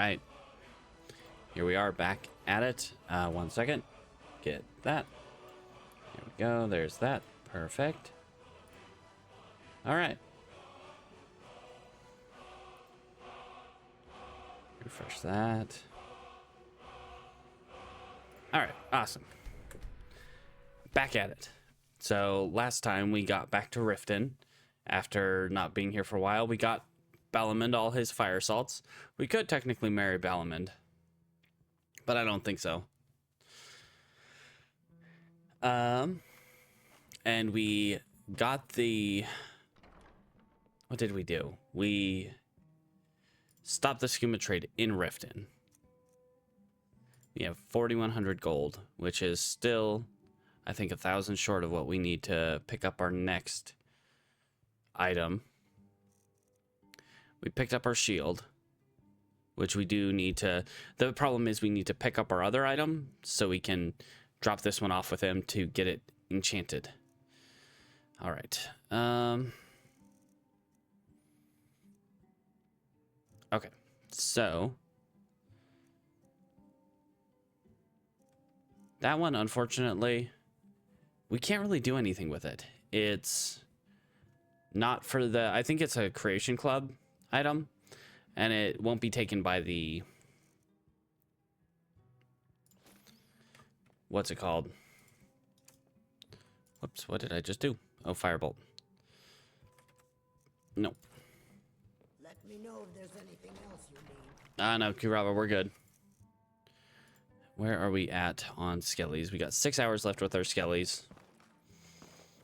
right. Here we are back at it. 1 second. Get that. There we go. There's that. Perfect. All right. Refresh that. All right. Awesome. Back at it. So last time we got back to Riften. After not being here for a while, we got Balamund all his fire salts. We could technically marry Balamund, but I don't think so. And we got the... What did we do? We stopped the skooma trade in Riften. We have 4,100 gold, which is still, I think, 1,000 short of what we need to pick up our next item. We picked up our shield, which we do need to... The problem is we need to pick up our other item so we can drop this one off with him to get it enchanted. All right. Okay, so that one, unfortunately, we can't really do anything with it. It's not for the... I think it's a creation club item, and it won't be taken by the... What's it called? Whoops, what did I just do? Oh, firebolt. No. Let me know if there's anything else you need. No, Kuraba, we're good. Where are we at on skellies? We got 6 hours left with our skellies.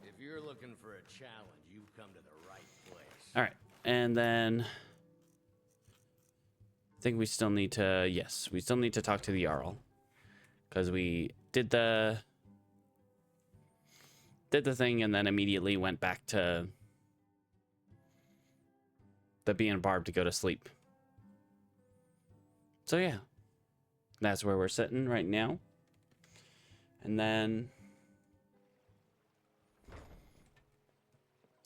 If you're looking for a challenge, you've come to the right place. All right, and then I think we still need to... Yes, we still need to talk to the Jarl, because we did the thing and then immediately went back to the Bee and Barb to go to sleep. So yeah, that's where we're sitting right now. And then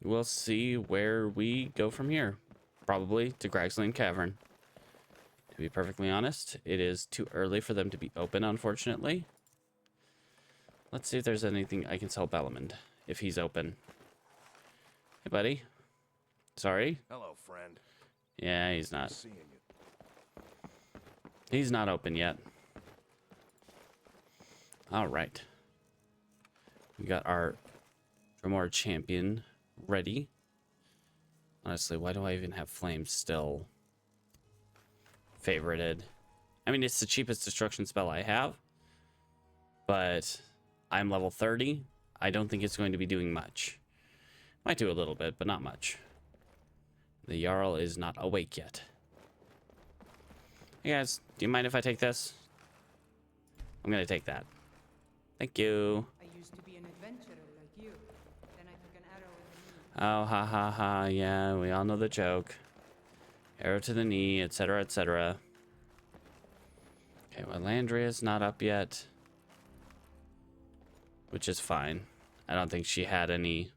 we'll see where we go from here. Probably to Gragslane Cavern. To be perfectly honest, it is too early for them to be open, unfortunately. Let's see if there's anything I can sell Balamund, if he's open. Hey, buddy. Sorry. Hello, friend. Yeah, he's not. Seeing you. He's not open yet. All right. We got our Dremora champion ready. Honestly, why do I even have flames still favorited? I mean, it's the cheapest destruction spell I have, but I'm level 30. I don't think it's going to be doing much. Might do a little bit, but not much. The Jarl is not awake yet. Hey guys, do you mind if I take this? I'm gonna take that. Thank you. I used to be an adventurer like you. Then I took an arrow in the knee. Oh, ha ha ha, yeah, we all know the joke. Arrow to the knee, etc, etc. Okay, well, Landria's not up yet. Which is fine. I don't think she had anything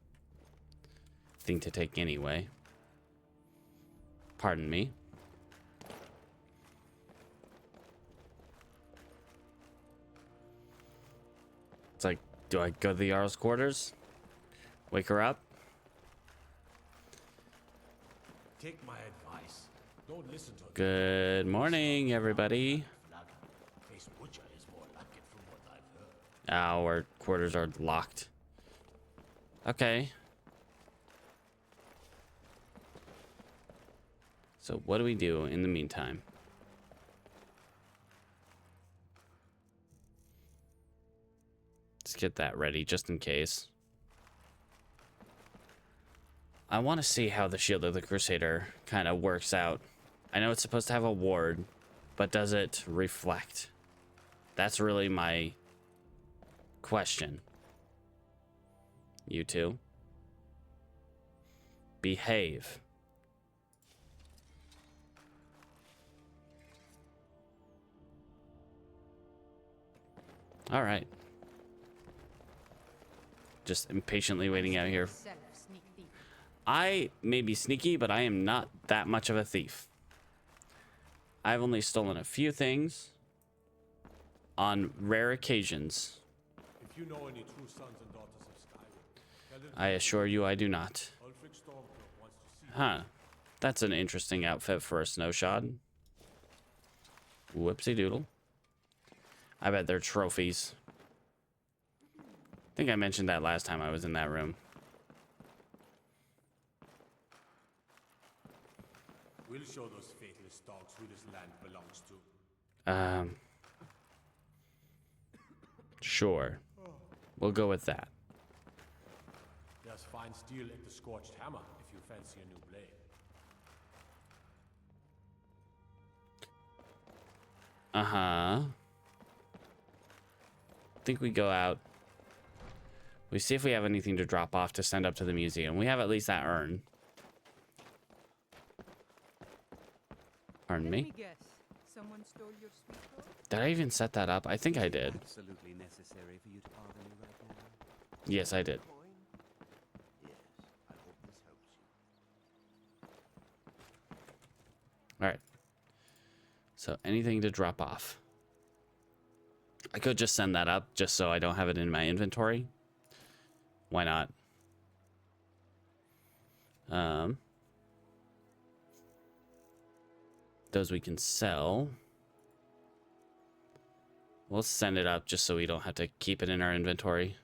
to take anyway. Pardon me. It's like, do I go to the Jarl's quarters? Wake her up? Take my advice. Don't listen to Good morning, everybody. Our quarters are locked. Okay. So what do we do in the meantime? Let's get that ready just in case. I want to see how the Shield of the Crusader kind of works out. I know it's supposed to have a ward, but does it reflect? That's really my question. You two. Behave. All right. Just impatiently waiting out here. Self, sneak thief. I may be sneaky, but I am not that much of a thief. I've only stolen a few things on rare occasions. If you know any true sons and daughters of Skyrim, tell them I assure you I do not. Ulfric Stormcloak wants to see Huh. That's an interesting outfit for a snowshod. Whoopsie doodle. I bet they're trophies. I think I mentioned that last time I was in that room. We'll show those faithless dogs who this land belongs to. Sure. We'll go with that. There's fine steel at the Scorched Hammer if you fancy a new blade. Uh-huh. I think we go out. We see if we have anything to drop off to send up to the museum. We have at least that urn. Pardon Let me? me guess. Someone stole your sweet boy? Did I even set that up? I think I did. Absolutely necessary for you to bother me right now. Yes, I did. Coin? Yes, I hope this helps you. All right. So anything to drop off. I could just send that up just so I don't have it in my inventory. Why not? Those we can sell. We'll send it up just so we don't have to keep it in our inventory.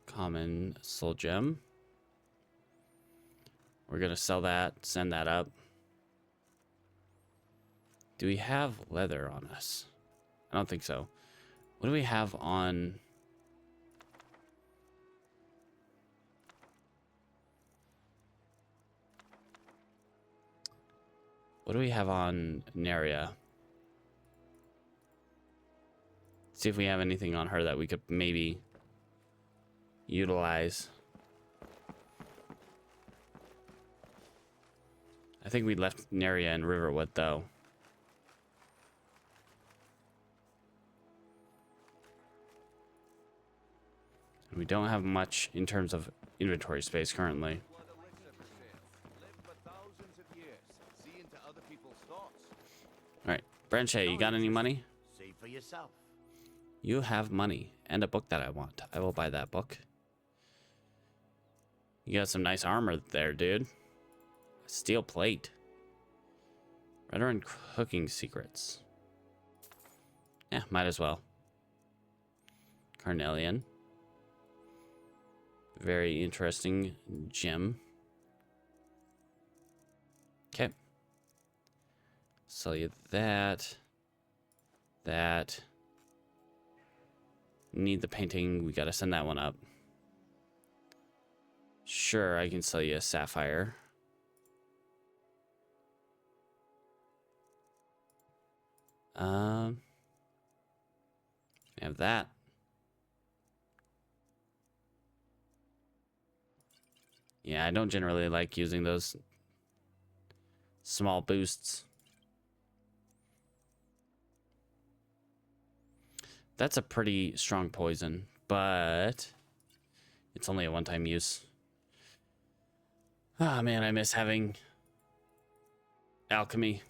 Common soul gem. We're gonna sell that, send that up. Do we have leather on us? I don't think so. What do we have on... What do we have on Neria? See if we have anything on her that we could maybe utilize. I think we left Neria and Riverwood though. And we don't have much in terms of inventory space currently. Alright, Branche, you got any money? See for yourself. You have money and a book that I want. I will buy that book. You got some nice armor there, dude. Steel plate. Veteran cooking secrets. Yeah, might as well. Carnelian. Very interesting gem. Okay. Sell you that. That. Need the painting. We gotta send that one up. Sure, I can sell you a sapphire. Have that. Yeah, I don't generally like using those small boosts. That's a pretty strong poison, but it's only a one-time use. Ah, man, I miss having alchemy.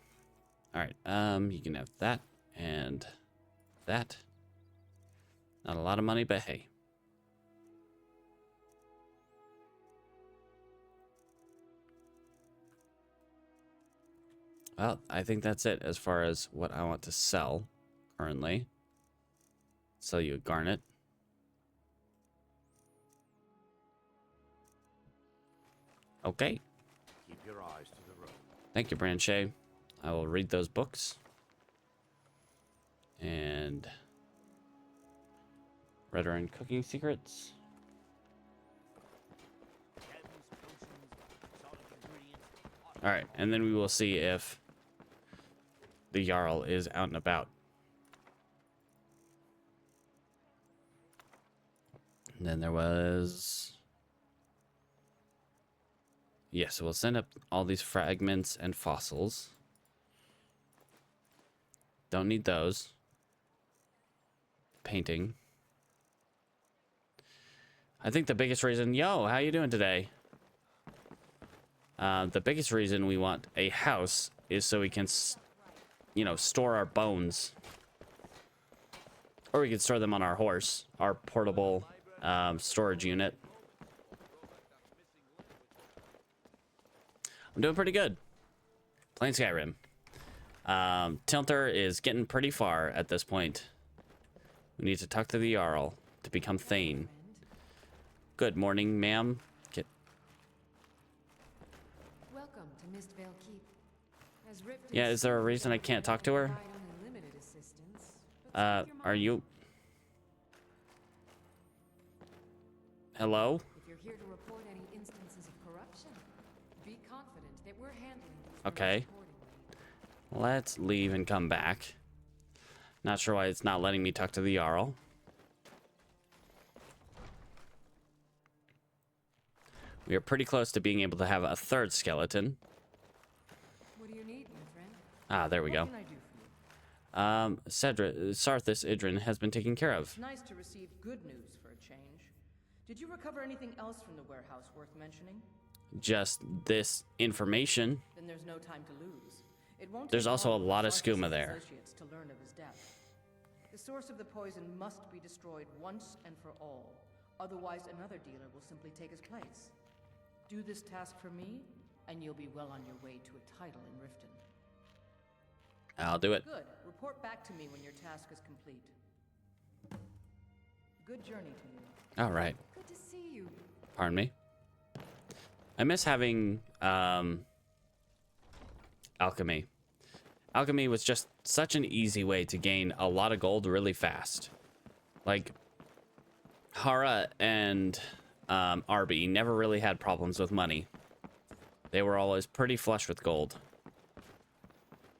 All right, you can have that and that. Not a lot of money, but hey. Well, I think that's it as far as what I want to sell currently. Sell you a garnet. Okay. Keep your eyes to the road. Thank you, Branche. I will read those books. And Veteran cooking secrets. All right, and then we will see if the Jarl is out and about. And then there was... Yes, we'll send up all these fragments and fossils. Don't need those. Painting. I think the biggest reason... Yo, how you doing today? The biggest reason we want a house is so we can, store our bones. Or we can store them on our horse, our portable storage unit. I'm doing pretty good. Playing Skyrim. Tilter is getting pretty far at this point. We need to talk to the Jarl to become Thane. Good morning, ma'am. Welcome to Mistvale Keep. As Riften Yeah, is there a reason I can't talk to her? provide only limited assistance, but speak your Are mind. you... Hello? If you're here to report any instances of corruption, be confident that we're handling these Okay. matters accordingly. Let's leave and come back. Not sure why it's not letting me talk to the Jarl. We are pretty close to being able to have a third skeleton. What do you need, my friend? Ah, there we go. What can I do for you? Sarthis Idrin has been taken care of. It's nice to receive good news for a change. Did you recover anything else from the warehouse worth mentioning? Just this information. Then there's no time to lose. It won't There's take also long a for lot of Sarkis' skooma there. associates to learn of his death. The source of the poison must be destroyed once and for all. Otherwise, another dealer will simply take his place. Do this task for me, and you'll be well on your way to a title in Riften. I'll do it. Good. Report back to me when your task is complete. Good journey to you. All right. Good to see you. Pardon me. I miss having alchemy. Alchemy was just such an easy way to gain a lot of gold really fast. Like, Hara and Arby never really had problems with money. They were always pretty flush with gold.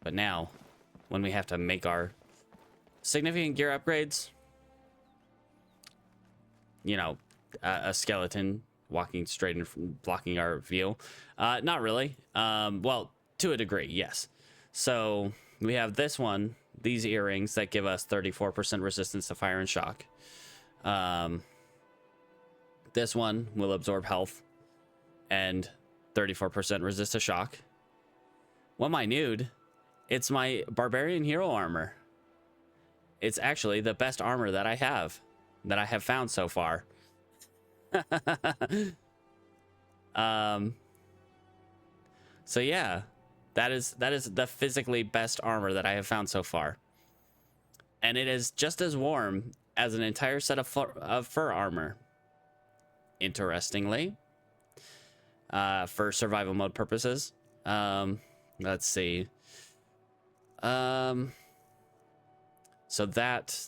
But now, when we have to make our significant gear upgrades, a skeleton walking straight in, blocking our view. Not really. Well, to a degree, yes. So we have this one, these earrings that give us 34% resistance to fire and shock. This one will absorb health and 34% resist to shock. What am I nude? It's my barbarian hero armor. It's actually the best armor that I have found so far. So yeah, that is the physically best armor that I have found so far. And it is just as warm as an entire set of fur armor. Interestingly, for survival mode purposes. Let's see. So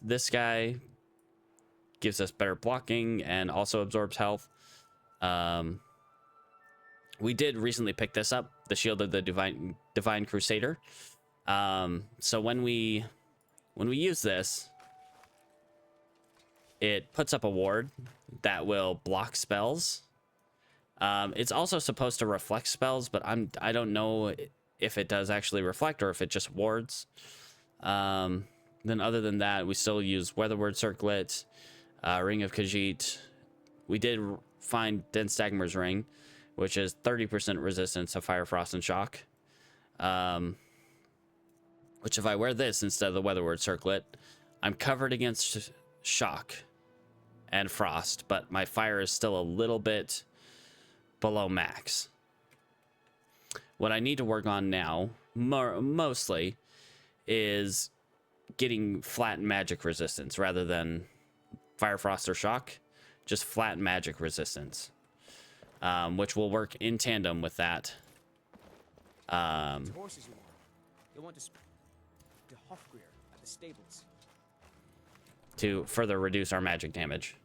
this guy gives us better blocking and also absorbs health. We did recently pick this up, the Shield of the Divine Crusader. So when we use this, it puts up a ward that will block spells. It's also supposed to reflect spells, but I don't know if it does actually reflect or if it just wards. Then other than that, we still use Weatherward Circlet, Ring of Khajiit. We did find Den Stagmer's Ring, which is 30% resistance to fire, frost, and shock. Which if I wear this instead of the Weatherward Circlet, I'm covered against shock and frost, but my fire is still a little bit below max. What I need to work on now, mostly, is getting flat magic resistance rather than fire, frost, or shock. Just flat magic resistance, which will work in tandem with that. Horses you want. You'll want to Hofgreer at the stables. To further reduce our magic damage.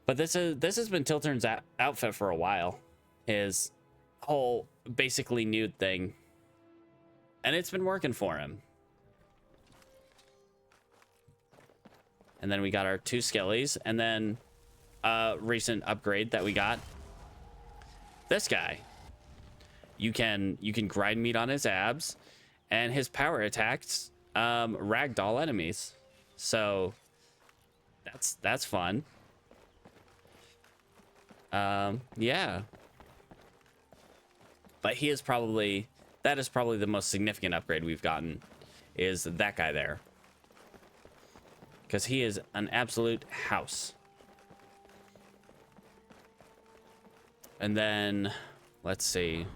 But this has been Tiltern's outfit for a while. His whole basically nude thing. And it's been working for him. And then we got our 2 skellies, and then a recent upgrade that we got. This guy. You can grind meat on his abs, and his power attacks ragdoll enemies. So that's fun. Yeah. But he is probably, that is probably the most significant upgrade we've gotten, is that guy there. Because he is an absolute house. And then, let's see.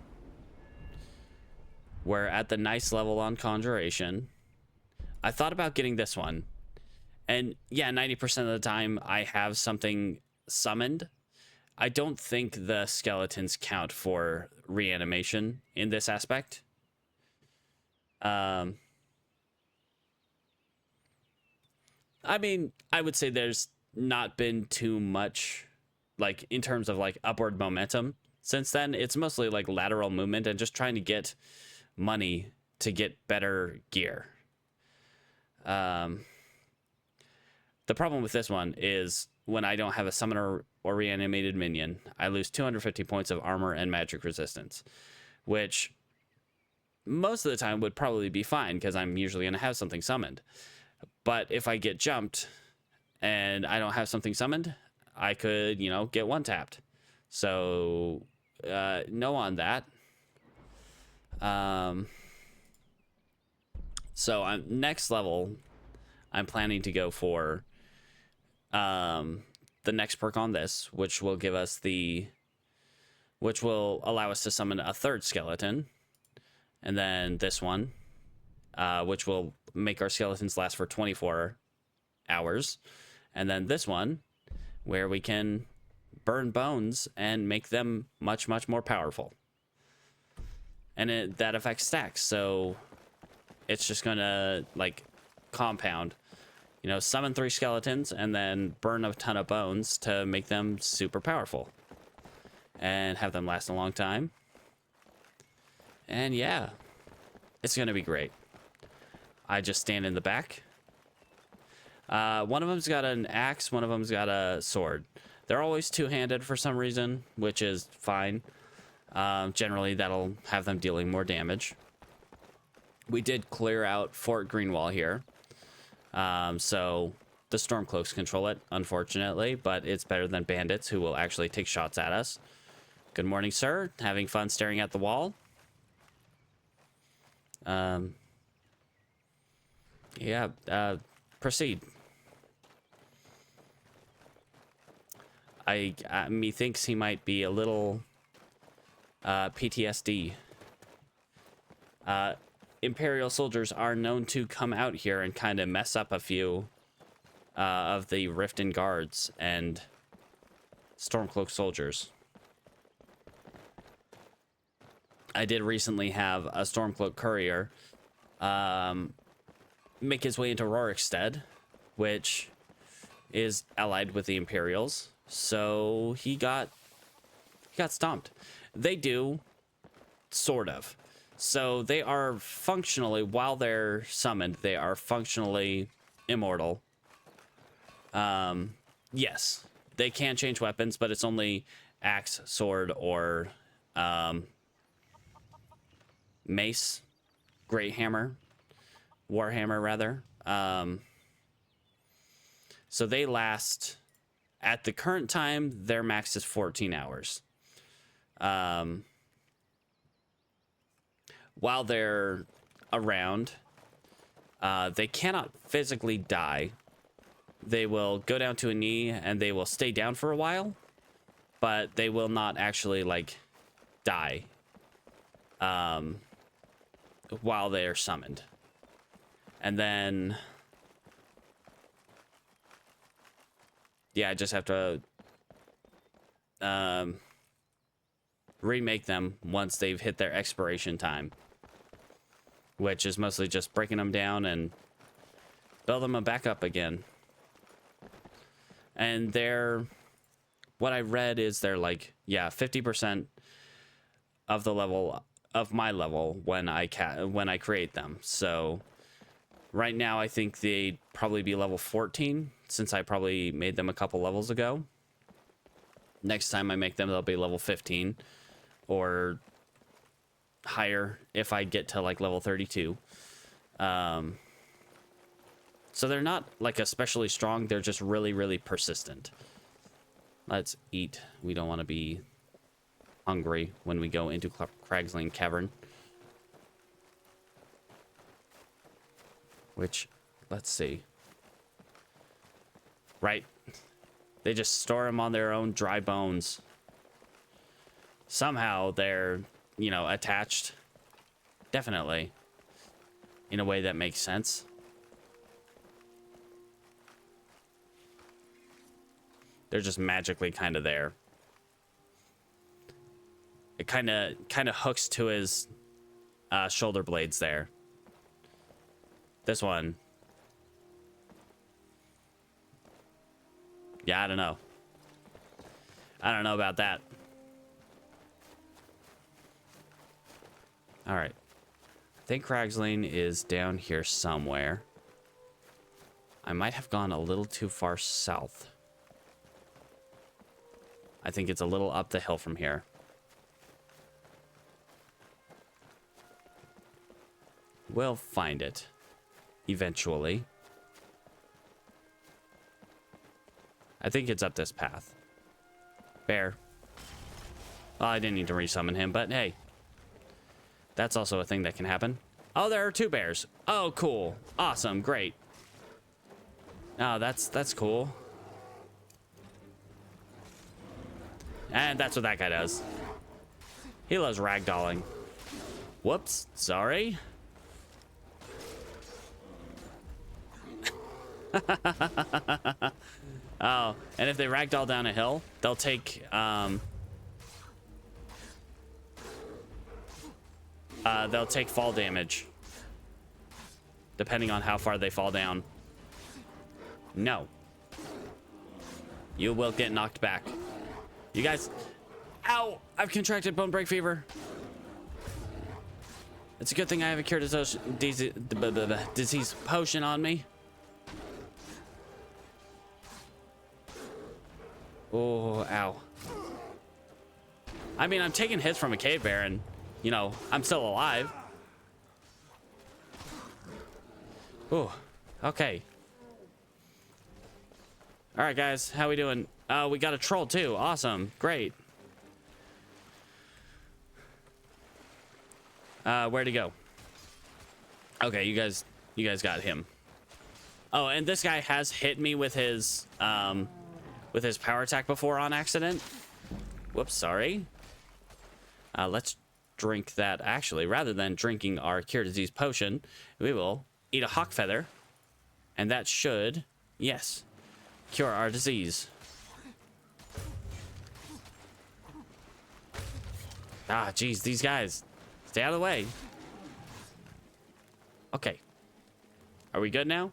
We're at the nice level on Conjuration. I thought about getting this one. And yeah, 90% of the time I have something summoned. I don't think the skeletons count for reanimation in this aspect. I mean, I would say there's not been too much, like, in terms of, like, upward momentum since then. It's mostly, like, lateral movement and just trying to get money to get better gear. The problem with this one is when I don't have a summoner or reanimated minion, I lose 250 points of armor and magic resistance, which most of the time would probably be fine because I'm usually going to have something summoned. But if I get jumped and I don't have something summoned, I could, you know, get one tapped. So, no on that. So I'm next level, I'm planning to go for the next perk on this, which will give us which will allow us to summon a third skeleton, and then this one, which will make our skeletons last for 24 hours, and then this one, where we can burn bones and make them much, much more powerful. And that affects stacks, so it's just gonna, like, compound. You know, summon 3 skeletons and then burn a ton of bones to make them super powerful. And have them last a long time. And yeah, it's gonna be great. I just stand in the back. One of them's got an axe, one of them's got a sword. They're always two-handed for some reason, which is fine. Generally, that'll have them dealing more damage. We did clear out Fort Greenwall here. So the Stormcloaks control it, unfortunately, but it's better than bandits who will actually take shots at us. Good morning, sir. Having fun staring at the wall? Yeah, proceed. Methinks he might be a little PTSD. Imperial soldiers are known to come out here and kind of mess up a few of the Riften guards and Stormcloak soldiers. I did recently have a Stormcloak courier make his way into Rorikstead, which is allied with the Imperials, so he got stomped. They do, sort of. So they are functionally, while they're summoned, they are functionally immortal. Yes, they can change weapons, but it's only axe, sword, or mace, great hammer, warhammer rather. So they last, at the current time, their max is 14 hours. While they're around, they cannot physically die. They will go down to a knee and they will stay down for a while, but they will not actually, like, die while they are summoned. And then, yeah, I just have to remake them once they've hit their expiration time, which is mostly just breaking them down and build them back up again. And they're, what I read is they're like, yeah, 50% of the level of my level when I create them. So right now I think they'd probably be level 14 since I probably made them a couple levels ago. Next time I make them, they'll be level 15 or higher if I get to like level 32. So they're not like especially strong. They're just really, really persistent. Let's eat. We don't want to be hungry when we go into Cragslane Cavern. Which, let's see. Right. They just store them on their own dry bones. Somehow they're, you know, attached. Definitely. In a way that makes sense. They're just magically kind of there. It kind of hooks to his shoulder blades there. This one. Yeah, I don't know. I don't know about that. All right. I think Cragslane is down here somewhere. I might have gone a little too far south. I think it's a little up the hill from here. We'll find it. Eventually. I think it's up this path. Bear. Well, I didn't need to resummon him, but hey. That's also a thing that can happen. Oh, there are 2 bears. Oh, cool. Awesome. Great. Oh, that's cool. And that's what that guy does. He loves ragdolling. Whoops. Sorry. Oh, and if they ragdoll down a hill, they'll take fall damage, depending on how far they fall down. No. You will get knocked back. You guys... Ow! I've contracted bone break fever. It's a good thing I have a cure disease potion on me. Oh, ow. I mean, I'm taking hits from a cave bear and, you know, I'm still alive. Oh, okay. All right, guys, how we doing? We got a troll too. Awesome, great. Where'd he go? Okay, you guys got him. Oh, and this guy has hit me with his power attack before on accident. Whoops, sorry. Let's drink that. Actually, rather than drinking our cure disease potion, we will eat a hawk feather, and that should, yes, cure our disease. Ah, geez, these guys. Stay out of the way. Okay. Are we good now?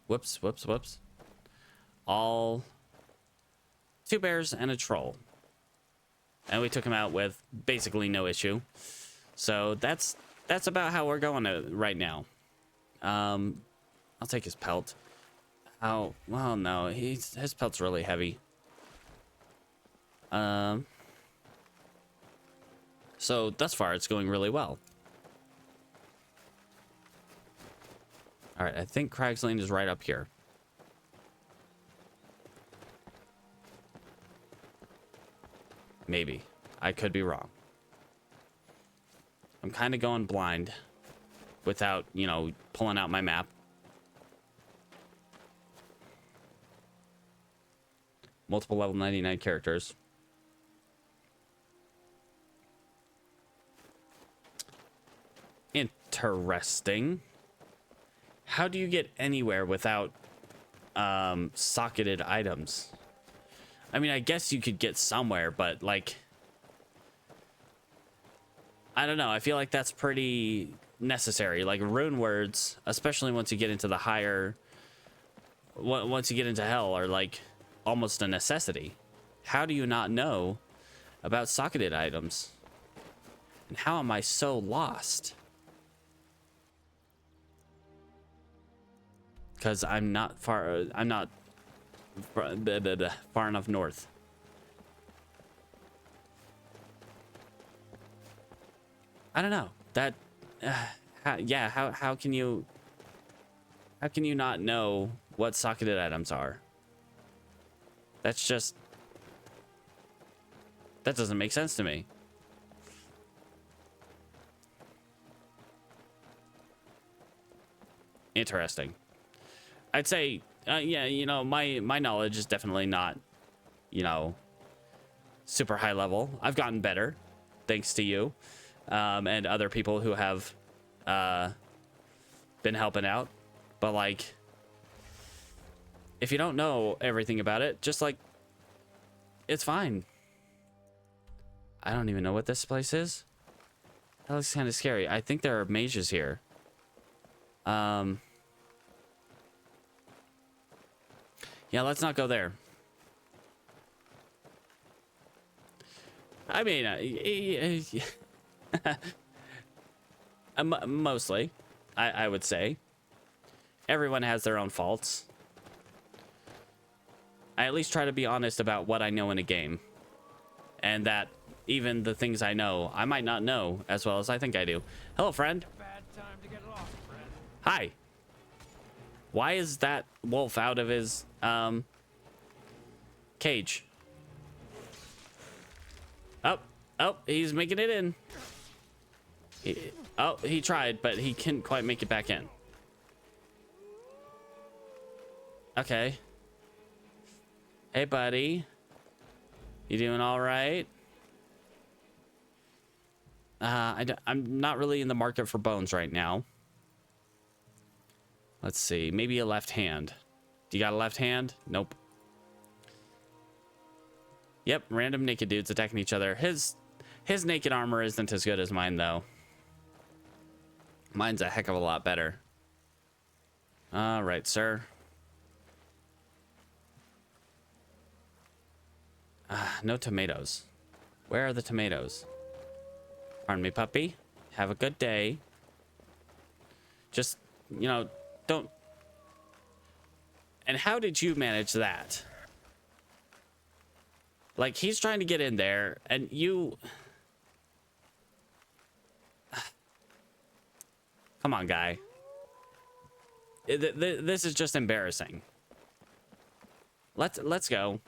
Whoops, whoops, whoops. All 2 bears and a troll. And we took him out with basically no issue. So that's about how we're going right now. I'll take his pelt. Oh, well, no, his pelt's really heavy. So thus far it's going really well. All right, I think Cragslane is right up here. Maybe. I could be wrong. I'm kind of going blind without, you know, pulling out my map. Multiple level 99 characters. Interesting. How do you get anywhere without socketed items? I mean, I guess you could get somewhere, but like, I don't know. I feel like that's pretty necessary. Like rune words, especially once you get into the higher, once you get into hell, are like almost a necessity. How do you not know about socketed items? And how am I so lost? Because I'm not far enough north. I don't know. That how can you not know what socketed items are? That's just... That doesn't make sense to me. Interesting. I'd say, yeah, you know, my knowledge is definitely not, you know, super high level. I've gotten better, thanks to you, and other people who have been helping out. But like, if you don't know everything about it, just like, it's fine. I don't even know what this place is. That looks kind of scary. I think there are mages here. Yeah, let's not go there. I mean, mostly, I would say. Everyone has their own faults. I at least try to be honest about what I know in a game. And that even the things I know, I might not know as well as I think I do. Hello, friend. Bad time to get lost, friend. Hi. Why is that wolf out of his cage? Oh, he's making it in. He tried, but he couldn't quite make it back in. Okay. Hey, buddy. You doing all right? I'm not really in the market for bones right now. Let's see. Maybe a left hand. Do you got a left hand? Nope. Yep, random naked dudes attacking each other. His naked armor isn't as good as mine, though. Mine's a heck of a lot better. All right, sir. No tomatoes. Where are the tomatoes? Pardon me, puppy. Have a good day. Just, you know, don't... And how did you manage that? Like, he's trying to get in there, and you... Come on, guy. This is just embarrassing. Let's go.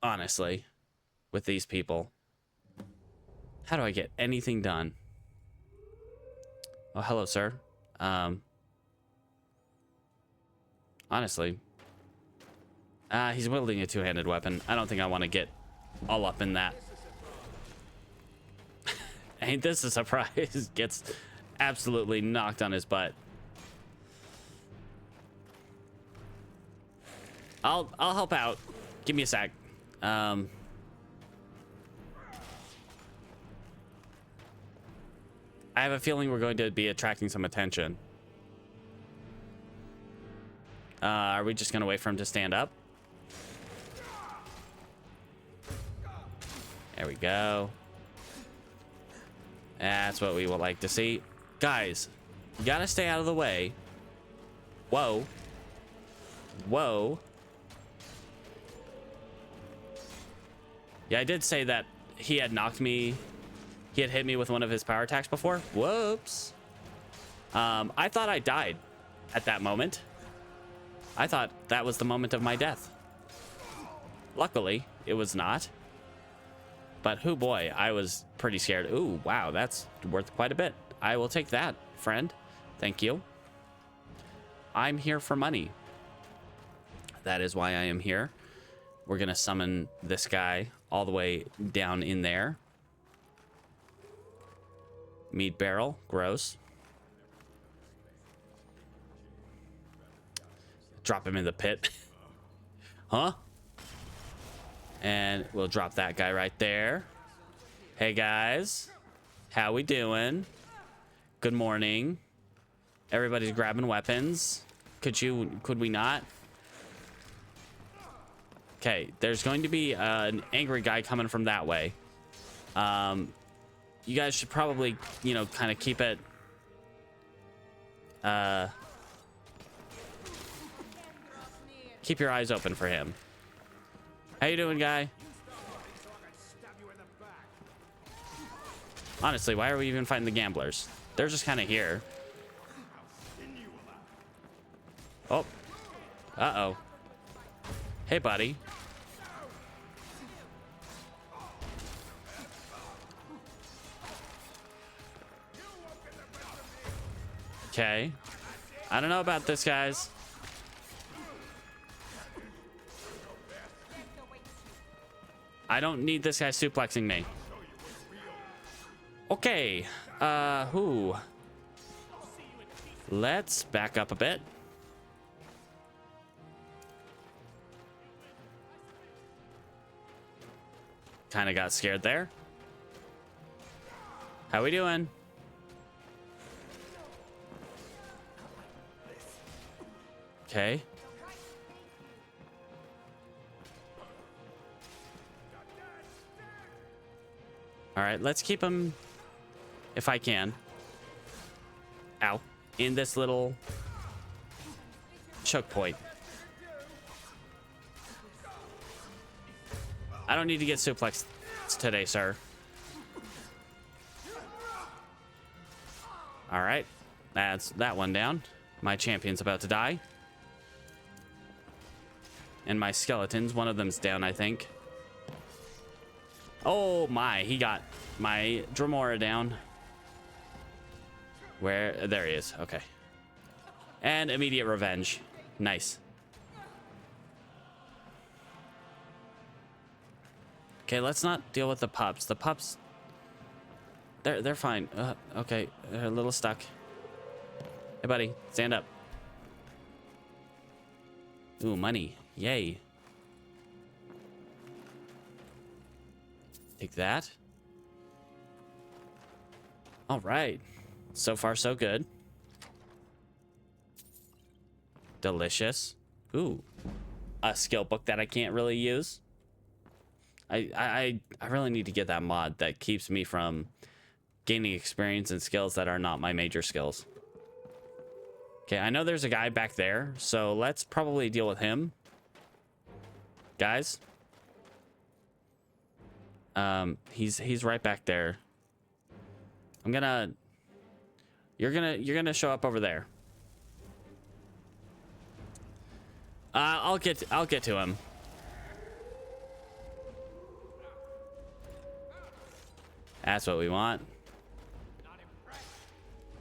Honestly, with these people. How do I get anything done? Oh, hello, sir. Honestly. He's wielding a two-handed weapon. I don't think I want to get all up in that. Ain't this a surprise? Gets absolutely knocked on his butt. I'll help out. Give me a sec. I have a feeling we're going to be attracting some attention. Are we just gonna wait for him to stand up? There we go. That's what we would like to see. Guys, you gotta stay out of the way. Whoa. Whoa. Yeah, I did say that he had knocked me. He had hit me with one of his power attacks before. Whoops. I thought I died at that moment. I thought that was the moment of my death. Luckily, it was not. But, oh boy, I was pretty scared. Ooh, wow, that's worth quite a bit. I will take that, friend. Thank you. I'm here for money. That is why I am here. We're going to summon this guy all the way down in there. Meat barrel, gross. Drop him in the pit. Huh? And we'll drop that guy right there. Hey guys, how we doing? Good morning. Everybody's grabbing weapons. Could we not? Okay, there's going to be an angry guy coming from that way. You guys should probably, you know, kind of keep it keep your eyes open for him. How you doing, guy? Honestly, why are we even fighting the gamblers? They're just kind of here. Oh. Uh-oh. Hey, buddy. Okay. I don't know about this, guys. I don't need this guy suplexing me. Okay. Who? Let's back up a bit. Kind of got scared there. How we doing? Okay. All right, let's keep him, if I can. Ow. In this little choke point. I don't need to get suplexed today, sir. All right, that's that one down. My champion's about to die. And my skeletons, one of them's down, I think. Oh my, he got my Dremora down. Where? There he is. Okay. And immediate revenge. Nice. Okay, let's not deal with the pups. The pups, they're fine. Okay, they're a little stuck. Hey, buddy, stand up. Ooh, money. Yay. Take that. All right. So far, so good. Delicious. Ooh. A skill book that I can't really use. I really need to get that mod that keeps me from gaining experience and skills that are not my major skills. Okay, I know there's a guy back there, so let's probably deal with him. Guys. He's right back there. You're gonna show up over there. I'll get to him. That's what we want.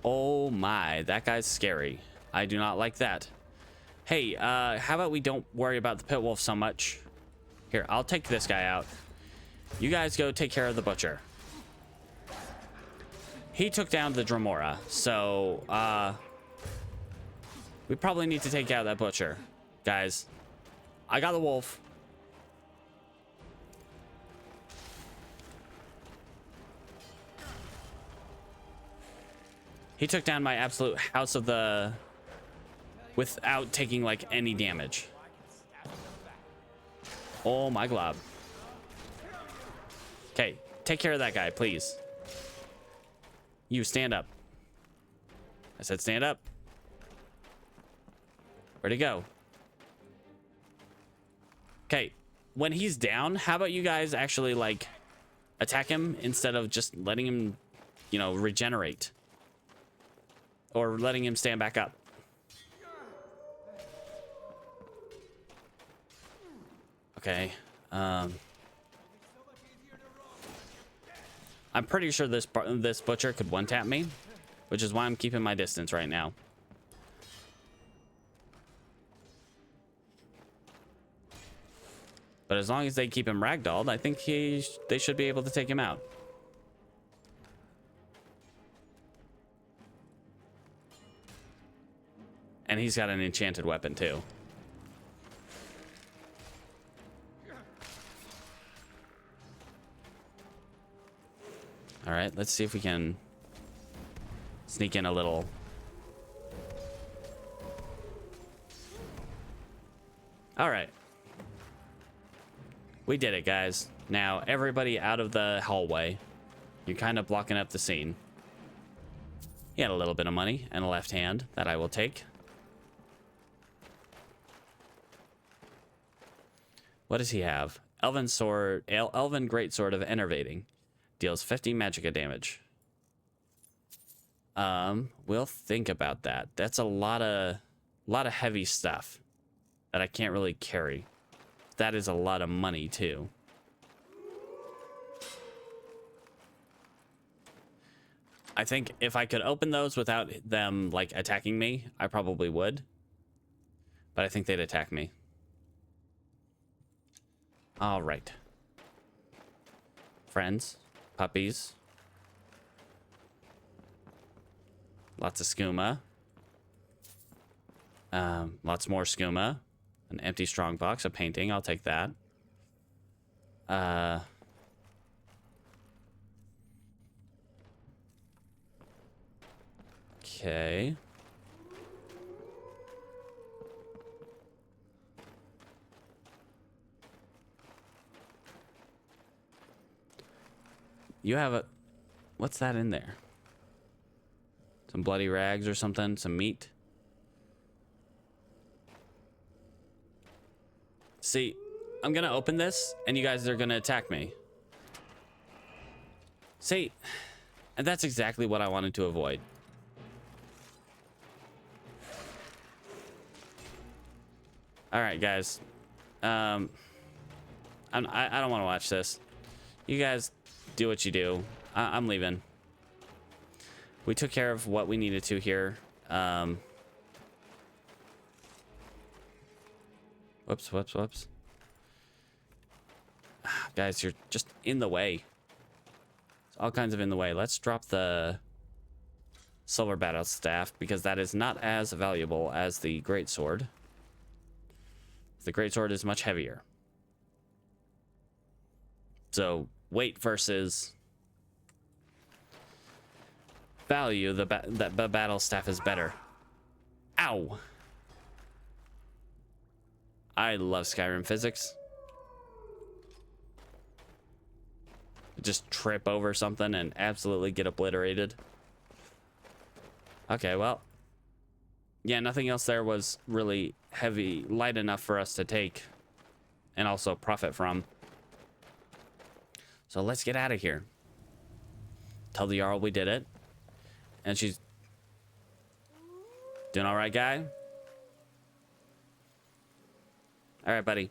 Oh my, that guy's scary. I do not like that. Hey, how about we don't worry about the pit wolf so much? Here, I'll take this guy out. You guys go take care of the butcher. He took down the Dremora, so we probably need to take out that butcher. Guys, I got the wolf. He took down my absolute house of the... without taking, like, any damage. Oh, my glob. Okay, take care of that guy, please. You, stand up. I said stand up. Where'd he go? Okay, when he's down, how about you guys actually, like, attack him instead of just letting him, you know, regenerate? Or letting him stand back up. Okay. I'm pretty sure this butcher could one-tap me, which is why I'm keeping my distance right now. But as long as they keep him ragdolled, I think they should be able to take him out. And he's got an enchanted weapon too. All right, let's see if we can sneak in a little. All right. We did it, guys. Now, everybody out of the hallway. You're kind of blocking up the scene. He had a little bit of money and a left hand that I will take. What does he have? Elven sword, Elven greatsword of enervating, deals 50 magicka damage. We'll think about that. That's a lot of heavy stuff that I can't really carry. that is a lot of money too. I think if I could open those without them like attacking me, I probably would. But I think they'd attack me. All right. Friends, puppies. Lots of skooma. Lots more skooma. An empty strongbox, a painting. I'll take that. Okay. You have a... What's that in there? Some bloody rags or something? Some meat? See, I'm gonna open this, and you guys are gonna attack me. See, and that's exactly what I wanted to avoid. All right, guys. I don't want to watch this. You guys do what you do. I'm leaving. We took care of what we needed to here. Whoops. Guys, you're just in the way. It's all kinds of in the way. Let's drop the silver battle staff because that is not as valuable as the greatsword. The greatsword is much heavier. So weight versus value, the battle staff is better. Ow! I love Skyrim physics. Just trip over something and absolutely get obliterated. Okay, well. Yeah, nothing else there was really heavy, light enough for us to take and also profit from. So let's get out of here. Tell the Jarl we did it. And she's doing all right, guy? All right, buddy.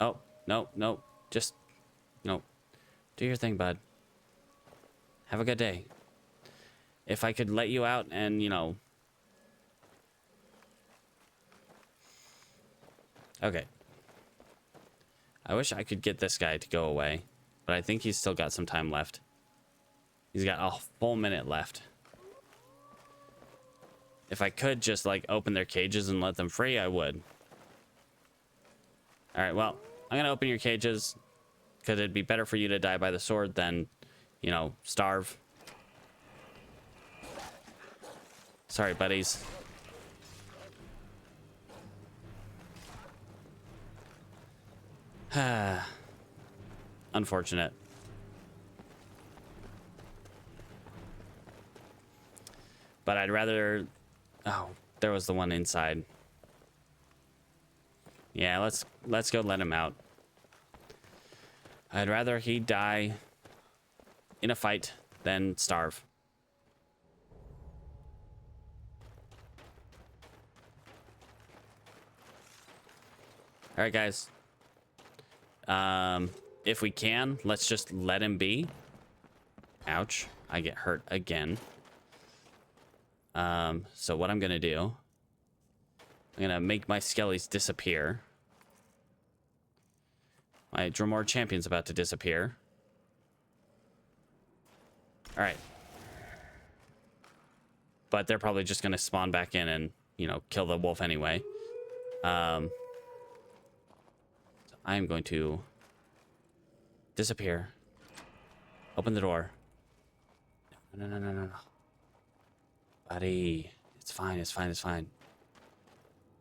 Oh, no. Just, no. Do your thing, bud. Have a good day. If I could let you out and, you know. Okay. I wish I could get this guy to go away, but I think he's still got some time left. He's got a full minute left. If I could just, like, open their cages and let them free, I would. Alright, well, I'm gonna open your cages, because it'd be better for you to die by the sword than, you know, starve. Sorry, buddies. Unfortunate. But I'd rather... Oh, there was the one inside. Yeah, let's go let him out. I'd rather he die in a fight than starve. All right, guys. If we can, let's just let him be. Ouch. I get hurt again. So what I'm gonna do, I'm gonna make my skellies disappear. My Dremor champion's about to disappear. Alright. But they're probably just gonna spawn back in and, you know, kill the wolf anyway. So I am going to disappear. Open the door. No. Buddy. It's fine.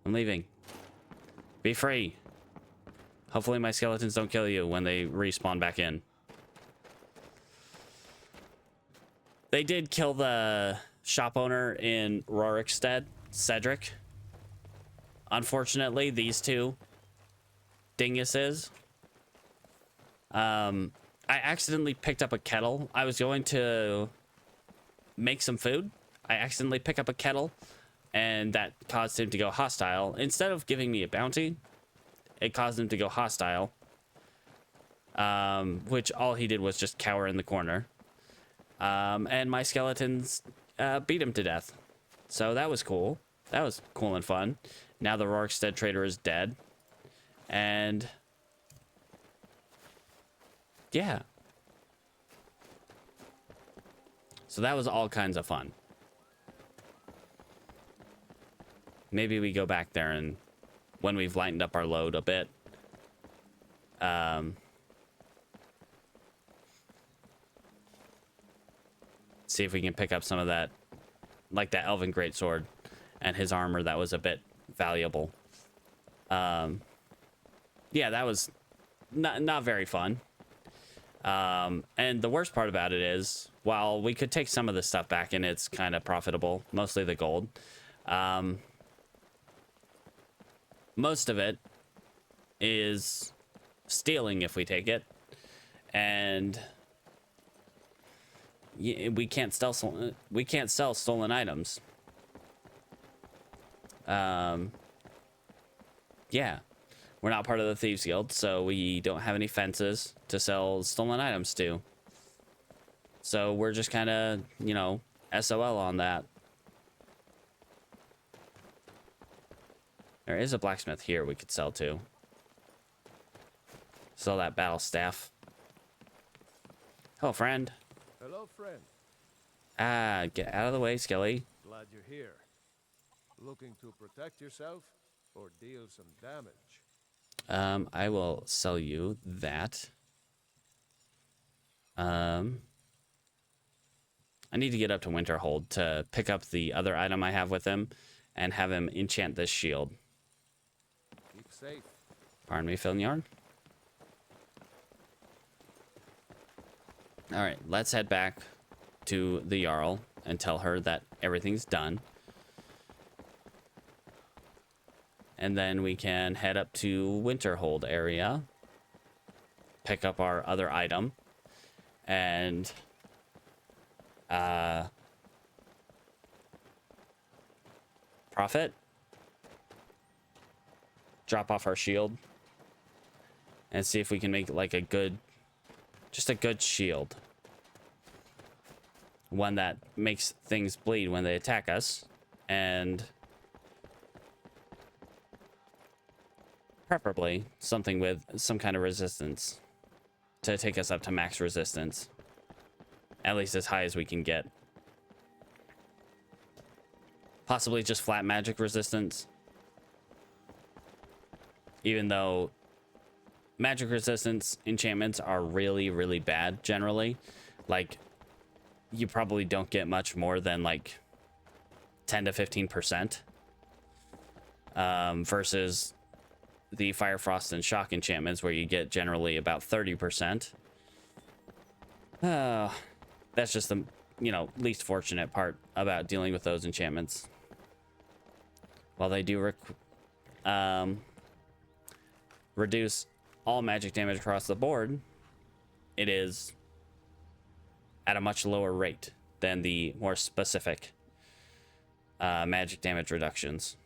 I'm leaving. Be free. Hopefully my skeletons don't kill you when they respawn back in. They did kill the shop owner in Rorikstead, Cedric. Unfortunately, these two dinguses. I accidentally picked up a kettle. I was going to make some food. I accidentally picked up a kettle, and that caused him to go hostile. Instead of giving me a bounty, it caused him to go hostile. Which all he did was just cower in the corner. And my skeletons beat him to death. So that was cool. That was cool and fun. Now the Rorikstead trader is dead. And yeah. So that was all kinds of fun. Maybe we go back there and when we've lightened up our load a bit. See if we can pick up some of that, like that Elven Greatsword and his armor that was a bit valuable. Yeah, that was not very fun. And the worst part about it is, while we could take some of this stuff back and it's kind of profitable, mostly the gold, most of it is stealing if we take it, and we can't sell stolen items. Yeah, we're not part of the Thieves Guild, so we don't have any fences to sell stolen items to. So we're just kind of, you know, SOL on that. There is a blacksmith here we could sell to. Sell that battle staff. Hello, friend. Hello, friend. Ah, get out of the way, Skelly. Glad you're here. Looking to protect yourself or deal some damage? I will sell you that. I need to get up to Winterhold to pick up the other item I have with him and have him enchant this shield. Keep safe. Pardon me, Filnyarn. All right, let's head back to the Jarl and tell her that everything's done. And then we can head up to Winterhold area, pick up our other item, and profit. Drop off our shield and see if we can make like a good, just a good shield. One that makes things bleed when they attack us, and preferably something with some kind of resistance to take us up to max resistance. At least as high as we can get. Possibly just flat magic resistance. Even though magic resistance enchantments are really, really bad generally. Like, you probably don't get much more than like 10 to 15%. Versus the Fire, Frost, and Shock enchantments where you get generally about 30%. That's just the, you know, least fortunate part about dealing with those enchantments. While they do reduce all magic damage across the board, it is at a much lower rate than the more specific magic damage reductions.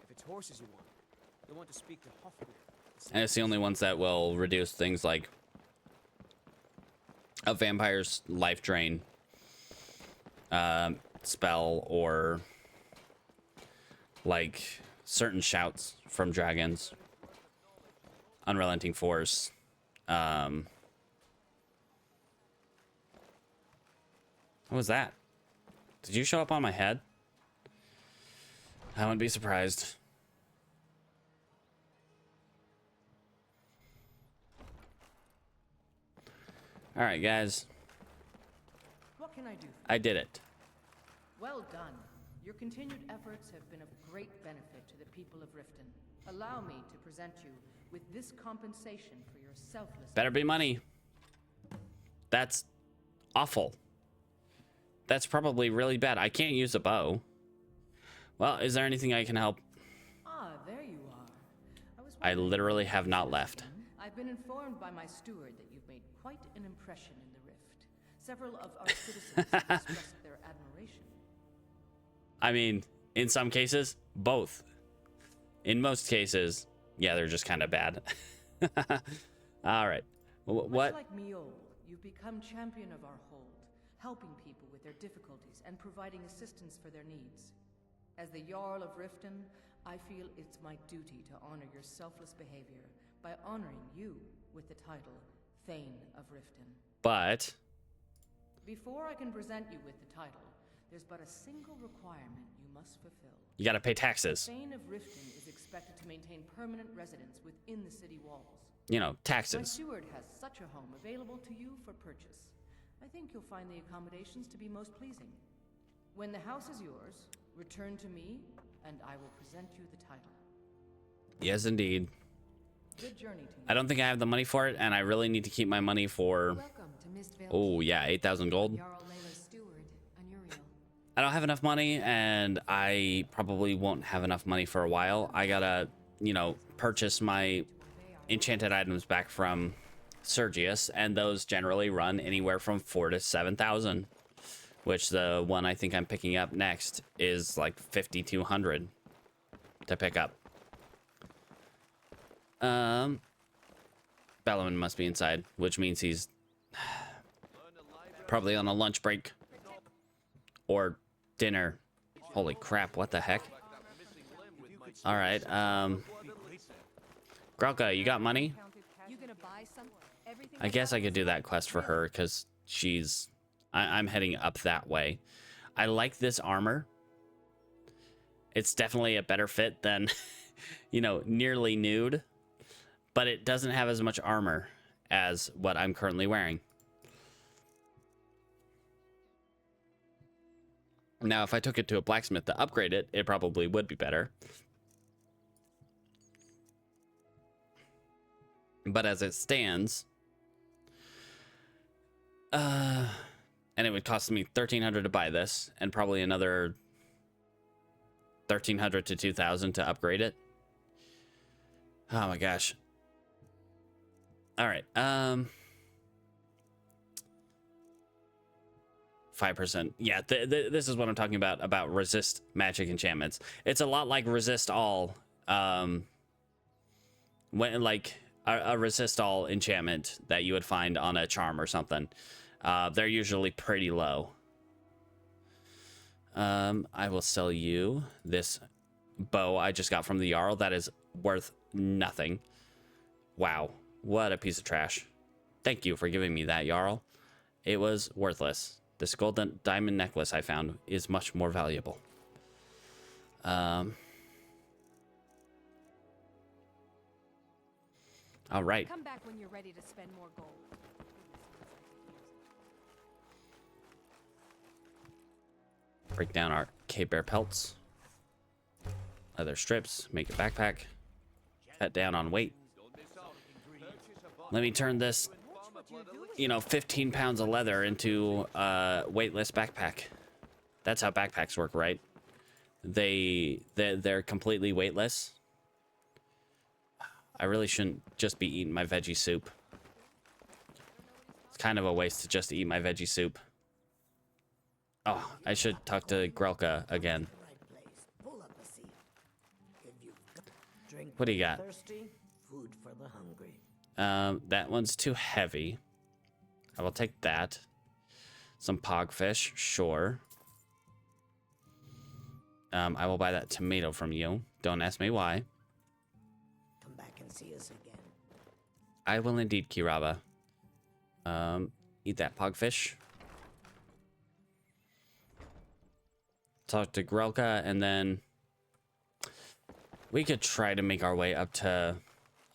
If it's horses you want, you'll want to speak to Hofgrir. And it's the only ones that will reduce things like a vampire's life drain spell, or like certain shouts from dragons, unrelenting force. What was that? Did you show up on my head? I wouldn't be surprised. All right, guys. What can I do? I did it. Well done. Your continued efforts have been of great benefit to the people of Riften. Allow me to present you with this compensation for your selfless... Better be money. That's awful. That's probably really bad. I can't use a bow. Well, is there anything I can help? Ah, there you are. I literally have not left. I've been informed by my steward that you've made quite an impression in the Rift. Several of our citizens have expressed their admiration. I mean, in some cases, both. In most cases, yeah, they're just kind of bad. All right. What? Much like Miol, you've become champion of our hold, helping people with their difficulties and providing assistance for their needs. As the Jarl of Riften, I feel it's my duty to honor your selfless behavior by honoring you with the title Thane of Riften. But before I can present you with the title, there's but a single requirement you must fulfill. you got to pay taxes. Thane of Riften is expected to maintain permanent residence within the city walls. You know, My taxes. steward has such a home available to you for purchase. I think you'll find the accommodations to be most pleasing. When the house is yours, return to me, and I will present you the title. Yes, indeed. Good journey to you. I don't think I have the money for it, and I really need to keep my money for... Welcome to Mistvale. Oh, yeah, 8,000 gold. Jarl Layla's steward, Anuriel. I don't have enough money, and I probably won't have enough money for a while. I gotta, you know, purchase my enchanted items back from Sergius, and those generally run anywhere from 4,000 to 7,000, which the one I think I'm picking up next is like 5,200 to pick up. Bellman must be inside, which means he's probably on a lunch break or dinner. Holy crap, what the heck? All right, Grelka, you got money? You gonna buy some? Everything I guess I could do that quest for her because she's... I'm heading up that way. I like this armor. It's definitely a better fit than, you know, nearly nude. But it doesn't have as much armor as what I'm currently wearing. Now, if I took it to a blacksmith to upgrade it, it probably would be better. But as it stands, and it would cost me 1,300 to buy this, and probably another 1,300 to 2,000 to upgrade it. Oh my gosh. All right. 5%. Yeah, this is what I'm talking about resist magic enchantments. It's a lot like resist all. When like a resist all enchantment that you would find on a charm or something. They're usually pretty low. I will sell you this bow I just got from the Jarl. That is worth nothing. Wow, what a piece of trash. Thank you for giving me that, Jarl. It was worthless. This golden diamond necklace I found is much more valuable. All right. Come back when you're ready to spend more gold. Break down our cave bear pelts. Leather strips. Make a backpack. Cut down on weight. Let me turn this, you know, 15 pounds of leather into a weightless backpack. That's how backpacks work, right? They're completely weightless. I really shouldn't just be eating my veggie soup. It's kind of a waste to just eat my veggie soup. Oh, I should talk to Grelka again. Right place. Pull up a seat. If you've got drink What do you for the got? thirsty, food for the hungry. That one's too heavy. I will take that. Some pogfish, sure. I will buy that tomato from you. Don't ask me why. Come back and see us again. I will indeed, Kiraba. Eat that pogfish. Talk to Grelka, and then we could try to make our way up to...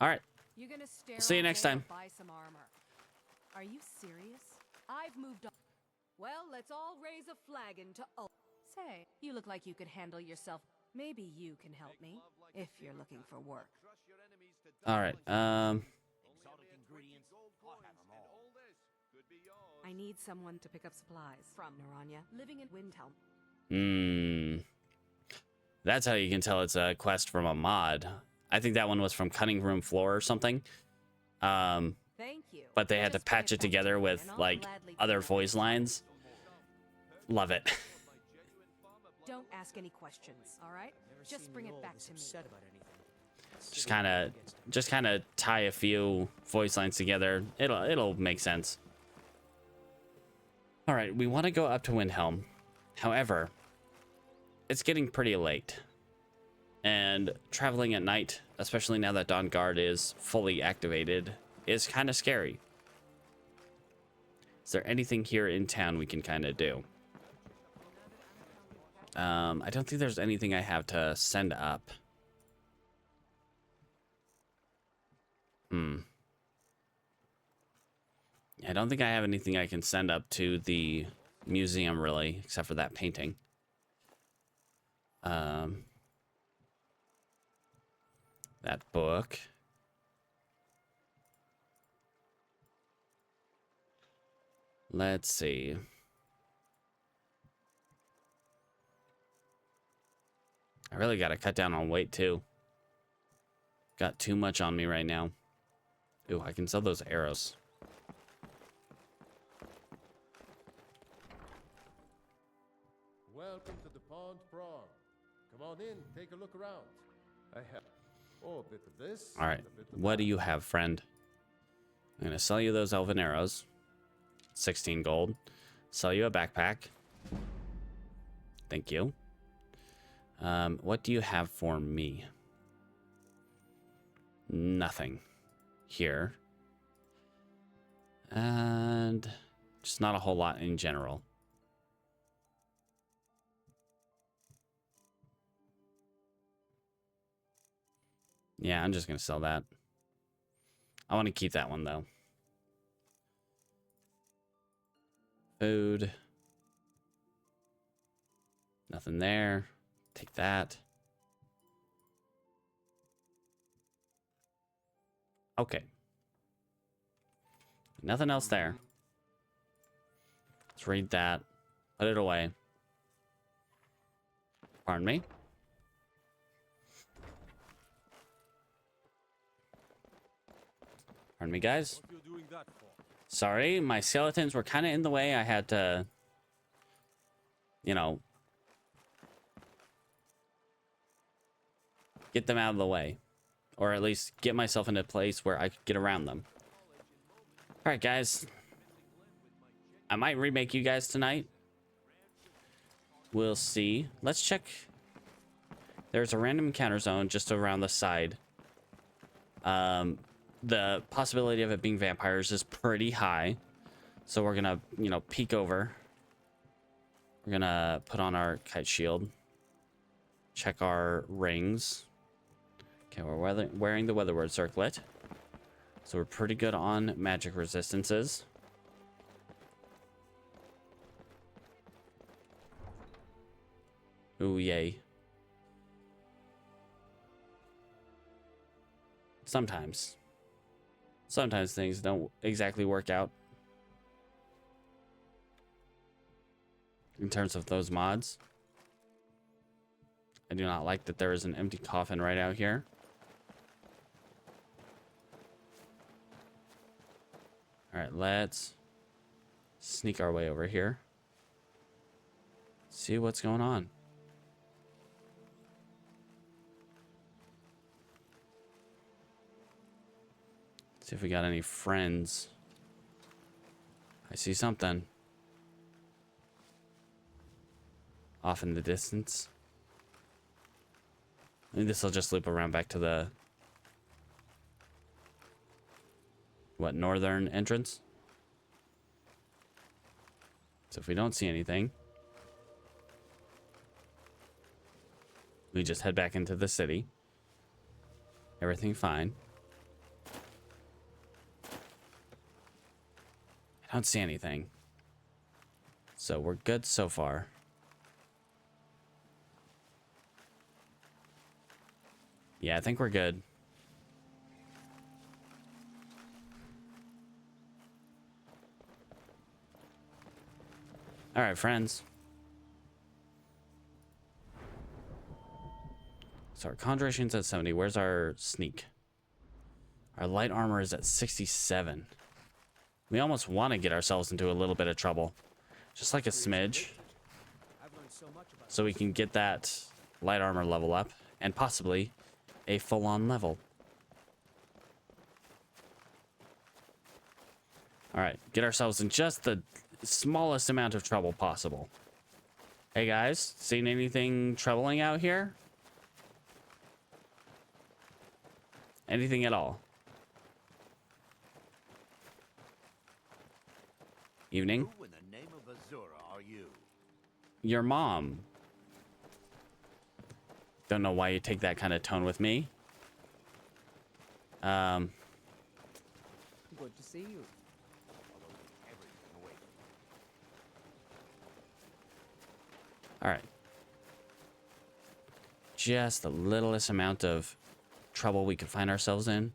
All right. You gonna stare See you all next day or time. Buy some armor. Are you serious? I've moved on. Well, let's all raise a flagon to Say, you look like you could handle yourself. Maybe you can help me if you're looking for work. All right. I need someone to pick up supplies from Naranya, living in Windhelm. That's how you can tell it's a quest from a mod. I think that one was from Cutting Room Floor or something. Thank you. But they had to Just bring patch it back together to me with and I'll like gladly other do voice lines. Love it. Don't ask any questions, all right? Never Just seen bring you it all back this to me. upset about anything. Just kind of tie a few voice lines together. It'll make sense. All right, we want to go up to Windhelm. However, it's getting pretty late. And traveling at night, especially now that Dawn Guard is fully activated, is kind of scary. Is there anything here in town we can kind of do? I don't think there's anything I have to send up. I don't think I have anything I can send up to the museum, really, except for that painting. That book. Let's see. I really got to cut down on weight, too. Got too much on me right now. Ooh, I can sell those arrows. Welcome to the Pond Prawn. Come on in, take a look around. I have a bit of this. All right, a bit of what do that. you have, friend? I'm gonna sell you those elven arrows. 16 gold. Sell you a backpack. Thank you. What do you have for me? Nothing here. And just not a whole lot in general. Yeah, I'm just gonna sell that. I want to keep that one though. Food. Nothing there. Take that. Okay. Nothing else there. Let's read that. Put it away. Pardon me. Pardon me, guys. What you doing that for? Sorry, my skeletons were kind of in the way. I had to, you know, get them out of the way. Or at least get myself in a place where I could get around them. Alright, guys. I might remake you guys tonight. We'll see. Let's check. There's a random encounter zone just around the side. The possibility of it being vampires is pretty high. So we're gonna, you know, peek over. We're gonna put on our kite shield. Check our rings. Okay, we're wearing the weatherward circlet. So we're pretty good on magic resistances. Ooh, yay. Sometimes things don't exactly work out in terms of those mods. I do not like that there is an empty coffin right out here. All right, let's sneak our way over here. See what's going on. See if we got any friends. I see something off in the distance. Maybe this will just loop around back to the northern entrance. So if we don't see anything, we just head back into the city. Everything fine. I don't see anything. So we're good so far. Yeah, I think we're good. All right, friends. So our conjuration's at 70. Where's our sneak? Our light armor is at 67. We almost want to get ourselves into a little bit of trouble. Just like a smidge. I've learned so we can get that light armor level up and possibly a full-on level. All right, get ourselves in just the smallest amount of trouble possible. Hey guys, seen anything troubling out here? Anything at all? Evening. Who in the name of Azura are you? Your mom. Don't know why you take that kind of tone with me. Good to see you. All right. Just the littlest amount of trouble we could find ourselves in.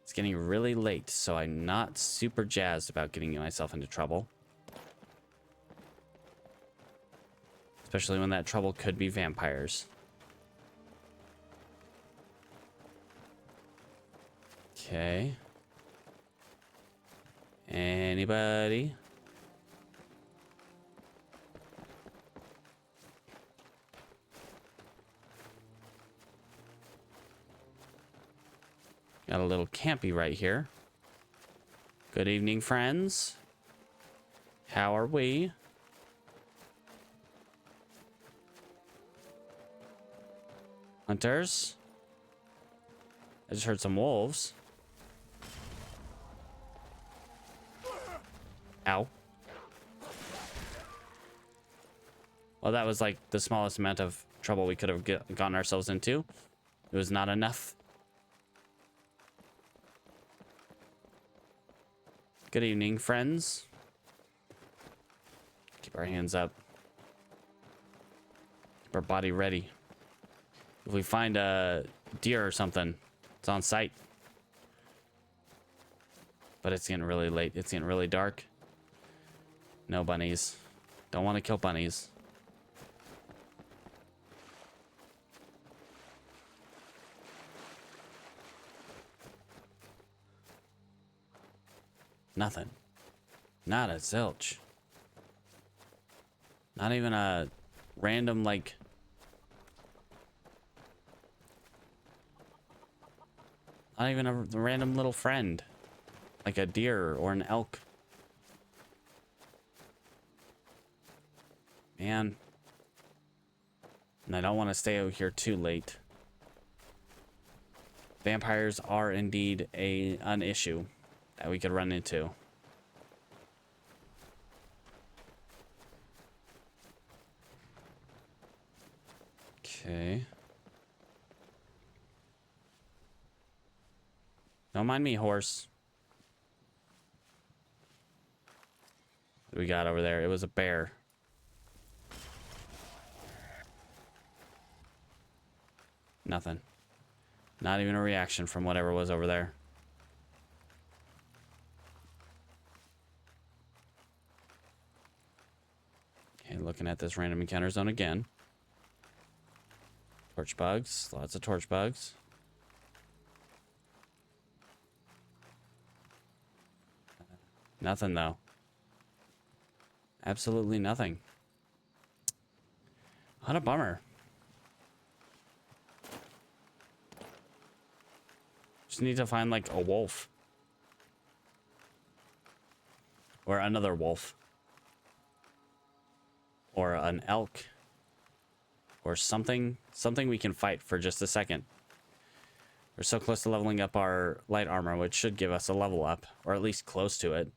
It's getting really late, so I'm not super jazzed about getting myself into trouble. Especially when that trouble could be vampires. Okay. Anybody? Got a little campy right here. Good evening, friends. How are we? Hunters? I just heard some wolves. Ow. Well, that was like the smallest amount of trouble we could have gotten ourselves into. It was not enough. Good evening, friends. Keep our hands up. Keep our body ready. If we find a deer or something, it's on sight. But it's getting really late. It's getting really dark. No bunnies. Don't want to kill bunnies. Nothing. Not a zilch. Not even a random, like... Not even a random little friend. Like a deer or an elk. Man. And I don't want to stay out here too late. Vampires are indeed an issue that we could run into. Okay. Don't mind me, horse. What do we got over there? It was a bear. Nothing. Not even a reaction from whatever was over there. Okay, looking at this random encounter zone again. Torch bugs. Lots of torch bugs. Nothing, though. Absolutely nothing. What a bummer. Just need to find, like, a wolf. Or another wolf. Or an elk. Or something we can fight for just a second. We're so close to leveling up our light armor, which should give us a level up. Or at least close to it.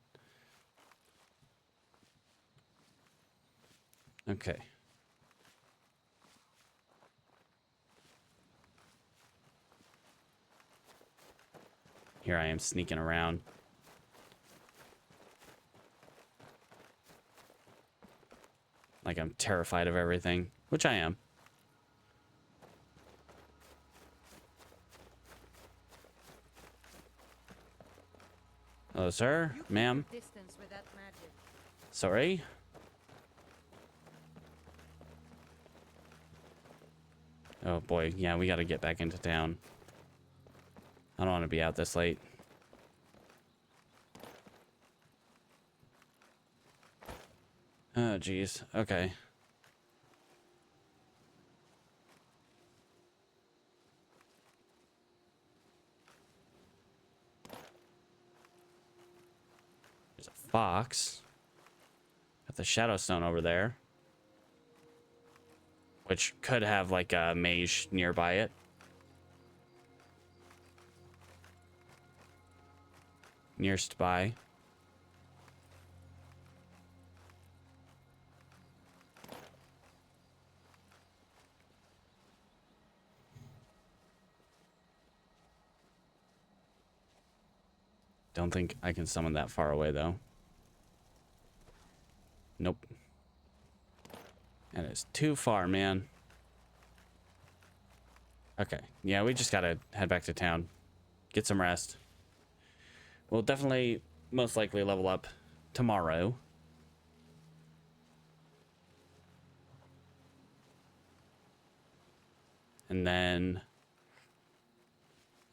Okay. Here I am sneaking around. Like I'm terrified of everything, which I am. Hello, sir, ma'am. Sorry. Oh boy, yeah, we gotta get back into town. I don't want to be out this late. Oh, geez. Okay. box. Got the shadow stone over there, which could have like a mage nearby it. Nearest by. Don't think I can summon that far away though. Nope. And it's too far, man. Okay. Yeah, we just gotta head back to town. Get some rest. We'll definitely, most likely, level up tomorrow. And then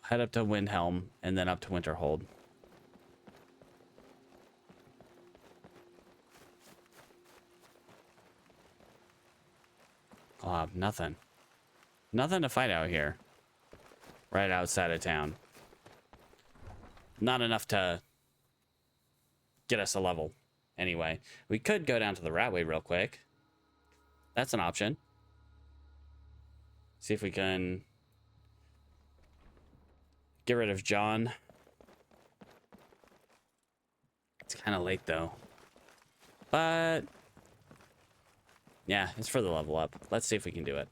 head up to Windhelm and then up to Winterhold. Nothing. Nothing to fight out here. Right outside of town. Not enough to get us a level. Anyway, we could go down to the Ratway real quick. That's an option. See if we can get rid of John. It's kind of late though. But yeah, it's for the level up. Let's see if we can do it.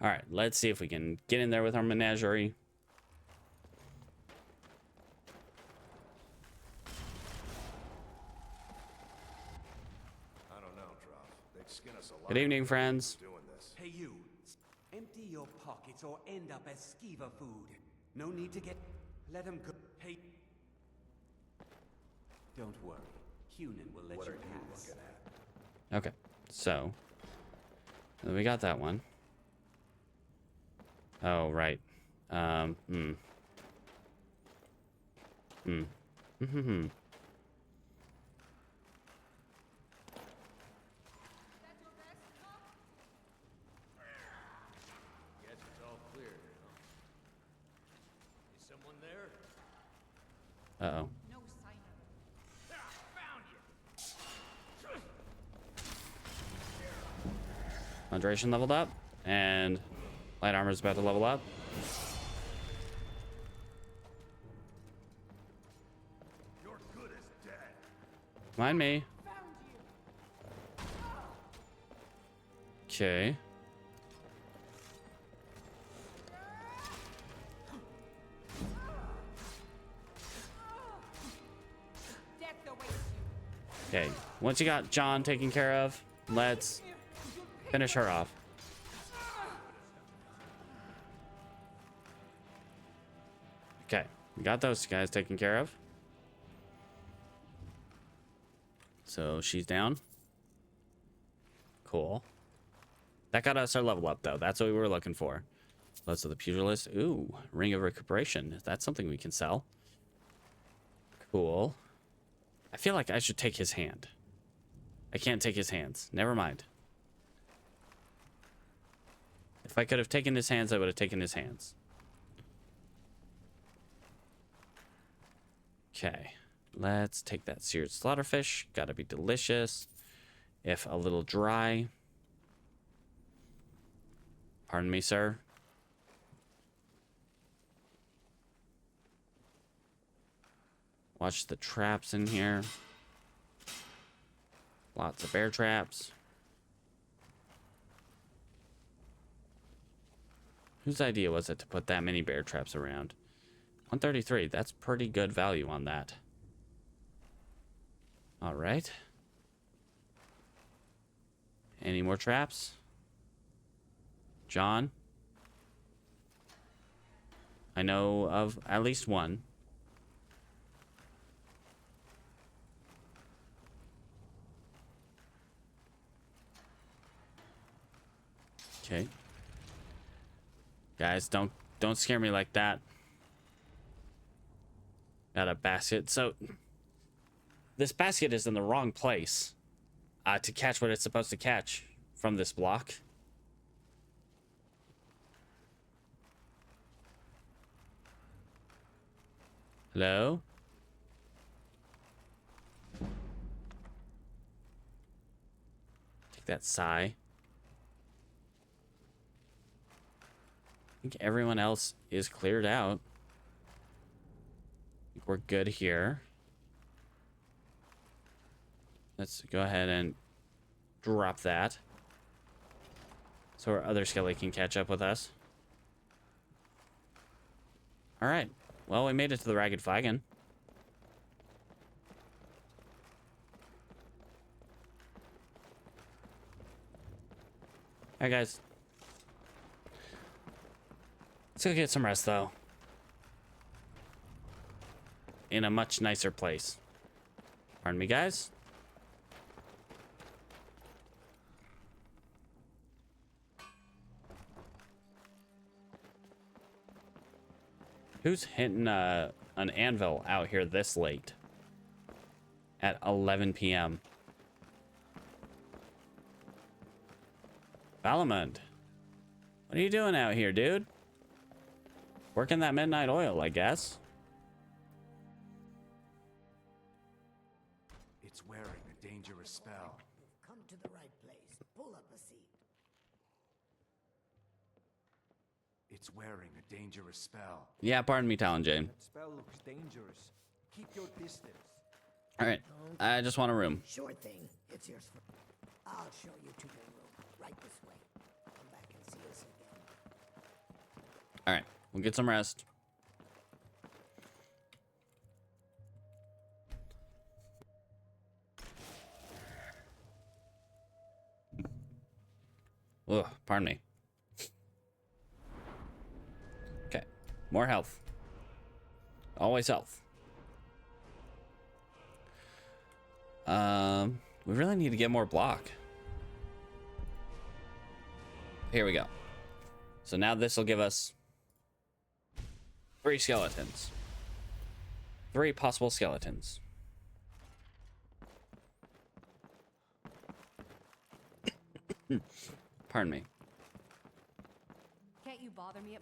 All right, let's see if we can get in there with our menagerie. I don't know, Droff. They'd skin us alive. Good evening, friends. Doing this. Hey, you. Empty your pockets or end up as skeever food. No need to get... Let him go. Hey... Don't worry. Hunan will let What you are you pass. looking at? Okay, so we got that one. Oh, right. Hmm. Guess it's all clear now. Is someone there? Uh-oh. No sign of it. Found you. Hydration leveled up, and light armor is about to level up. You're good as dead. Mind me. Okay. Okay, once you got John taken care of, let's finish her off. Okay, we got those guys taken care of. So she's down. Cool. That got us our level up, though. That's what we were looking for. Lots of the pugilist. Ooh, ring of recuperation. That's something we can sell. Cool. I feel like I should take his hand. I can't take his hands. Never mind. If I could have taken his hands, I would have taken his hands. Okay. Let's take that seared slaughterfish. Gotta be delicious. If a little dry. Pardon me, sir. Watch the traps in here. Lots of bear traps. Whose idea was it to put that many bear traps around? 133. That's pretty good value on that. All right. Any more traps? John? I know of at least one. Okay. Guys, don't scare me like that. Got a basket. So this basket is in the wrong place to catch what it's supposed to catch from this block. Hello? Take that sigh. I think everyone else is cleared out. I think we're good here. Let's go ahead and drop that, so our other skelly can catch up with us. All right. Well, we made it to the Ragged Flagon. All right, guys. Let's go get some rest, though. In a much nicer place. Pardon me, guys. Who's hitting an anvil out here this late? At 11 p.m. Valamund. What are you doing out here, dude? Working that midnight oil, I guess. It's wearing a dangerous spell. You've come to the right place. Pull up a seat. It's wearing a dangerous spell. Yeah, pardon me, Talon Jane. That spell looks dangerous. Keep your distance. All right, I just want a room. Sure thing. It's yours for... I'll show you to your room. Right this way. Come back and see us again. All right, we'll get some rest. Ugh, pardon me. Okay, more health. Always health. We really need to get more block. Here we go. So now this will give us 3 skeletons. 3 possible skeletons. Pardon me. Can't you bother me up?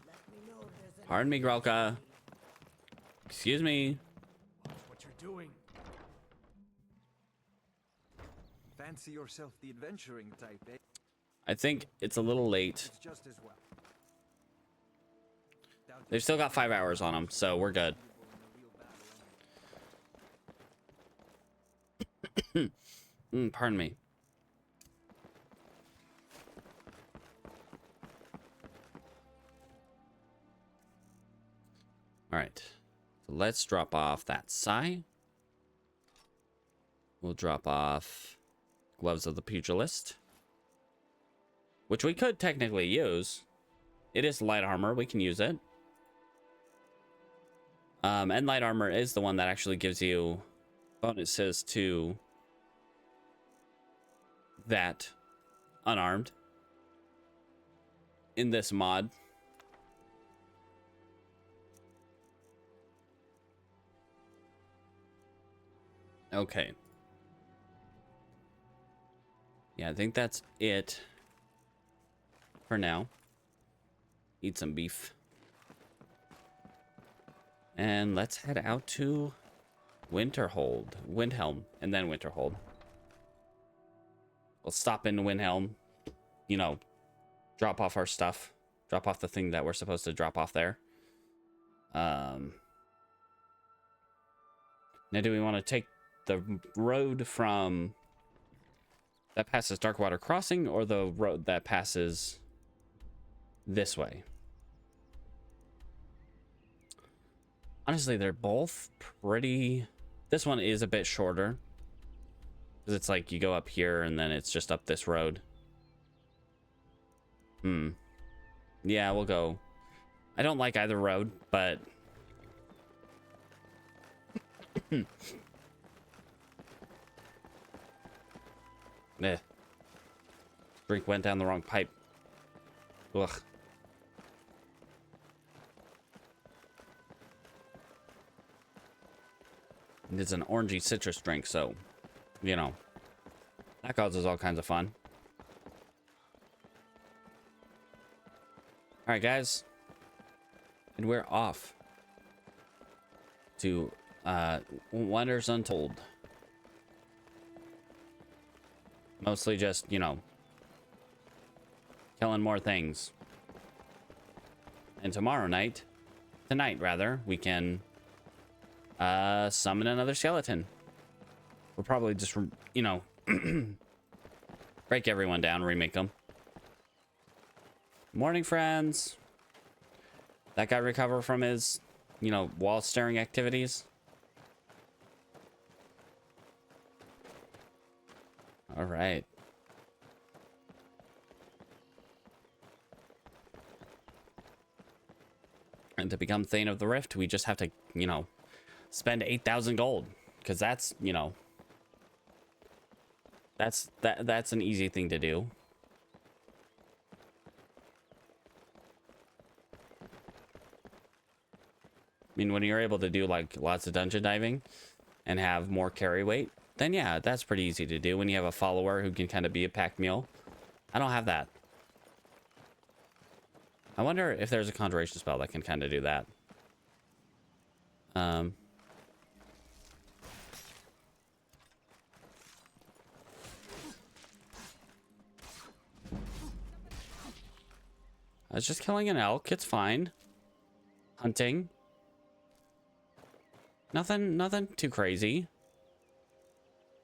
Let me know if there's any... Pardon me, Grelka. Excuse me. Watch what you're doing. Fancy yourself the adventuring type, eh? I think it's a little late. It's just as well. They've still got 5 hours on them, so we're good. Pardon me. All right, so let's drop off that sigh. We'll drop off gloves of the pugilist, which we could technically use. It is light armor, we can use it. And light armor is the one that actually gives you bonuses to that unarmed in this mod. Okay. Yeah, I think that's it for now. Eat some beef. And let's head out to Windhelm, and then Winterhold. We'll stop in Windhelm, you know, drop off our stuff, drop off the thing that we're supposed to drop off there. Now, do we want to take the road from that passes Darkwater Crossing, or the road that passes this way? Honestly, they're both pretty... This one is a bit shorter, because it's like you go up here and then it's just up this road. Yeah, we'll go. I don't like either road, but... Drink went down the wrong pipe. Ugh. It's an orangey citrus drink, so, you know, that causes all kinds of fun. All right, guys. And we're off. to Wonders Untold. Mostly just, you know, killing more things. And tonight rather, we can summon another skeleton. We'll probably just, you know, break everyone down, remake them. Morning, friends. That guy recover from his, you know, wall staring activities. All right. And to become Thane of the Rift, we just have to, you know, spend 8,000 gold, because that's, you know, that's an easy thing to do. I mean, when you're able to do like lots of dungeon diving and have more carry weight, then yeah, that's pretty easy to do when you have a follower who can kind of be a pack mule. I don't have that. I wonder if there's a conjuration spell that can kind of do that. I was just killing an elk. It's fine. Hunting. Nothing too crazy.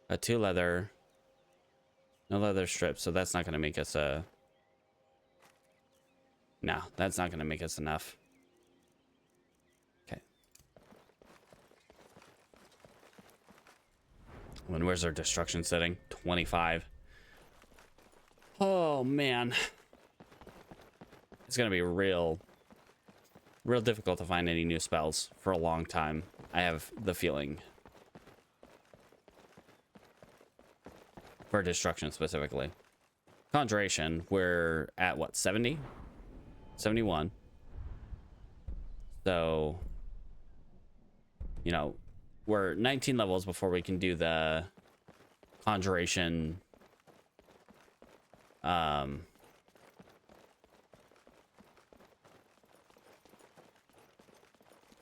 Got 2 leather. No leather strips, so that's not going to make us a... No, that's not going to make us enough. Okay. And where's our destruction setting? 25. Oh, man. It's going to be real difficult to find any new spells for a long time. I have the feeling. For destruction specifically. Conjuration, we're at what, 70? 71. So, you know, we're 19 levels before we can do the conjuration.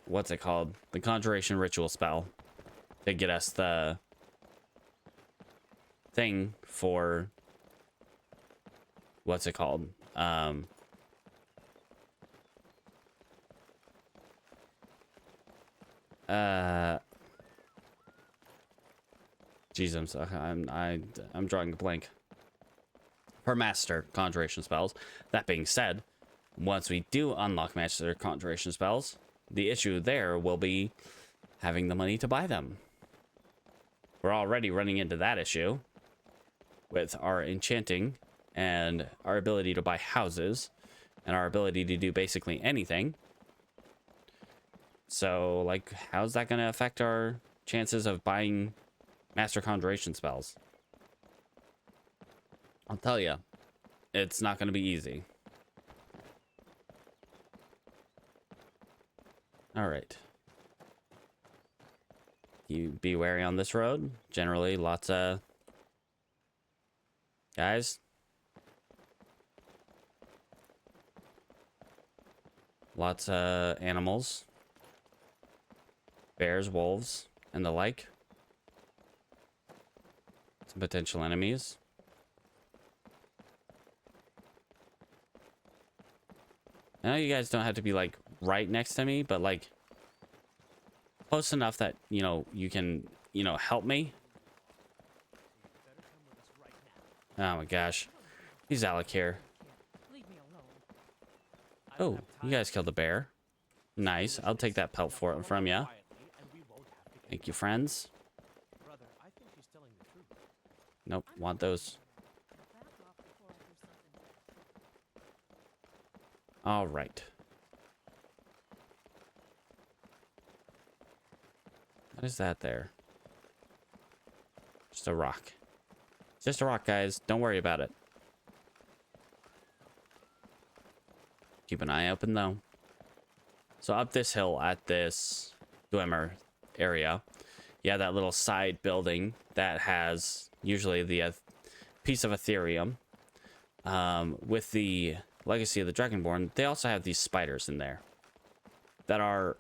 What's it called? The conjuration ritual spell to get us the thing for what's it called? Jeez, I'm drawing a blank. Per master conjuration spells. That being said, once we do unlock master conjuration spells, the issue there will be having the money to buy them. We're already running into that issue with our enchanting and our ability to buy houses and our ability to do basically anything. So, like, how's that going to affect our chances of buying master conjuration spells? I'll tell you, it's not going to be easy. All right. You be wary on this road. Generally, lots of guys. Lots of animals. Bears, wolves, and the like. Some potential enemies. I know you guys don't have to be like right next to me, but like close enough that, you know, you can, you know, help me. Oh my gosh. He's Alec here. Oh, you guys killed a bear. Nice. I'll take that pelt from you. Thank you, friends. Nope, want those. All right. What is that there? Just a rock. It's just a rock, guys. Don't worry about it. Keep an eye open, though. So up this hill at this Dwemer area, yeah, that little side building that has usually the piece of Ethereum. With the Legacy of the Dragonborn, they also have these spiders in there that are,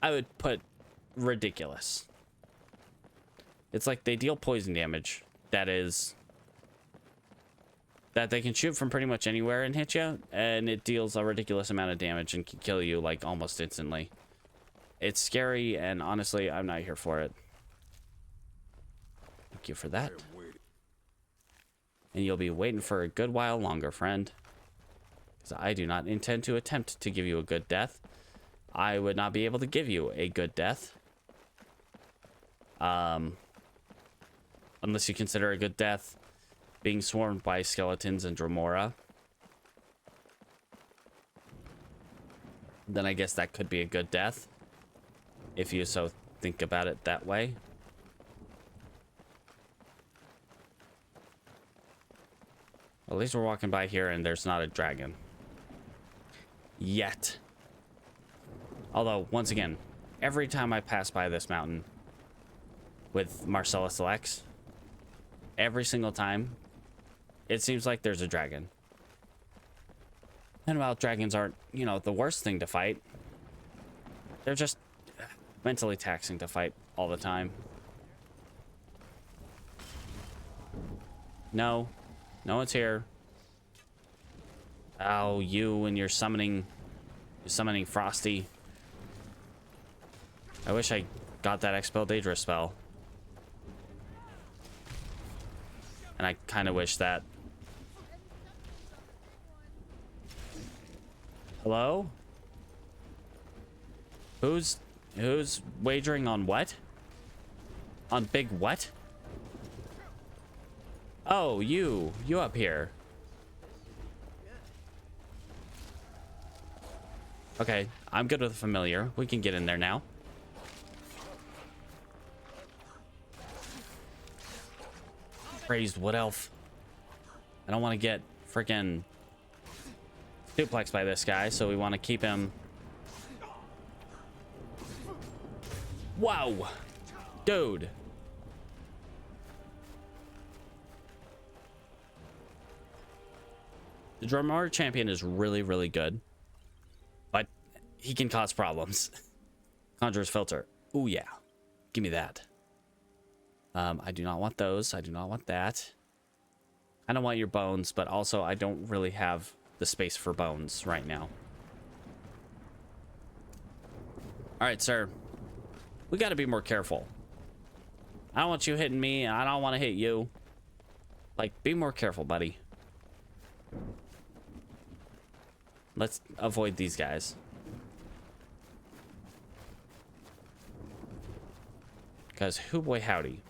I would put ridiculous. It's like they deal poison damage that they can shoot from pretty much anywhere and hit you, and it deals a ridiculous amount of damage and can kill you like almost instantly. It's scary, and honestly, I'm not here for it. Thank you for that. And you'll be waiting for a good while longer, friend. Because I do not intend to attempt to give you a good death. I would not be able to give you a good death. Unless you consider a good death being swarmed by skeletons and Dremora. Then I guess that could be a good death. If you so think about it that way. At least we're walking by here and there's not a dragon. Yet. Although, once again, every time I pass by this mountain with Marcellus Lex, every single time, it seems like there's a dragon. And while dragons aren't, you know, the worst thing to fight, they're just mentally taxing to fight all the time. No. No one's here. Oh, you and your summoning Frosty. I wish I got that Expel Daedra spell. And I kind of wish that. Hello? Who's wagering on what? On big what? Oh, you up here. Okay, I'm good with familiar. We can get in there now. Praised wood elf. I don't want to get freaking duplexed by this guy, so we want to keep him. Wow, dude. The Dremora champion is really, really good, but he can cause problems. Conjurer's Filter. Ooh, yeah. Give me that. I do not want those. I do not want that. I don't want your bones, but also I don't really have the space for bones right now. All right, sir. We got to be more careful. I don't want you hitting me, and I don't want to hit you. Like, be more careful, buddy. Let's avoid these guys. Because who boy howdy.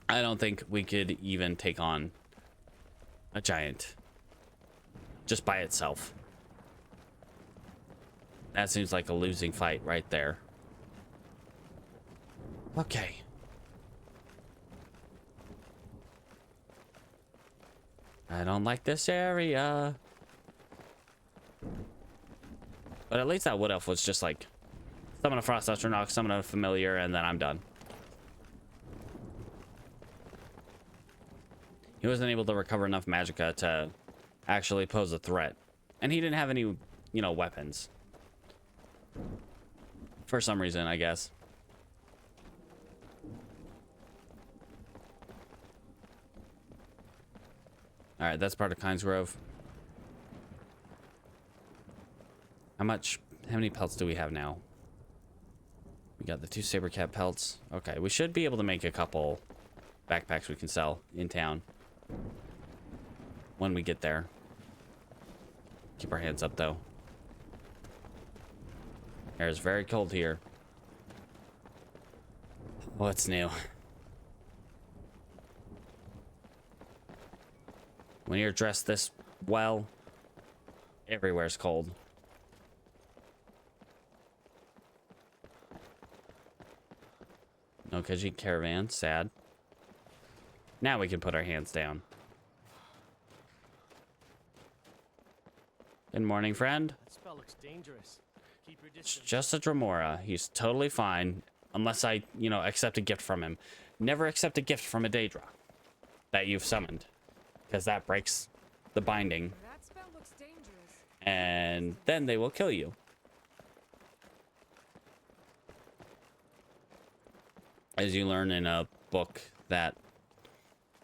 I don't think we could even take on a giant just by itself. That seems like a losing fight right there. Okay. I don't like this area. But at least that wood elf was just like summon a frost astronaut, summon a familiar, and then I'm done. He wasn't able to recover enough magicka to actually pose a threat. And he didn't have any, you know, weapons. For some reason, I guess. Alright, that's part of Kynes Grove. How many pelts do we have now? We got the 2 saber cat pelts. Okay, we should be able to make a couple backpacks we can sell in town. When we get there. Keep our hands up, though. Air is very cold here. What's new? When you're dressed this well, everywhere's cold. No Khajiit caravan, sad. Now we can put our hands down. Good morning, friend. That spell looks dangerous. Keep your It's distance. just a Dremora. He's totally fine, unless I, you know, accept a gift from him. Never accept a gift from a daedra that you've summoned, because that breaks the binding. That spell looks dangerous. And then they will kill you. as you learn in a book that,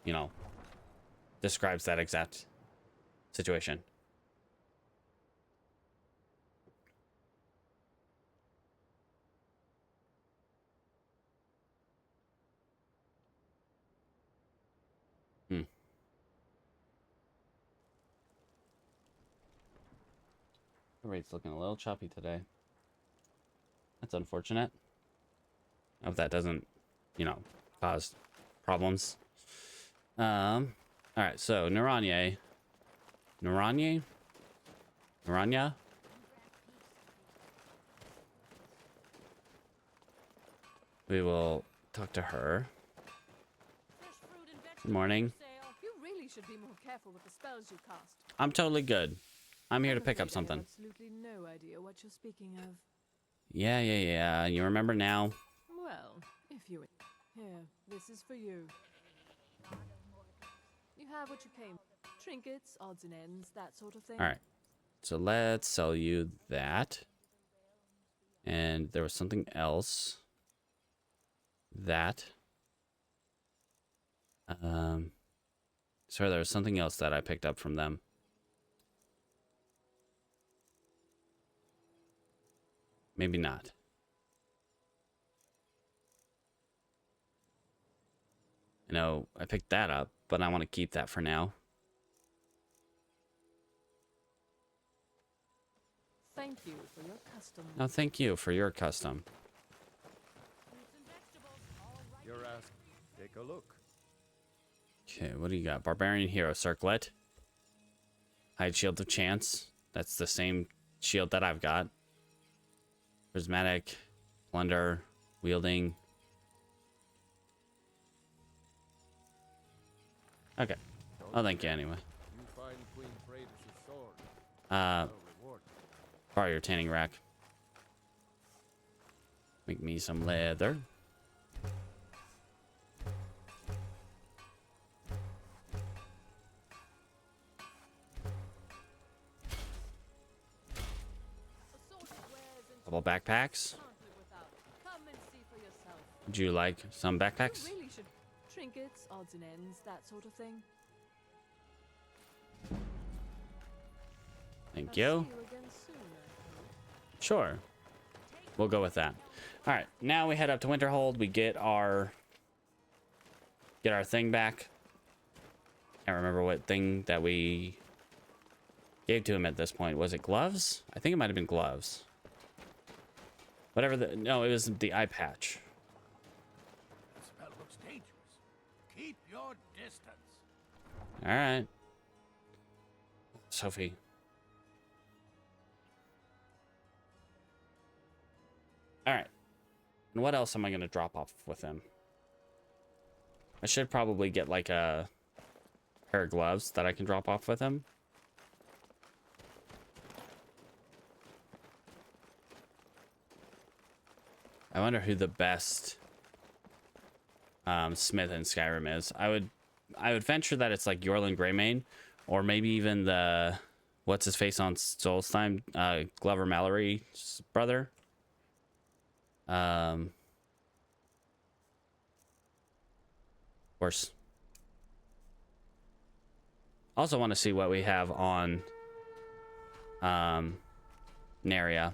you know, describes that exact situation. The rate's looking a little choppy today. That's unfortunate. I hope that doesn't, you know, cause problems. All right, so Naranye. Naranya? We will talk to her. Good morning. You really should be more careful with the spells you cast. I'm totally good. I'm here to pick up something. Absolutely no idea what you're speaking of. Yeah. You remember now? Well, if you... Here, this is for you. You have what you came. Trinkets, odds and ends, that sort of thing. All right. So let's sell you that. And there was something else. That. Sorry, there was something else that I picked up from them. Maybe not. You know, I picked that up, but I want to keep that for now. Thank you for your custom. No, thank you for your custom. You're asked. Take a look. Okay, what do you got? Barbarian Hero Circlet. Hide Shield of Chance. That's the same shield that I've got. Prismatic. Plunder. Wielding. Okay. I'll thank you anyway. You find Queen Freydis' sword. Reward. Borrow your tanning rack. Make me some leather. Couple backpacks. Come and see for yourself. Would you like some backpacks? You really should. Trinkets, odds and ends, that sort of thing. Thank I'll you. see you again soon, I hope. Sure. We'll go with that. All right. Now we head up to Winterhold. We get our thing back. Can't remember what thing that we gave to him at this point. Was it gloves? I think it might have been gloves. Whatever the... No, it was the eye patch. That spell looks dangerous. Keep your distance. All right. Sophie. All right. And what else am I going to drop off with him? I should probably get like a pair of gloves that I can drop off with him. I wonder who the best smith in Skyrim is. I would venture that it's like Yorlin Greymane, or maybe even the what's his face on Solstheim, Glover Mallory's brother. Of course. Also want to see what we have on Naria,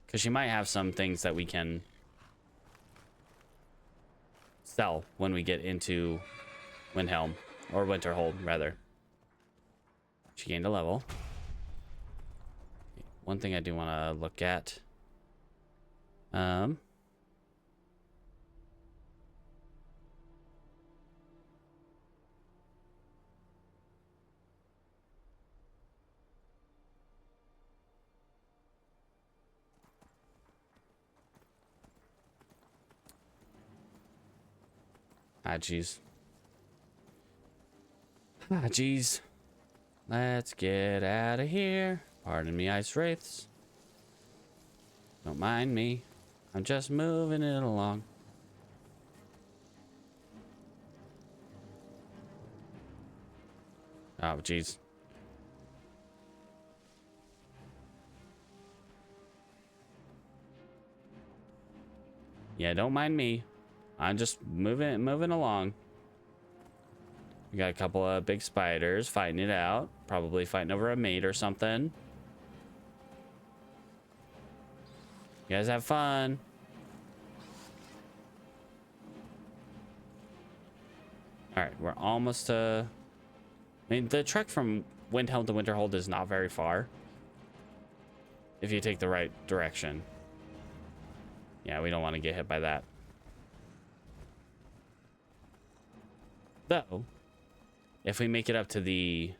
because she might have some things that we can sell when we get into Windhelm, or Winterhold rather. She gained a level. One thing I do want to look at. Jeez. Jeez. Let's get out of here. Pardon me, ice wraiths. Don't mind me. I'm just moving it along. Oh, jeez. Yeah, don't mind me. I'm just moving along. We got a couple of big spiders fighting it out. Probably fighting over a mate or something. You guys have fun. Alright, we're almost to... I mean, the trek from Windhelm to Winterhold is not very far. If you take the right direction. Yeah, we don't want to get hit by that. Though, if we make it up to the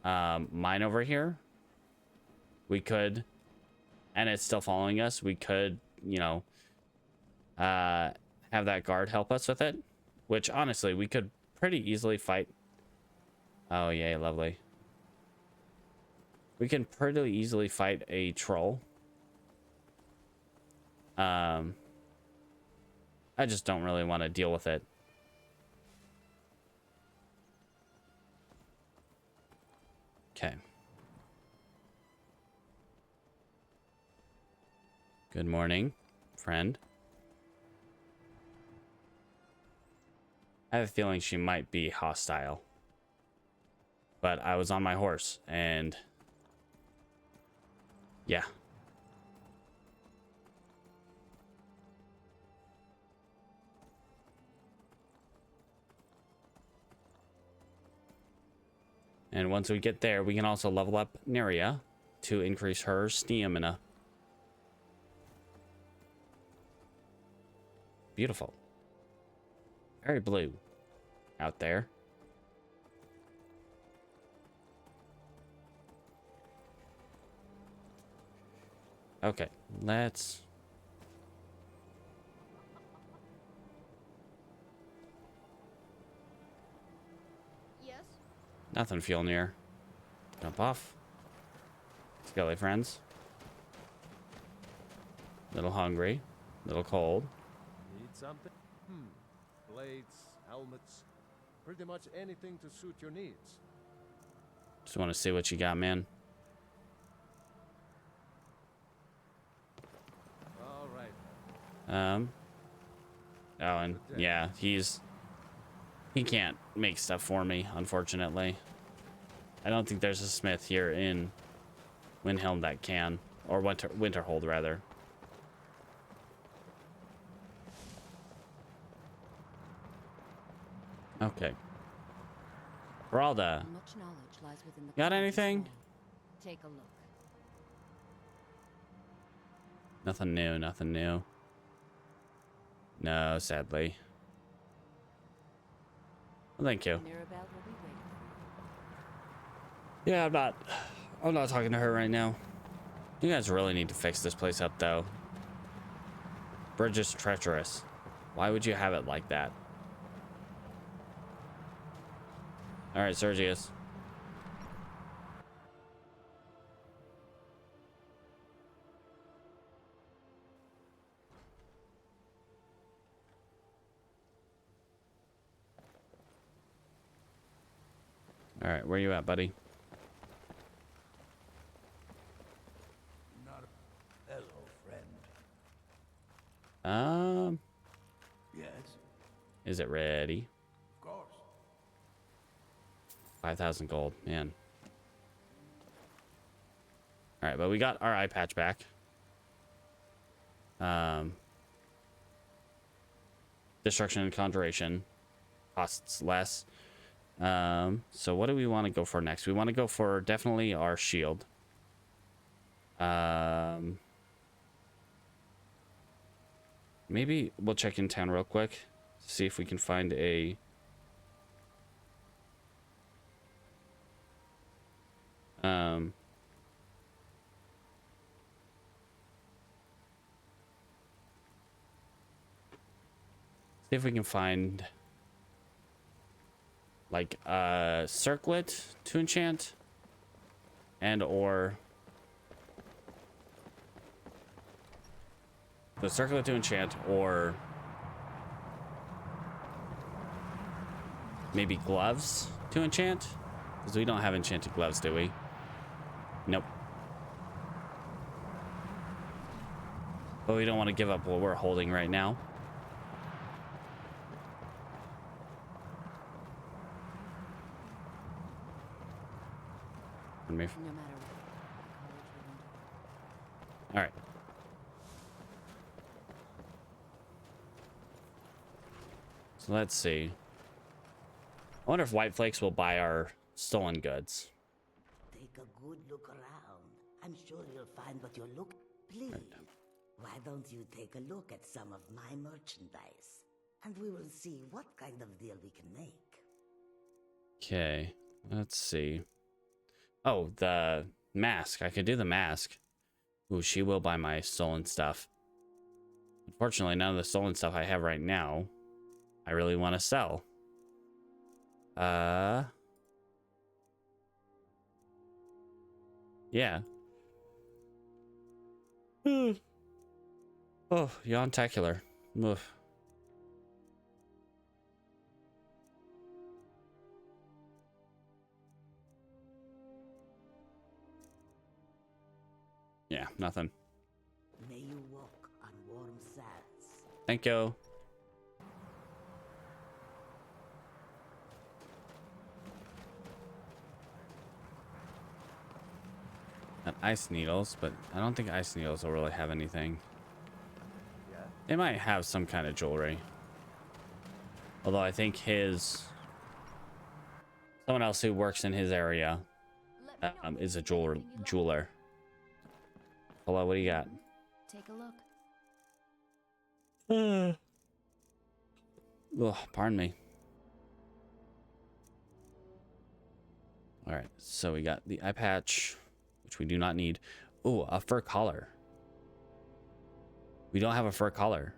mine over here, we could, and it's still following us, we could, you know, have that guard help us with it, which honestly we could pretty easily fight. Oh yay, lovely. We can pretty easily fight a troll. I just don't really want to deal with it. Okay. Good morning, friend. I have a feeling she might be hostile. But I was on my horse, and... yeah. And once we get there, we can also level up Neria to increase her stamina. Beautiful. Very blue out there. Okay, let's... Yes? Nothing feel near. Jump off. Skelly friends. Little hungry. Little cold. Need something? Blades, helmets, pretty much anything to suit your needs. Just want to see what you got, man. All right. Oh, and yeah, he can't make stuff for me, unfortunately. I don't think there's a smith here in Windhelm that can, or Winterhold rather. Okay. Geralda, Much knowledge lies within the got anything? Take a look. Nothing new, nothing new. No, sadly. Well, thank you. Mirabelle will be waiting. Yeah, I'm not talking to her right now. You guys really need to fix this place up, though. Bridge is treacherous. Why would you have it like that? All right, Sergius. All right, where you at, buddy? Not a... Hello, friend. Yes? Is it ready? Of course. 5,000 gold, man. All right, but we got our eye patch back. Destruction and conjuration costs less. So what do we want to go for next? We want to go for definitely our shield. Maybe we'll check in town real quick, see if we can find a see if we can find like a circlet to enchant and or the circlet to enchant or maybe gloves to enchant, because we don't have enchanted gloves, do we? Nope. But we don't want to give up what we're holding right now. Pardon me. No matter what. All right. So let's see. I wonder if White Flakes will buy our stolen goods. Take a good look around. I'm sure you'll find what you're looking. Please, why don't you take a look at some of my merchandise, and we will see what kind of deal we can make. Okay, let's see. Oh, the mask. I could do the mask. Ooh, she will buy my stolen stuff. Unfortunately, none of the stolen stuff I have right now, I really want to sell. Yeah. Oh, yawntacular. Oof. Yeah, nothing. May you walk on warm sands. Thank you. And ice needles, but I don't think ice needles will really have anything. They might have some kind of jewelry. Although I think someone else who works in his area is a jeweler. Hello, what do you got? Take a look. Oh, pardon me. All right, so we got the eye patch, which we do not need. Oh, a fur collar. We don't have a fur collar.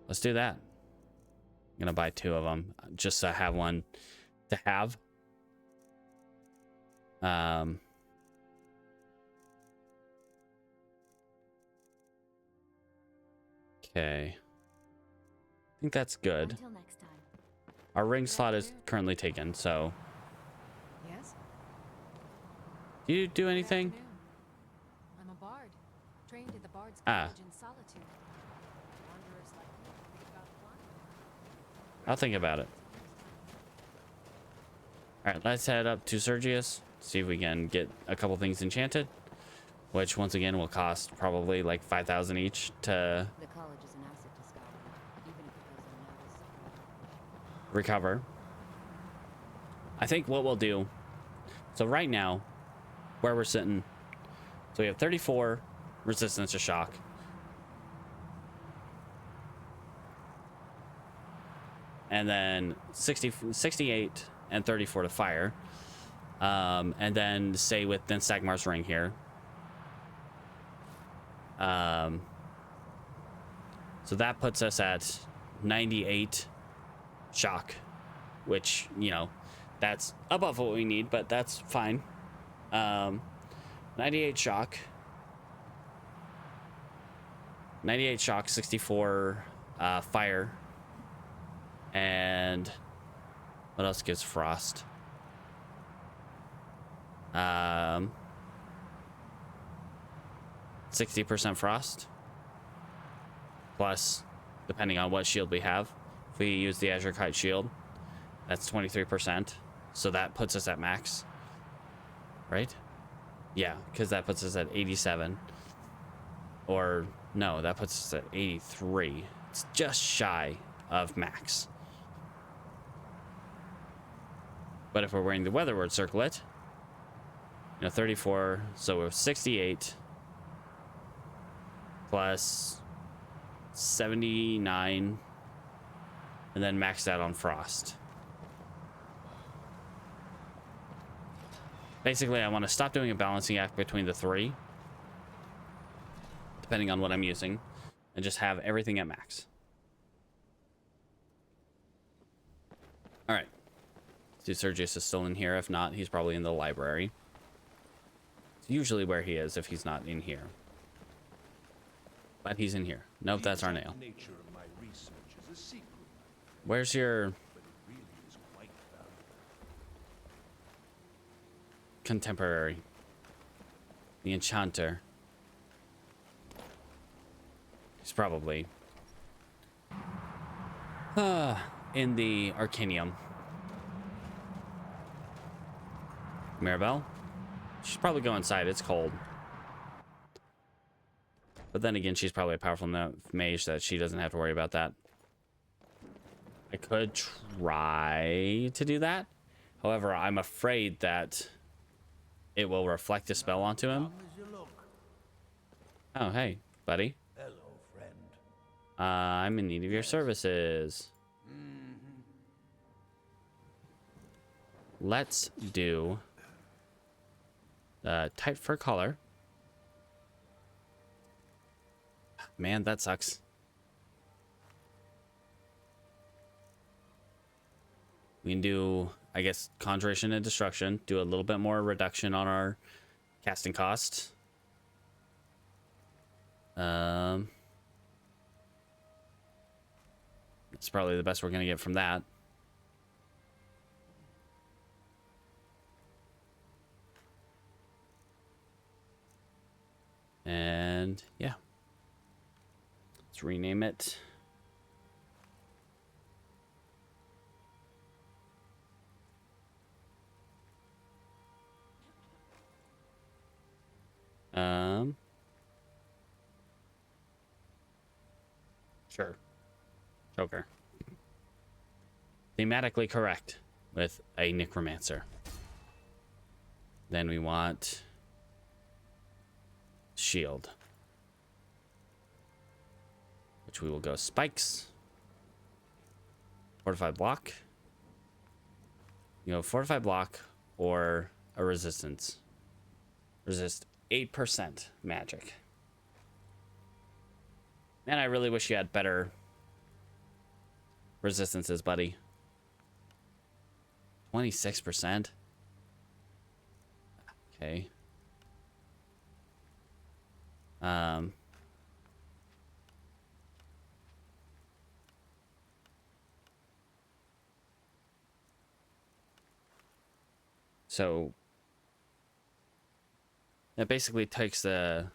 Let's do that. I'm gonna buy 2 of them just to have one to have. Okay. I think that's good. Until next time. Our ring slot is currently taken, so. Yes? Do you do anything? I'm a bard, trained at the Bard's Ah. College in Solitude. Wanderers like me think about flying. I'll think about it. Alright, let's head up to Sergius. See if we can get a couple things enchanted. Which, once again, will cost probably like 5,000 each to The college is an asset to Skyrim, even if it goes unnoticed. recover. I think what we'll do... So right now, where we're sitting... So we have 34 resistance to shock. And then 68 and 34 to fire. And then say with then Sagmar's ring here. So that puts us at 98 shock, which, you know, that's above what we need, but that's fine. 98 shock, 64 fire, and what else gives frost? 60% frost, plus, depending on what shield we have, if we use the Azure Kite shield, that's 23%, so that puts us at max, right? Yeah, because that puts us at 87, or no, that puts us at 83. It's just shy of max. But if we're wearing the Weatherward Circlet, you know, 34, so we're 68 plus 79, and then max that on frost. Basically, I want to stop doing a balancing act between the 3, depending on what I'm using, and just have everything at max. All right. See, Sergius is still in here. If not, he's probably in the library. It's usually where he is if he's not in here. But he's in here. Nope, that's our nail. Nature of my research is a secret, Where's your but it really is quite valuable. contemporary? The enchanter. He's probably in the Arcanium. Maribel? She's probably go inside. It's cold. But then again, she's probably a powerful mage that she doesn't have to worry about that. I could try to do that. However, I'm afraid that it will reflect a spell onto him. Oh, hey, buddy. Hello, friend. I'm in need of your services. Let's do the tight fur collar. Man, that sucks. We can do, I guess, Conjuration and Destruction. Do a little bit more reduction on our casting cost. That's probably the best we're going to get from that. And yeah. Let's rename it. Sure. Joker. Thematically correct with a necromancer. Then we want shield, which we will go spikes, fortified block. You know, fortified block or a resistance. Resist 8% magic. Man, I really wish you had better resistances, buddy. 26%. Okay. So that basically takes the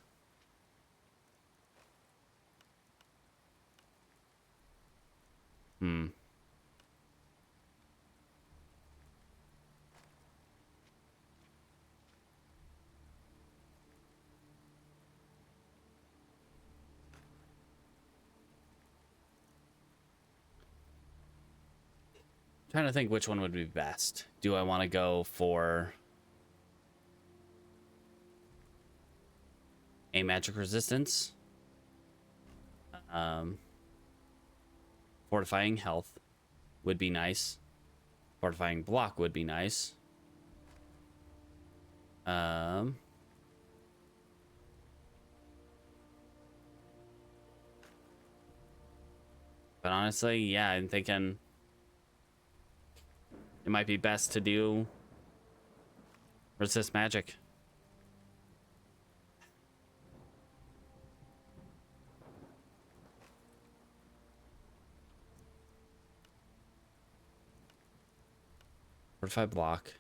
trying to think which one would be best. Do I want to go for a magic resistance? Fortifying health would be nice. Fortifying block would be nice. But honestly, yeah, I'm thinking it might be best to do resist magic. Fortified block.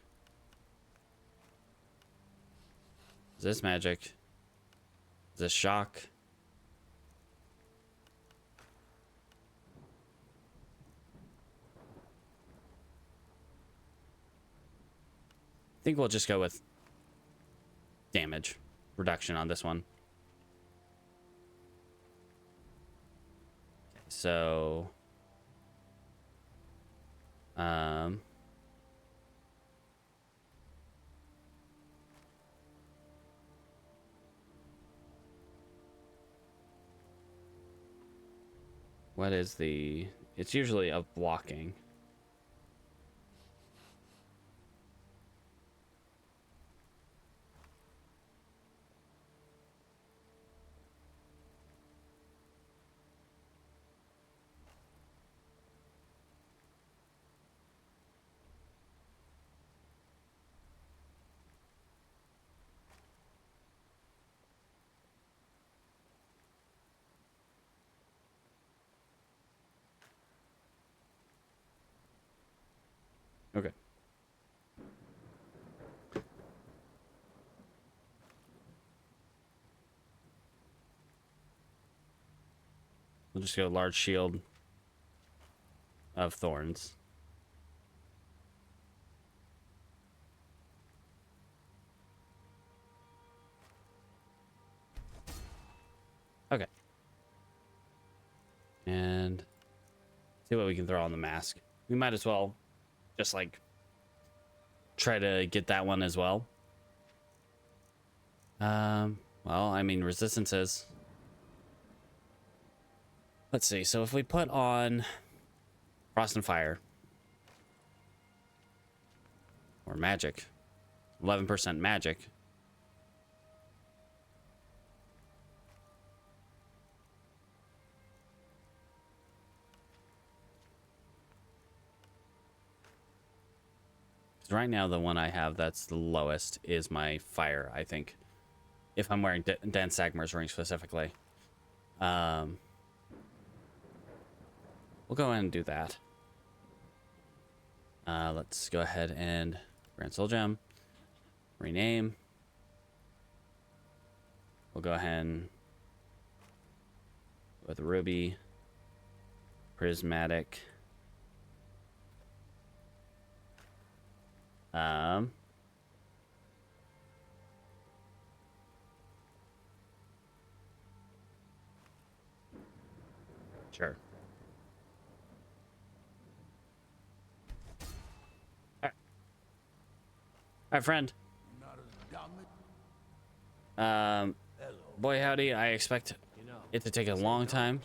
Resist magic. Resist shock. I think we'll just go with damage reduction on this one. Okay, so what is the... It's usually of blocking. Okay. We'll just go large shield of thorns. And see what we can throw on the mask. We might as well just like try to get that one as well. Well, I mean, resistances. Let's see. So if we put on frost and fire or magic, 11% magic. Right now, the one I have that's the lowest is my fire, I think. If I'm wearing Dan Sagmar's ring specifically. We'll go ahead and do that. Let's go ahead and Grand Soul Gem. Rename. We'll go ahead and with Ruby. Prismatic. Sure. All right, friend. Boy howdy, I expect it to take a long time.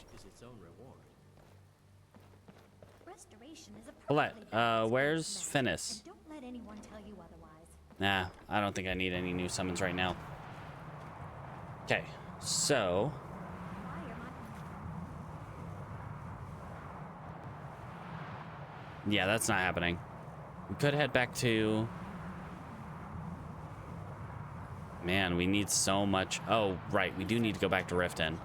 Colette, where's Finis? Nah, I don't think I need any new summons right now. Okay, so yeah, that's not happening. We could head back to... Man, we need so much... Oh, right, we do need to go back to Riften.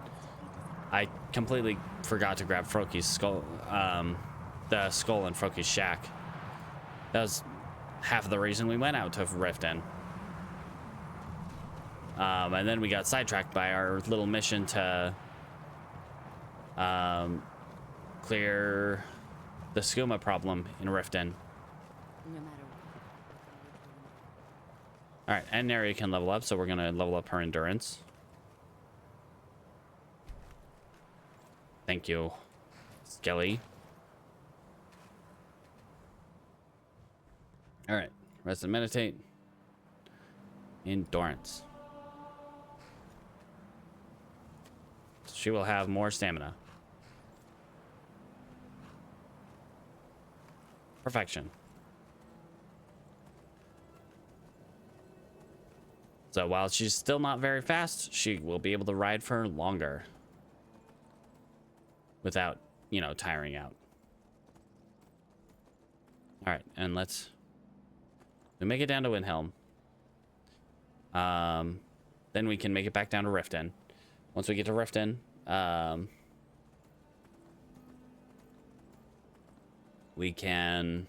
I completely forgot to grab Froki's skull, the skull in Froki's shack. That was half of the reason we went out to Riften. And then we got sidetracked by our little mission to clear the skooma problem in Riften. All right, and Neri can level up, so we're gonna level up her endurance. Thank you, Skelly. All right, rest and meditate. Endurance. She will have more stamina. Perfection. So while she's still not very fast, she will be able to ride for longer without, you know, tiring out. All right, and let's make it down to Windhelm. Then we can make it back down to Riften. Once we get to Riften, we can...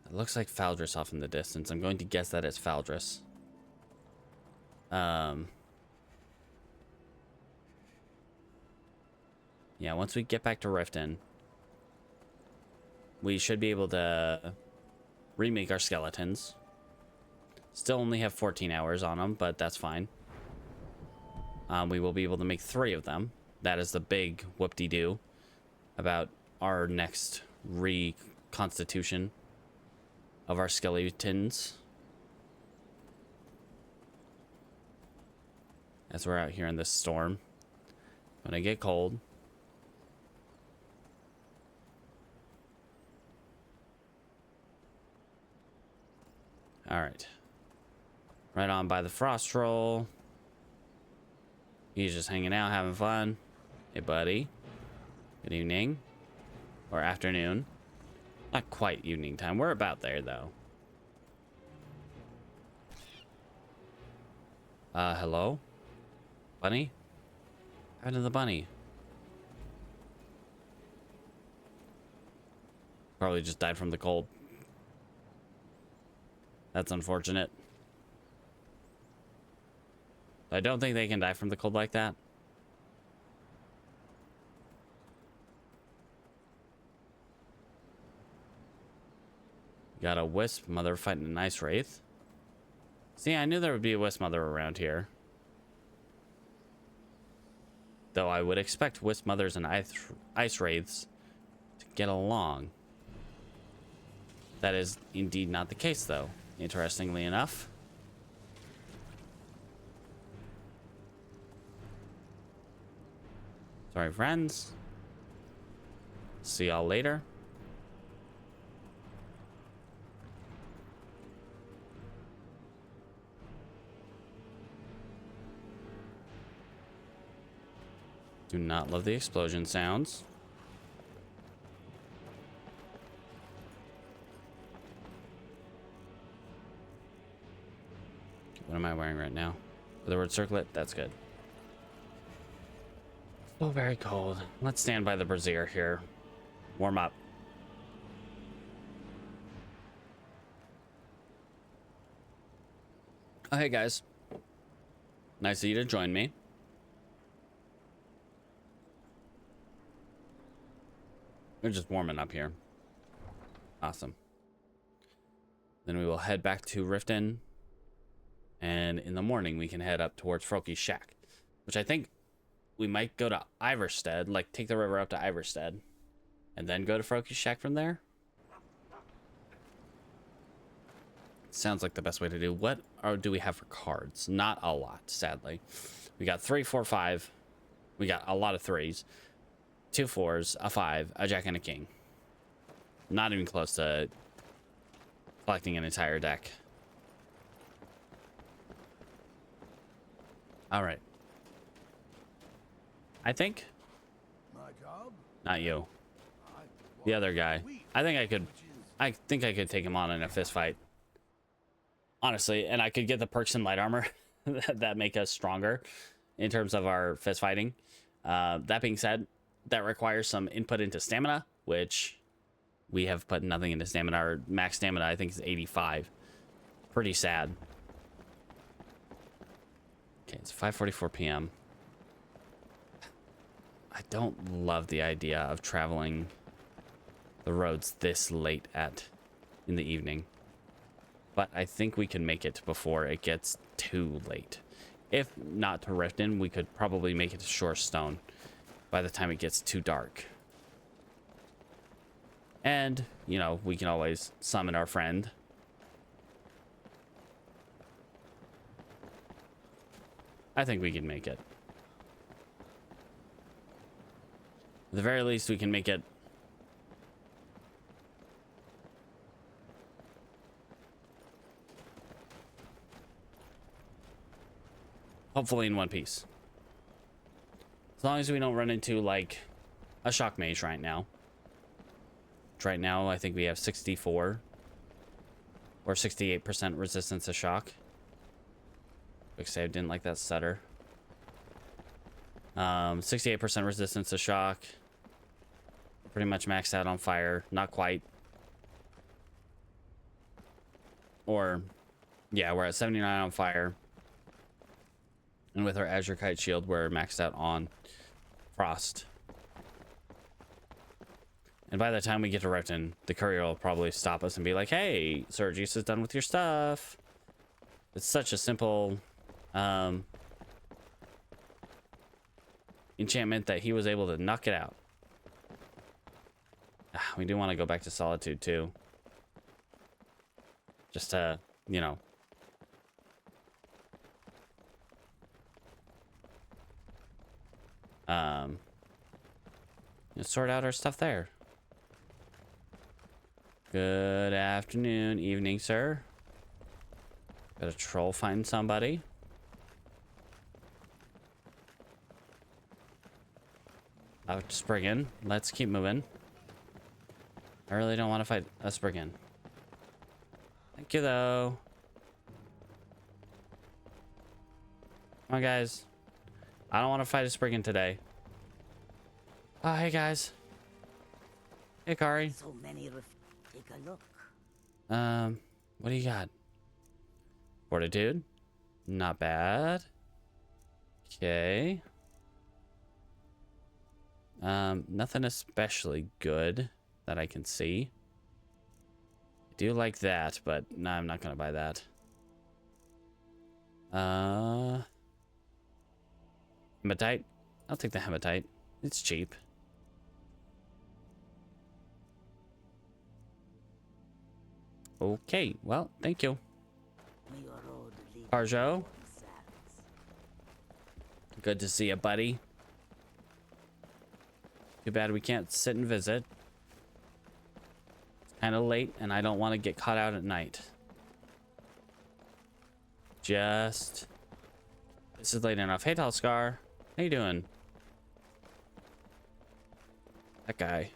It looks like Faldris off in the distance. I'm going to guess that it's Faldris. Yeah, once we get back to Riften, we should be able to remake our skeletons. Still only have 14 hours on them, but that's fine. We will be able to make 3 of them. That is the big whoop-de-doo about our next reconstitution of our skeletons. As we're out here in this storm. When I get cold. Alright. Right on by the frost troll. He's just hanging out, having fun. Hey, buddy. Good evening. Or afternoon. Not quite evening time. We're about there, though. Hello? Bunny? What happened to the bunny? Probably just died from the cold. That's unfortunate. I don't think they can die from the cold like that. Got a wisp mother fighting an ice wraith. See, I knew there would be a wisp mother around here. Though I would expect Wisp Mothers and Ice Wraiths to get along. That is indeed not the case, though, interestingly enough. Sorry, friends. See y'all later. Do not love the explosion sounds. What am I wearing right now? The word circlet? That's good. Oh, very cold. Let's stand by the brazier here. Warm up. Oh, hey guys. Nice of you to join me. We're just warming up here. Awesome. Then we will head back to Riften. And in the morning, we can head up towards Froki's shack. Which I think we might go to Iverstead. Like, take the river up to Iverstead. And then go to Froki's shack from there. Sounds like the best way to do. What do we have for cards? Not a lot, sadly. We got 3, 4, 5. We got a lot of 3s. 2 4s, a 5, a jack, and a king. Not even close to collecting an entire deck. All right. I think. Not you. The other guy. I think I could take him on in a fist fight. Honestly, and I could get the perks in light armor that make us stronger in terms of our fist fighting. That being said, that requires some input into stamina, which we have put nothing into stamina. Our max stamina, I think, is 85. Pretty sad. Okay, it's 5:44 p.m. I don't love the idea of traveling the roads this late in the evening. But I think we can make it before it gets too late. If not to Riften, we could probably make it to Shorestone by the time it gets too dark. And, you know, we can always summon our friend. I think we can make it. At the very least, we can make it. Hopefully in one piece. As long as we don't run into, like, a shock mage right now. Right now, I think we have 64 or 68% resistance to shock. Quick save, didn't like that stutter. 68% resistance to shock. Pretty much maxed out on fire. Not quite. Or, yeah, we're at 79 on fire. And with our Azure Kite Shield, we're maxed out on frost. And by the time we get to Riften, the courier will probably stop us and be like, hey, Sergius is done with your stuff. It's such a simple enchantment that he was able to knock it out. We do want to go back to Solitude too. Just to, you know. Sort out our stuff there. Good afternoon, evening, sir. Got a troll find somebody. Out to Spriggan. Let's keep moving. I really don't want to fight a Spriggan. Thank you, though. Come on, guys. I don't want to fight a Spriggan today. Oh, hey, guys. Hey, Kari. So many. Take a look. What do you got? Fortitude. Not bad. Okay. Nothing especially good that I can see. I do like that, but no, I'm not gonna buy that. Hematite. I'll take the hematite. It's cheap. Okay, well, thank you. Parjo. Good to see you, buddy. Too bad we can't sit and visit. It's kind of late, and I don't want to get caught out at night. This is late enough. Hey, Tall Scar. How you doing? That guy.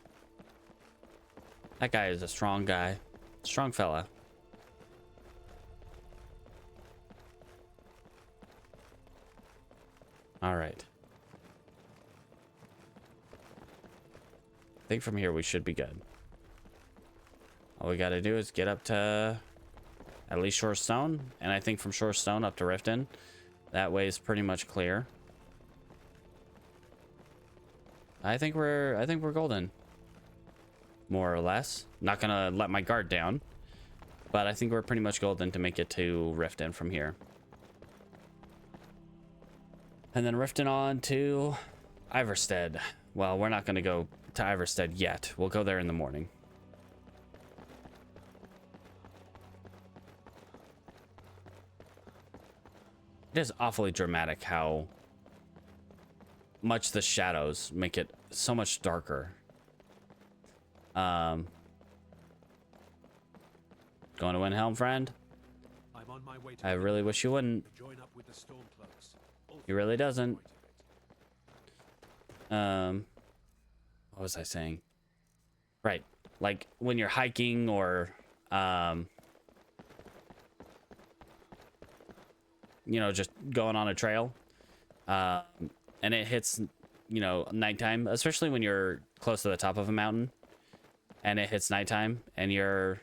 That guy is a strong guy. Strong fella. All right. I think from here we should be good. All we got to do is get up to at least Shore Stone, and I think from Shore Stone up to Riften, that way is pretty much clear. I think we're golden, more or less. Not gonna let my guard down, but I think we're pretty much golden to make it to Riften from here. And then Riften on to Iverstead. Well, we're not gonna go to Iverstead yet. We'll go there in the morning. It is awfully dramatic how much the shadows make it so much darker. Going to Windhelm, friend? I'm on my way to I really wish you wouldn't. join up with the Stormcloaks. He really doesn't. What was I saying? Right. Like when you're hiking or you know, just going on a trail, and it hits, you know, nighttime, especially when you're close to the top of a mountain and it hits nighttime and you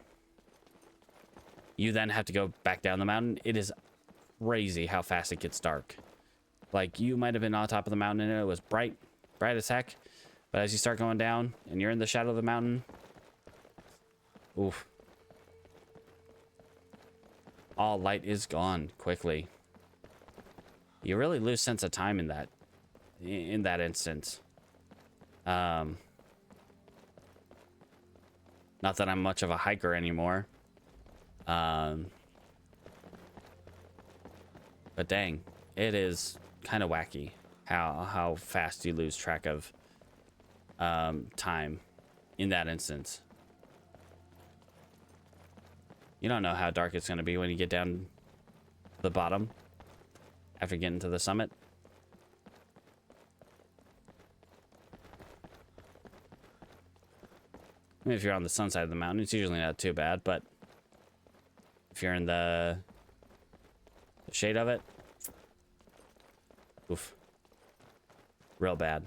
then have to go back down the mountain. It is crazy how fast it gets dark. Like, you might have been on top of the mountain and it was bright as heck, but as you start going down and you're in the shadow of the mountain, oof, all light is gone quickly. You really lose sense of time in that instance. Not that I'm much of a hiker anymore. But dang, it is kind of wacky how fast you lose track of time in that instance. You don't know how dark it's going to be when you get down to the bottom after getting to the summit. I mean, if you're on the sun side of the mountain, it's usually not too bad, but if you're in the shade of it, oof, real bad.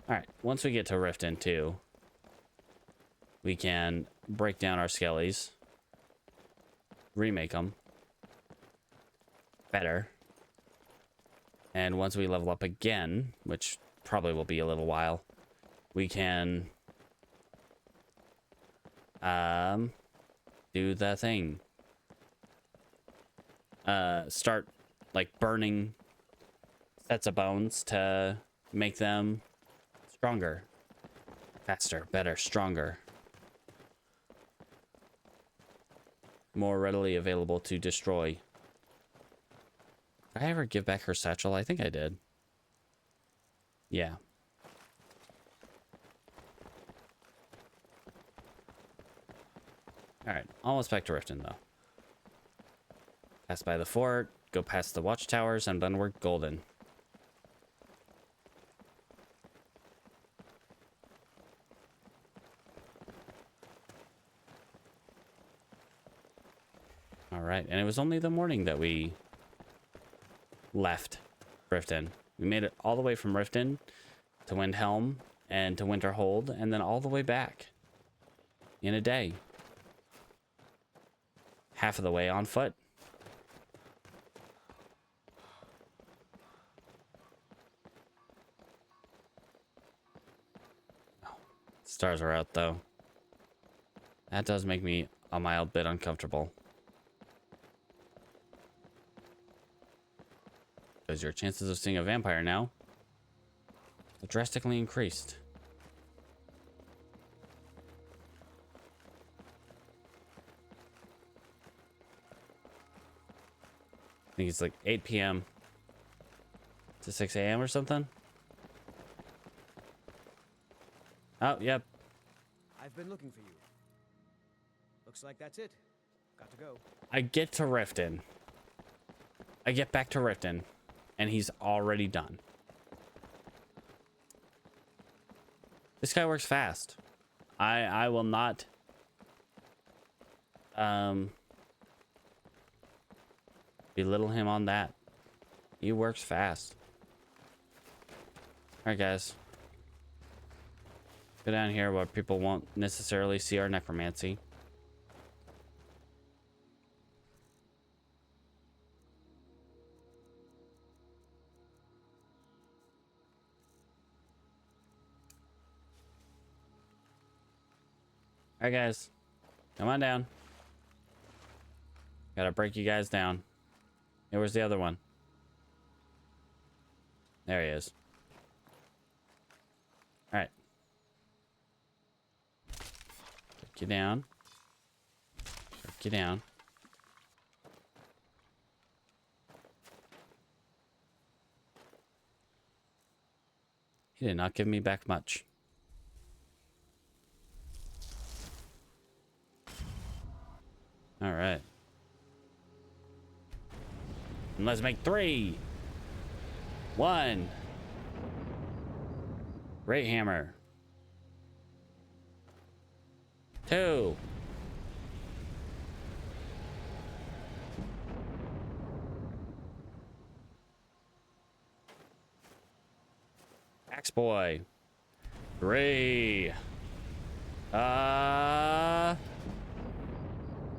All right, once we get to Riften 2, we can break down our skellies, remake them better, and once we level up again, which probably will be a little while, we can do the thing, start like burning sets of bones to make them stronger, faster, better, stronger, more readily available to destroy. Did I ever give back her satchel? I think I did. Yeah. Alright, almost back to Riften, though. Pass by the fort, go past the watchtowers, and then we're golden. Alright, and it was only the morning that we left Riften. We made it all the way from Riften to Windhelm and to Winterhold, and then all the way back in a day. Half of the way on foot. Oh, stars are out, though. That does make me a mild bit uncomfortable. Because your chances of seeing a vampire now are drastically increased. I think it's like 8 p.m. to 6 a.m. or something. Oh, yep. I've been looking for you. Looks like that's it. Got to go. I get to Riften. I get back to Riften, and he's already done. This guy works fast. I will not belittle him on that. He works fast. All right, guys. Go down here where people won't necessarily see our necromancy. All right, guys. Come on down. Gotta break you guys down. Hey, where's the other one? There he is. All right. Break you down. Break you down. He did not give me back much. All right. And let's make 3. 1. Great hammer. 2. Axe boy. 3.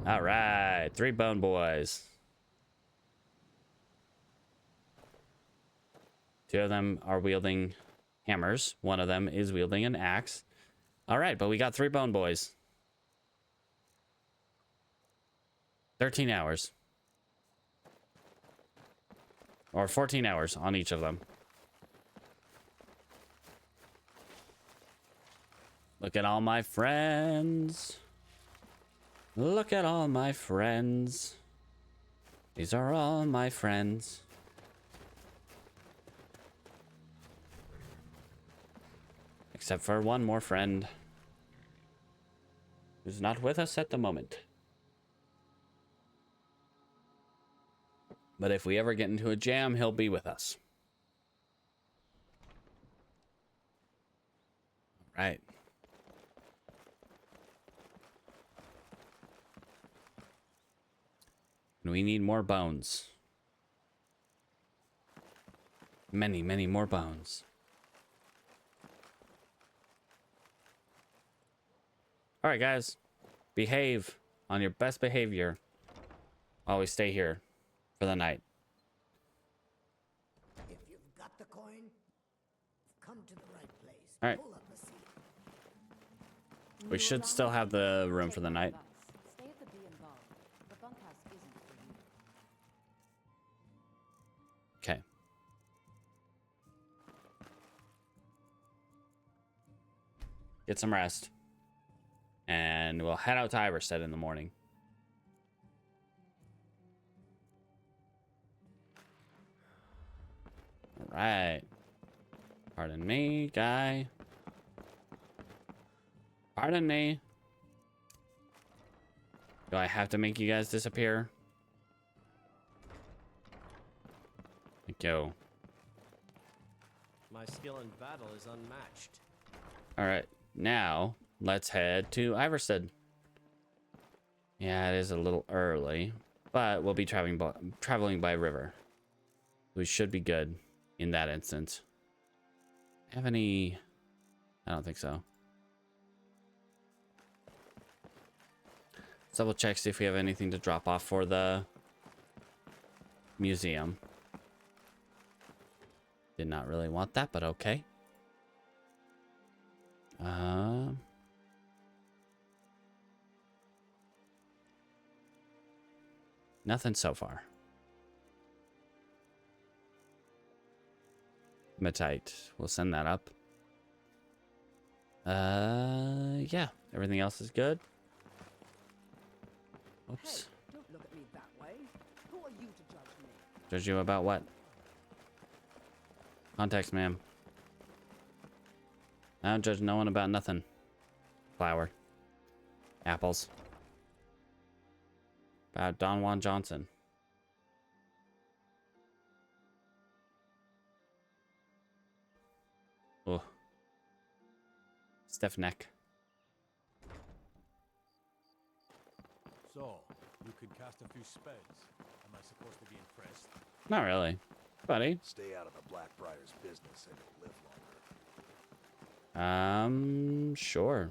All right, 3 bone boys. 2 of them are wielding hammers. 1 of them is wielding an axe. All right, but we got 3 bone boys. 13 hours. Or 14 hours on each of them. Look at all my friends. Look at all my friends. These are all my friends. Except for one more friend who's not with us at the moment. But if we ever get into a jam, he'll be with us. All right. And we need more bones. Many, many more bones. All right, guys. Behave on your best behavior while we stay here for the night. If you've got the coin, come to the right place. All right. Pull up a seat. We should still have the room for the night. Stay at the B&B. The bunkhouse isn't for you. Okay. Get some rest. And we'll head out to Iverstead in the morning. All right. Pardon me, guy. Pardon me. Do I have to make you guys disappear? Thank you. My skill in battle is unmatched. All right. Now, let's head to Iverstead. Yeah, it is a little early, but we'll be traveling by river. We should be good in that instance. Have any... I don't think so. Let's double check, see if we have anything to drop off for the museum. Did not really want that, but okay. Nothing so far. Hematite. We'll send that up. Yeah. Everything else is good. Oops. Hey, don't look at me that way. Who are you to judge me? Judge you about what? Context, ma'am. I don't judge no one about nothing. Flour. Apples. About Don Juan Johnson. Oh. Stiff neck. So, you can cast a few spells. Am I supposed to be impressed? Not really, buddy. Stay out of the Blackbriar's business and you'll live longer. Sure.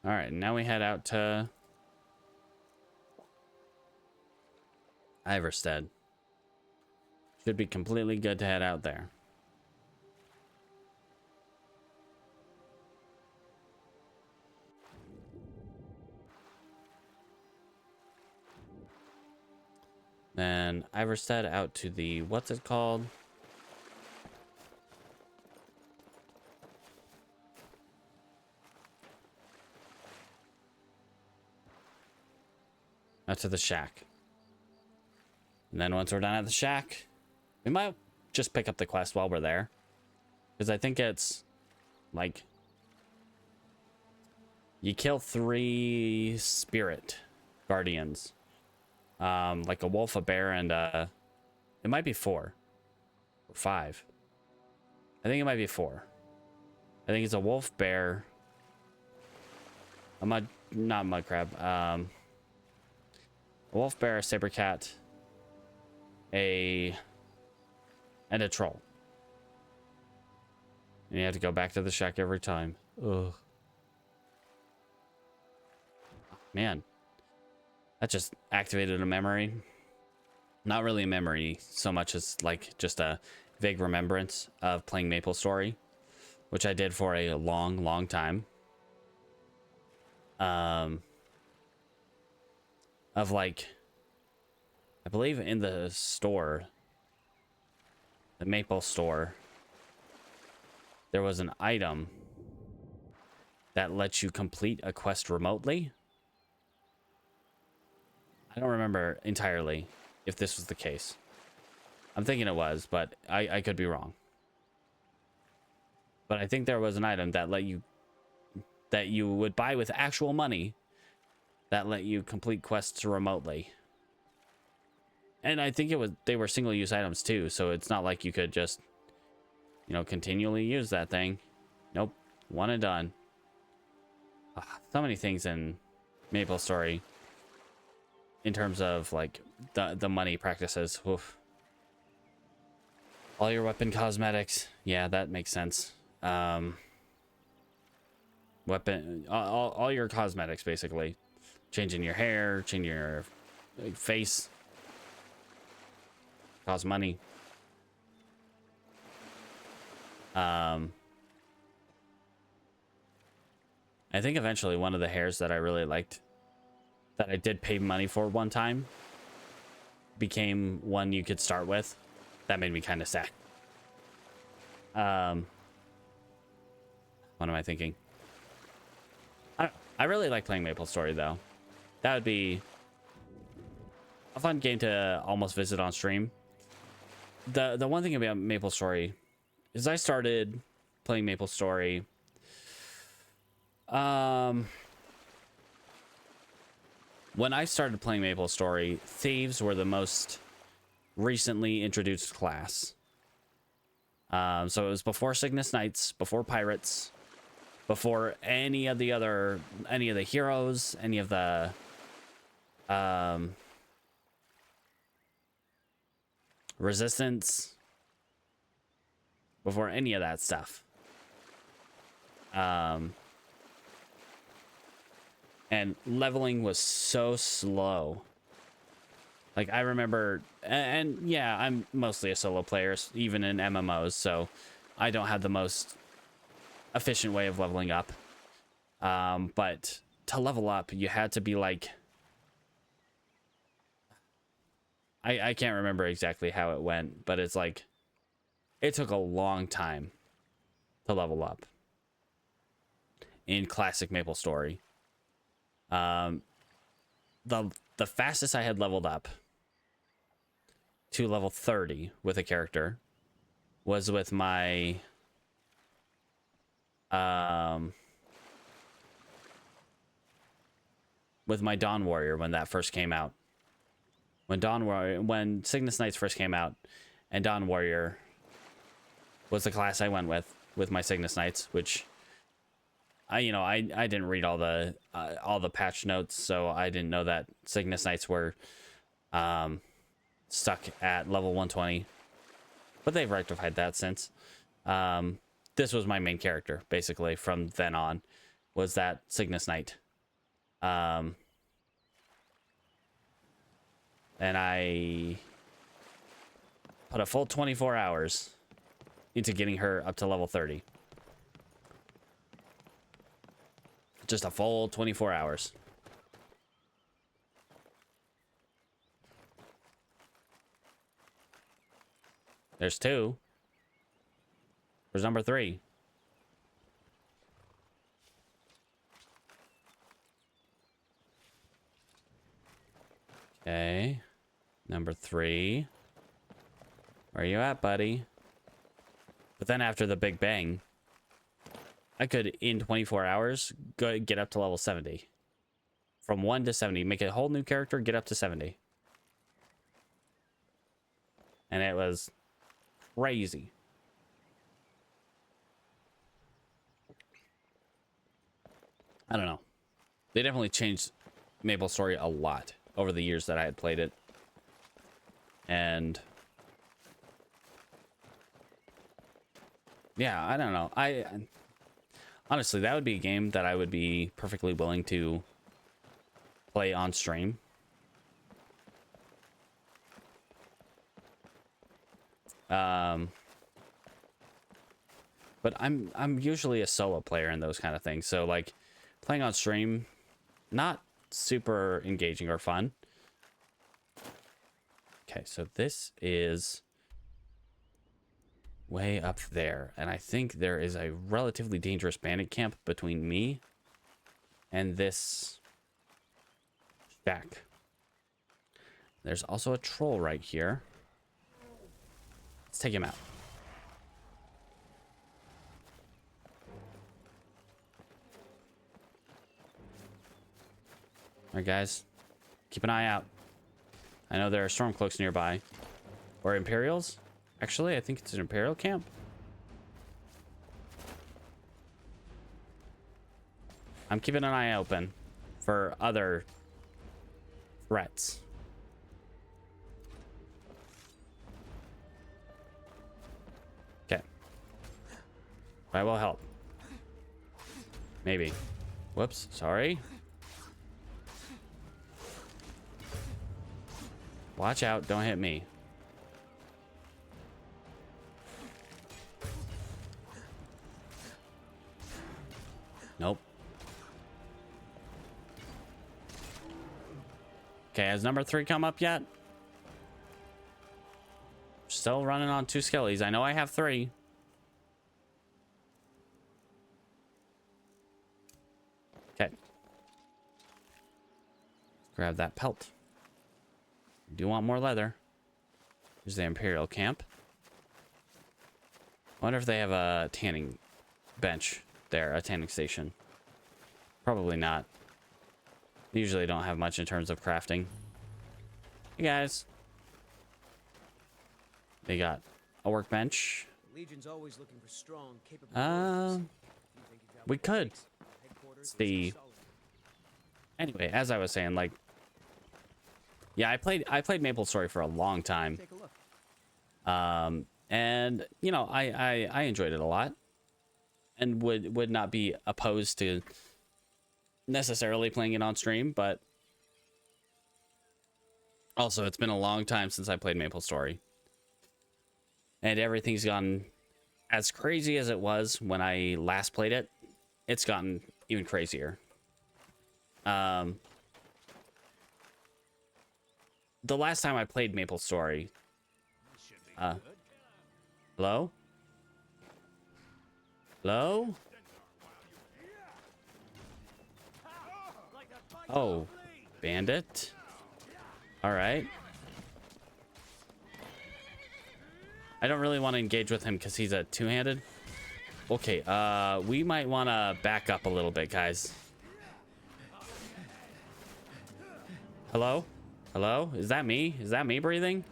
All right, now we head out to Iverstead. Should be completely good to head out there. Then Iverstead out to the, what's it called? Out to the shack. And then once we're done at the shack, we might just pick up the quest while we're there. Because I think it's like you kill 3 spirit guardians. Like a wolf, a bear, and it might be 4 or 5. I think it might be 4. I think it's a wolf, bear, a not mud crab, a wolf, bear, a saber cat, and a troll. And you have to go back to the shack every time. Ugh. Man. That just activated a memory. Not really a memory so much as like just a vague remembrance of playing MapleStory, which I did for a long, long time. Of like, I believe in the store, the Maple store, there was an item that lets you complete a quest remotely. I don't remember entirely if this was the case. I'm thinking it was, but I could be wrong. But I think there was an item that that you would buy with actual money that let you complete quests remotely. And I think they were single-use items too, so it's not like you could just, you know, continually use that thing. Nope, one and done. So many things in MapleStory. In terms of like the money practices. Oof. All your weapon cosmetics. Yeah, that makes sense. Weapon, all your cosmetics basically. Changing your hair, changing your face. Costs money. I think eventually one of the hairs that I really liked, that I did pay money for one time, became one you could start with. That made me kind of sad. What am I thinking? I really like playing MapleStory though. That would be a fun game to almost visit on stream. The one thing about MapleStory is I started playing MapleStory when I started playing MapleStory, thieves were the most recently introduced class. So it was before Cygnus Knights, before pirates, before any of the heroes, any of the resistance, before any of that stuff. And leveling was so slow. Like I remember, and yeah, I'm mostly a solo player, even in MMOs, so I don't have the most efficient way of leveling up. But to level up, you had to be like, I can't remember exactly how it went, but it's like it took a long time to level up in classic MapleStory. The fastest I had leveled up to level 30 with a character was with my Dawn Warrior when that first came out. When Cygnus Knights first came out, and Dawn Warrior was the class I went with my Cygnus Knights, which I didn't read all the patch notes, so I didn't know that Cygnus Knights were stuck at level 120, but they've rectified that since. This was my main character basically from then on, was that Cygnus Knight, and I put a full 24 hours into getting her up to level 30. Just a full 24 hours. There's 2. There's number 3. Okay. Number 3. Where are you at, buddy? But then after the Big Bang, I could, in 24 hours, get up to level 70. From 1 to 70. Make a whole new character, get up to 70. And it was crazy. I don't know. They definitely changed MapleStory a lot over the years that I had played it. And yeah, I don't know. Honestly, that would be a game that I would be perfectly willing to play on stream. But I'm usually a solo player in those kind of things. So like playing on stream, not super engaging or fun. Okay, so this is way up there, and I think there is a relatively dangerous bandit camp between me and this shack. There's also a troll right here. Let's take him out. All right, guys, keep an eye out. I know there are Stormcloaks nearby, or Imperials. Actually, I think it's an Imperial camp. I'm keeping an eye open for other threats. Okay. I will help. Maybe. Whoops, sorry. Watch out, don't hit me. Nope. Okay, has number 3 come up yet? Still running on 2 skellies. I know I have 3. Okay. Grab that pelt. Do you want more leather? Here's the Imperial camp. I wonder if they have a tanning bench there, a tanning station. Probably not. They usually don't have much in terms of crafting. Hey guys. They got a workbench. Legion's always looking for strong, capable we could see. Anyway, as I was saying, like, yeah, I played MapleStory for a long time. Take a look. And you know, I enjoyed it a lot, and would not be opposed to necessarily playing it on stream, but also it's been a long time since I played MapleStory, and everything's gone as crazy as it was when I last played it. It's gotten even the last time I played Maple Story. Hello? Hello? Oh, bandit. All right. I don't really want to engage with him because he's a two-handed. Okay, we might want to back up a little bit, guys. Hello? Hello? Is that me? Is that me breathing?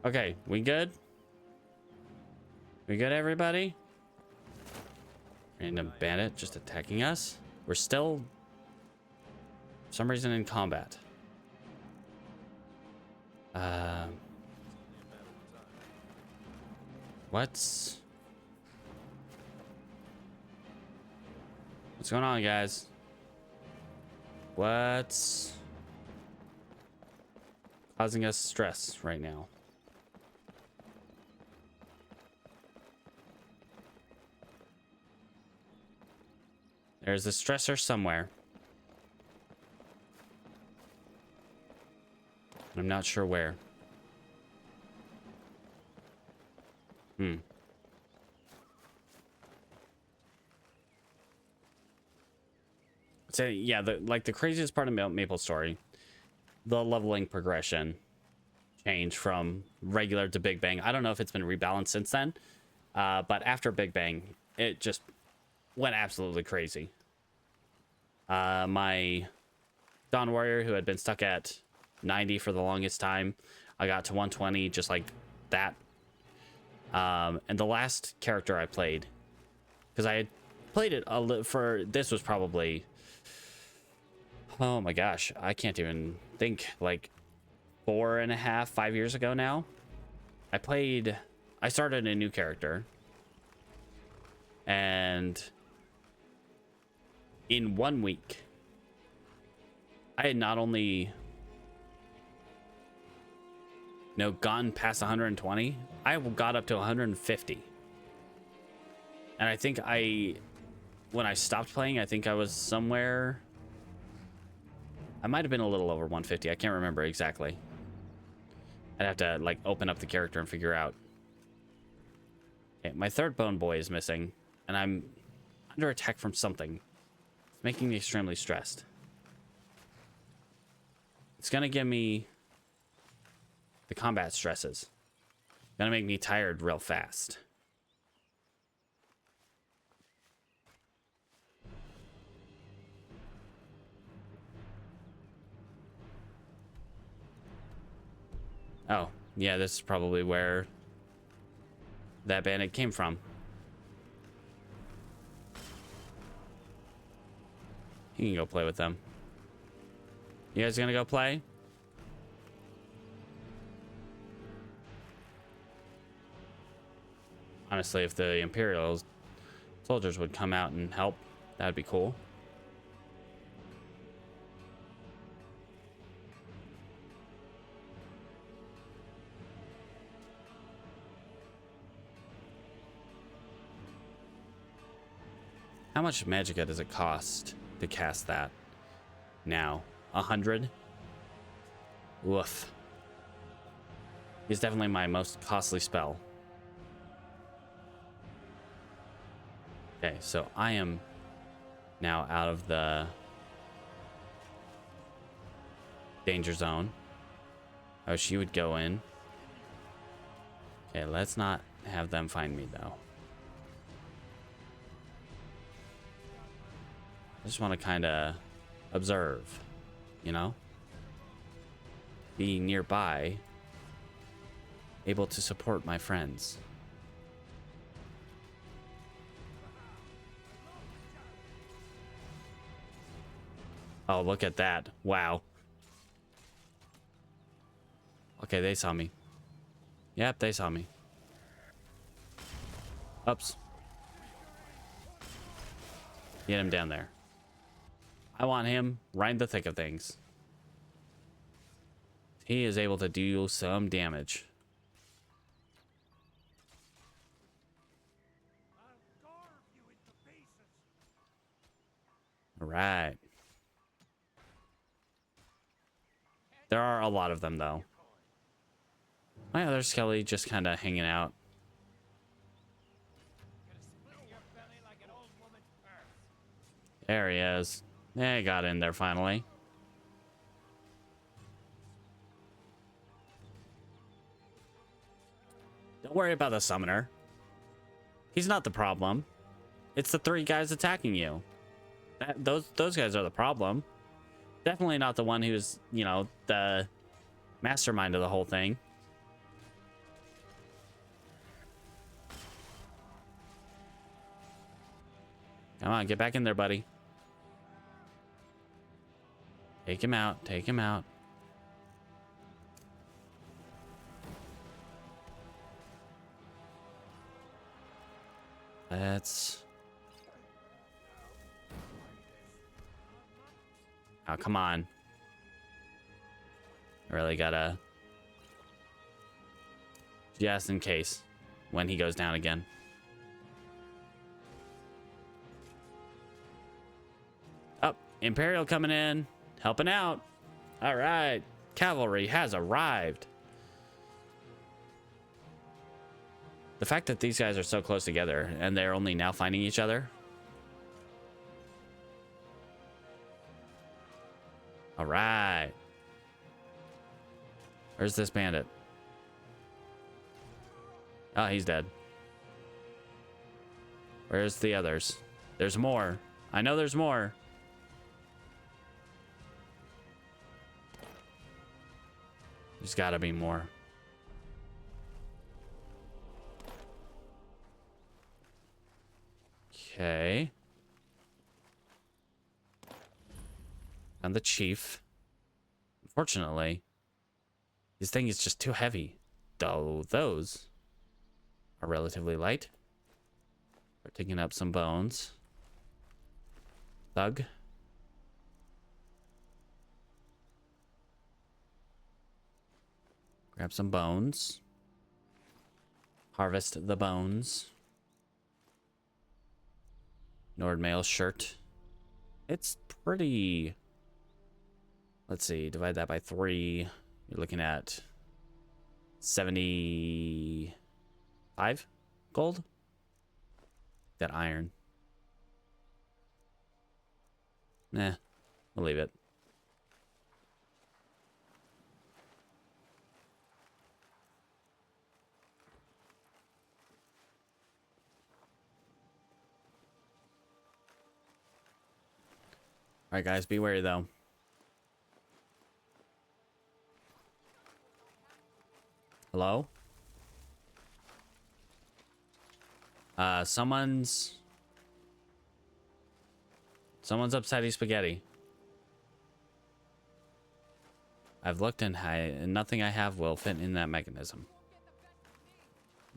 Okay, we good? We good, everybody? Random bandit just attacking us. We're still, for some reason, in combat. What's going on, guys? What's causing us stress right now? There's a stressor somewhere. I'm not sure where. So yeah, the craziest part about Maple Story, the leveling progression change from regular to Big Bang. I don't know if it's been rebalanced since then, but after Big Bang, it just went absolutely crazy. My Dawn Warrior, who had been stuck at 90 for the longest time, I got to 120 just like that. And the last character I played, because I had played it for, this was probably, oh my gosh, I can't even think, like 4.5, 5 years ago now. I started a new character, and in 1 week, I had not only gone past 120, I got up to 150. And I think when I stopped playing, I think I was somewhere, I might have been a little over 150. I can't remember exactly. I'd have to like open up the character and figure out. Okay, my third bone boy is missing, and I'm under attack from something. It's making me extremely stressed. It's gonna give me the combat stresses. Gonna make me tired real fast. Oh, yeah, this is probably where that bandit came from. You can go play with them. You guys gonna go play? Honestly, if the Imperial soldiers would come out and help, that'd be cool. How much magicka does it cost to cast that now? 100? Woof. It's definitely my most costly spell. Okay, so I am now out of the danger zone. Oh, she would go in. Okay, let's not have them find me, though. I just want to kind of observe, you know? Be nearby, able to support my friends. Oh, look at that. Wow. Okay, they saw me. Yep, they saw me. Oops. Get him down there. I want him right in the thick of things. He is able to do some damage. All right. There are a lot of them, though. My other Skelly just kind of hanging out. There he is. Yeah, he got in there finally. Don't worry about the summoner. He's not the problem. It's the 3 guys attacking you. Those guys are the problem. Definitely not the one who's, you know, the mastermind of the whole thing. Come on, get back in there, buddy. Take him out. Take him out. Let's... Oh, come on. I really gotta... Just in case. When he goes down again. Oh, Imperial coming in. Helping out. All right. Cavalry has arrived. The fact that these guys are so close together and they're only now finding each other. All right. Where's this bandit? Oh, he's dead. Where's the others? There's more. I know there's more. There's gotta be more. Okay. And the chief. Unfortunately, this thing is just too heavy. Though those are relatively light. We're taking up some bones. Thug. Grab some bones. Harvest the bones. Nordmail shirt. It's pretty... Let's see, divide that by 3. You're looking at 75 gold. That iron. Nah, we'll leave it. All right, guys, be wary though. Hello? Someone's upsetty spaghetti. I've looked and nothing I have will fit in that mechanism.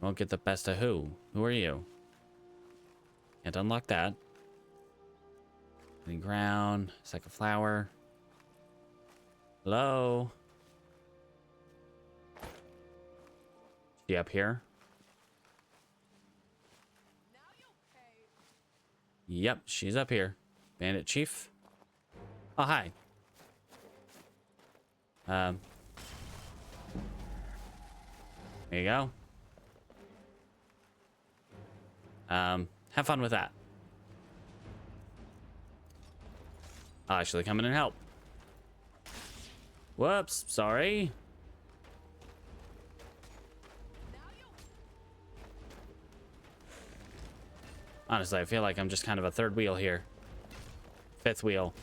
Won't get the best of who? Who are you? Can't unlock that. Any ground, sack of flour. Hello? She up here? Yep, she's up here. Bandit chief. Oh, hi. There you go. Have fun with that. I'll actually come in and help. Whoops, sorry. Honestly, I feel like I'm just kind of a third wheel here. Fifth wheel.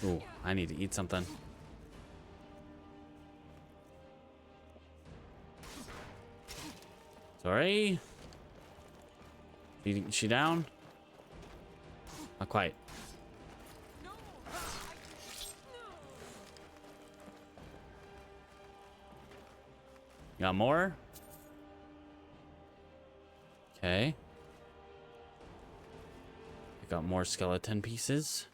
Ooh, I need to eat something. Sorry. Is she down? Not quite. Got more? Okay. I got more skeleton pieces.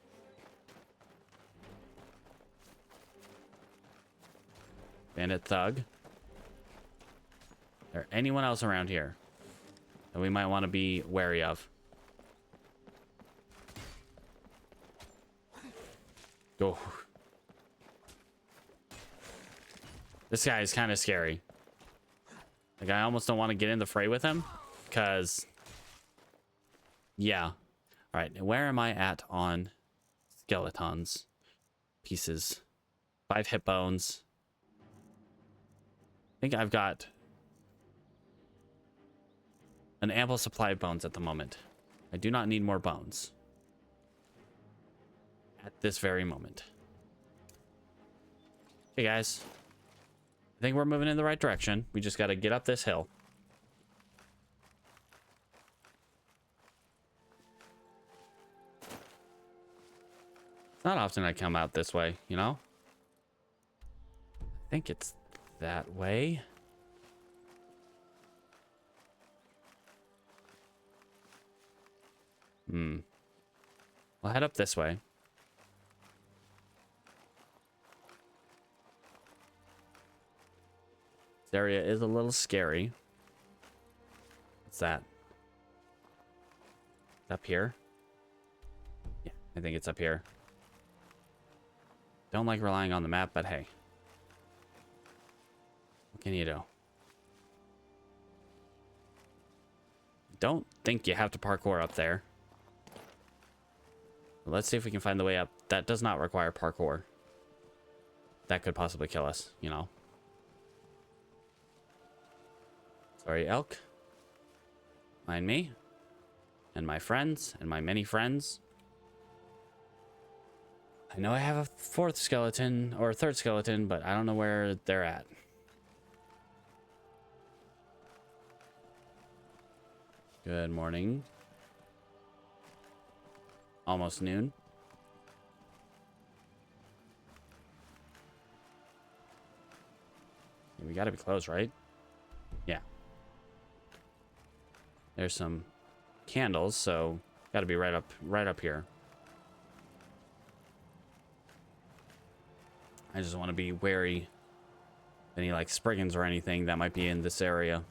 Bandit thug. Is there anyone else around here? that we might want to be wary of. Oh. This guy is kind of scary. Like, I almost don't want to get in the fray with him, because... Yeah. Alright, where am I at on skeletons? Pieces. 5 hip bones. I think I've got an ample supply of bones at the moment. I do not need more bones. At this very moment. Hey guys. I think we're moving in the right direction. We just got to get up this hill. It's not often I come out this way, you know? I think it's that way. We'll head up this way. This area is a little scary. What's that? Up here? Yeah, I think it's up here. Don't like relying on the map, but hey. What can you do? Don't think you have to parkour up there. Let's see if we can find the way up. That does not require parkour. That could possibly kill us, you know. Sorry, elk. Mind me. And my friends. And my many friends. I know I have a 4th skeleton. Or a 3rd skeleton. But I don't know where they're at. Good morning. Almost noon. We gotta be close, right? Yeah. There's some candles, so gotta be right up here. I just want to be wary of any like spriggans or anything that might be in this area.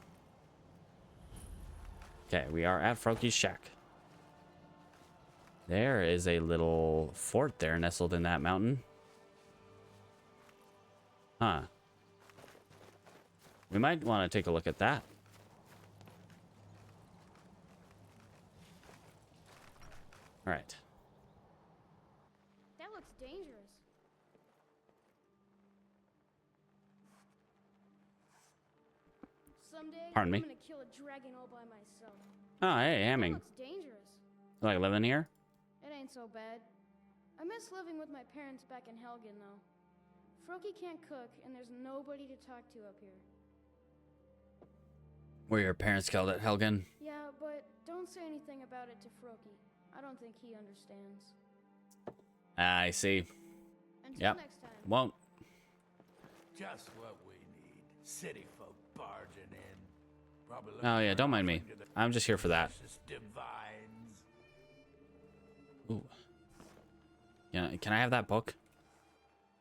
Okay, we are at Froki's shack. There is a little fort there nestled in that mountain. Huh. We might want to take a look at that. All right. That looks dangerous. Someday Pardon me. I'm gonna kill a dragon all by myself. Oh, hey, Hamming. That looks dangerous. You like living here? It ain't so bad. I miss living with my parents back in Helgen, though. Froki can't cook, and there's nobody to talk to up here. Were your parents killed at Helgen? Yeah, but don't say anything about it to Froki. I don't think he understands. I see. Until next time. Won't. Just what we need. City folk barging in. Probably Oh yeah, don't mind me. I'm just here for that. Divines. Ooh. Yeah, can I have that book?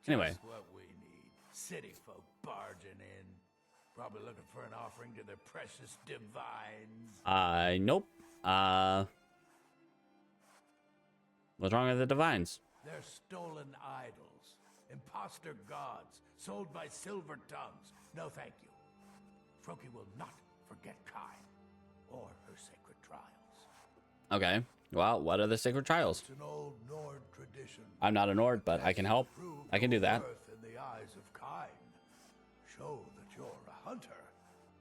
Anyway. Just what we need. City folk barging in. Probably looking for an offering to their precious divines. Nope. What's wrong with the divines? They're stolen idols. Imposter gods. Sold by silver tongues. No thank you. Froki will not forget Kai. Or her sacred trials. Okay. Well, what are the sacred trials? It's an old Nord tradition. I'm not a Nord, but I can help. I can do that. In the eyes of kind. Show that you're a hunter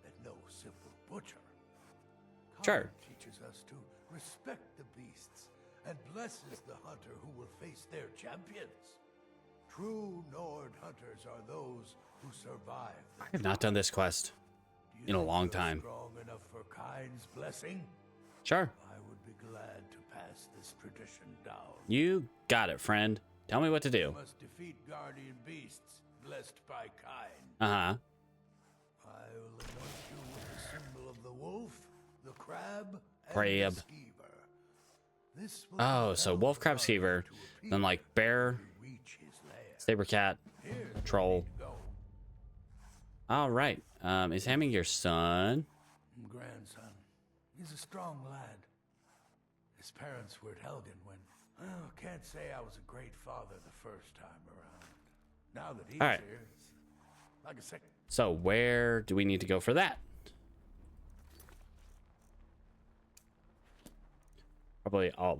and no simple butcher. Sure. Teaches us to respect the beasts and blesses the hunter who will face their champions. True Nord hunters are those who survive. I have not done this quest in a long time. Strong enough for Kind's blessing? Sure. I would be glad to pass this tradition down. You got it, friend. Tell me what to do. You must defeat guardian beasts blessed by Kind. Uh-huh. I will anoint you with the symbol of the wolf, the crab, and Crab. the skeever. This will Oh, so wolf, crab, skeever, then like bear, reach his lair. saber cat, Here's troll. where you All right. Is Hamming your son? go. Grandson. He's a strong lad. His parents were at Helgen when... Oh, can't say I was a great father the first time around. Now that he's All right. here, it's like a second. So where do we need to go for that? Probably all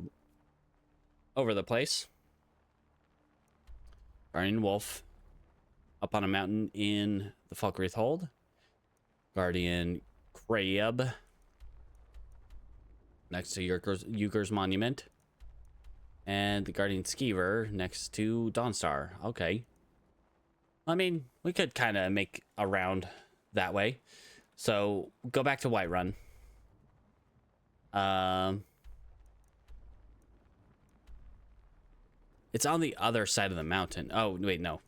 over the place. Guardian Wolf up on a mountain in the Falkreath Hold. Guardian Crab next to Euchre's Monument. And the Guardian Skeever next to Dawnstar. Okay. I mean, we could kind of make a round that way. So go back to Whiterun. It's on the other side of the mountain. Oh, wait, no.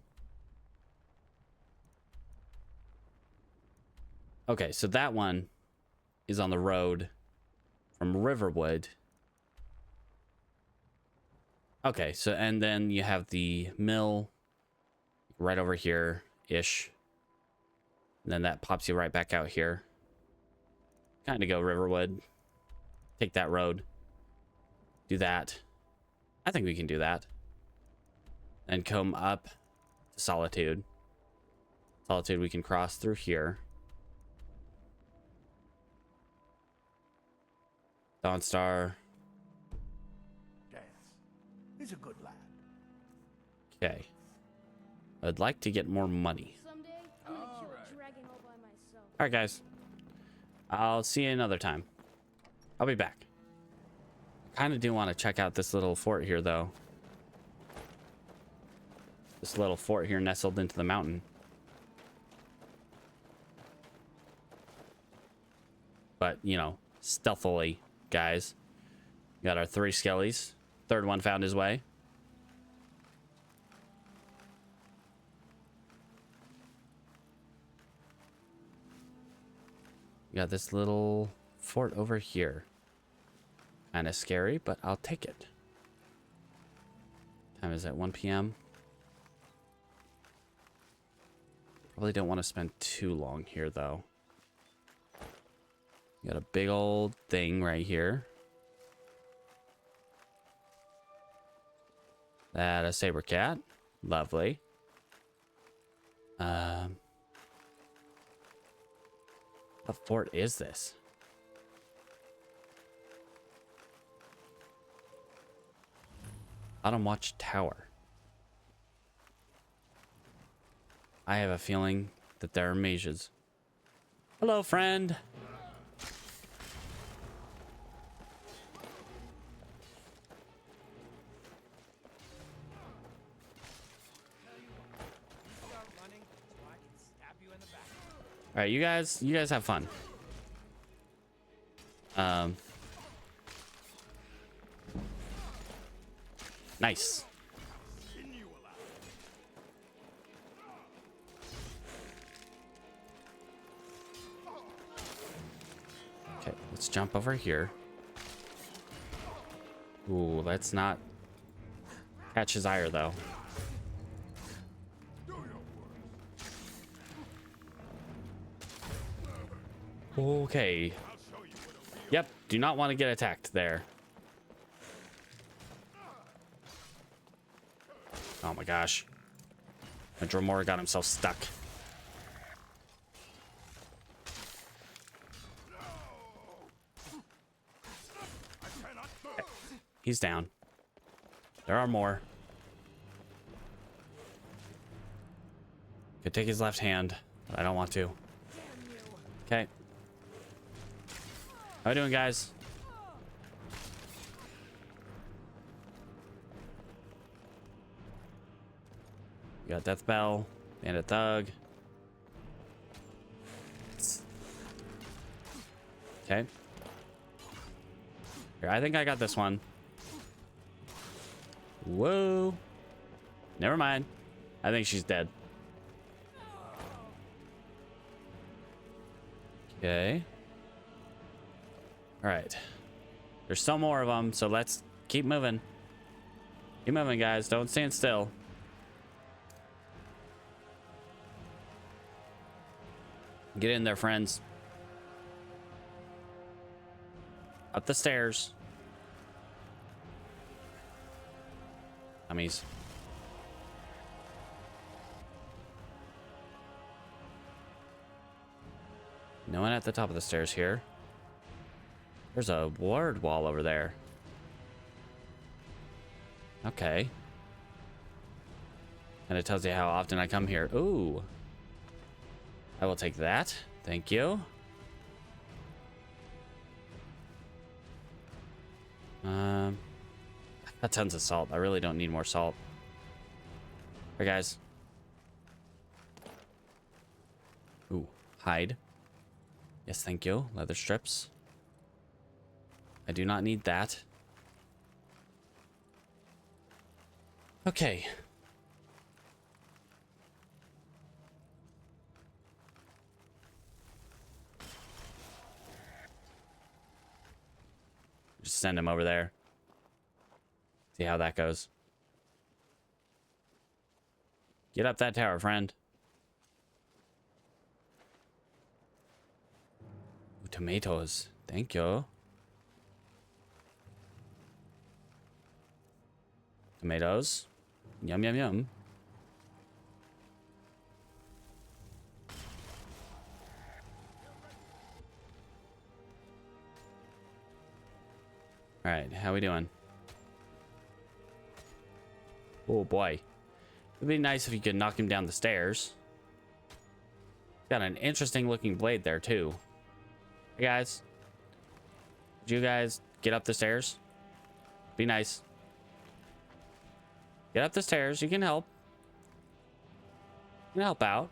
Okay, so that one is on the road from Riverwood. Okay, so, and then you have the mill right over here-ish. And then that pops you right back out here. Kind of go Riverwood. Take that road. Do that. I think we can do that. And come up to Solitude. Solitude we can cross through here. Dawnstar. Yes, he's a good lad. Okay. I'd like to get more money. Someday, I'm gonna kill a dragon all by myself. Alright, guys. I'll see you another time. I'll be back. I kind of do want to check out this little fort here, though. This little fort here nestled into the mountain. But, you know, stealthily, guys. Got our 3 skellies. Third one found his way. Got this little fort over here. Kind of scary, but I'll take it. Time is at 1 p.m. Probably don't want to spend too long here, though. Got a big old thing right here. That a saber cat. Lovely. What fort is this? Bottom Watch Tower. I have a feeling that there are mages. Hello, friend. All right, you guys have fun. Nice. Okay, let's jump over here. Ooh, let's not catch his ire, though. Okay. Yep, do not want to get attacked there. Oh my gosh. And Dromora got himself stuck. Okay. He's down. There are more. Could take his left hand, but I don't want to. Okay. How are we doing, guys? We got Death Bell, Bandit Thug. Okay. Here, I think I got this one. Whoa. Never mind. I think she's dead. Okay. All right. There's still more of them, so let's keep moving. Keep moving, guys. Don't stand still. Get in there, friends. Up the stairs. Dummies. No one at the top of the stairs here. There's a ward wall over there. Okay. And it tells you how often I come here. Ooh. I will take that. Thank you. I've got tons of salt. I really don't need more salt. Hey, guys. Ooh, hide. Yes, thank you. Leather strips. I do not need that. Okay. Just send him over there. See how that goes. Get up that tower, friend. Ooh, tomatoes. Thank you. Tomatoes. Yum, yum, yum. All right, how we doing? Oh boy. It'd be nice if you could knock him down the stairs. Got an interesting looking blade there too. Hey guys. Would you guys get up the stairs? Be nice. Get up the stairs. You can help. You can help out.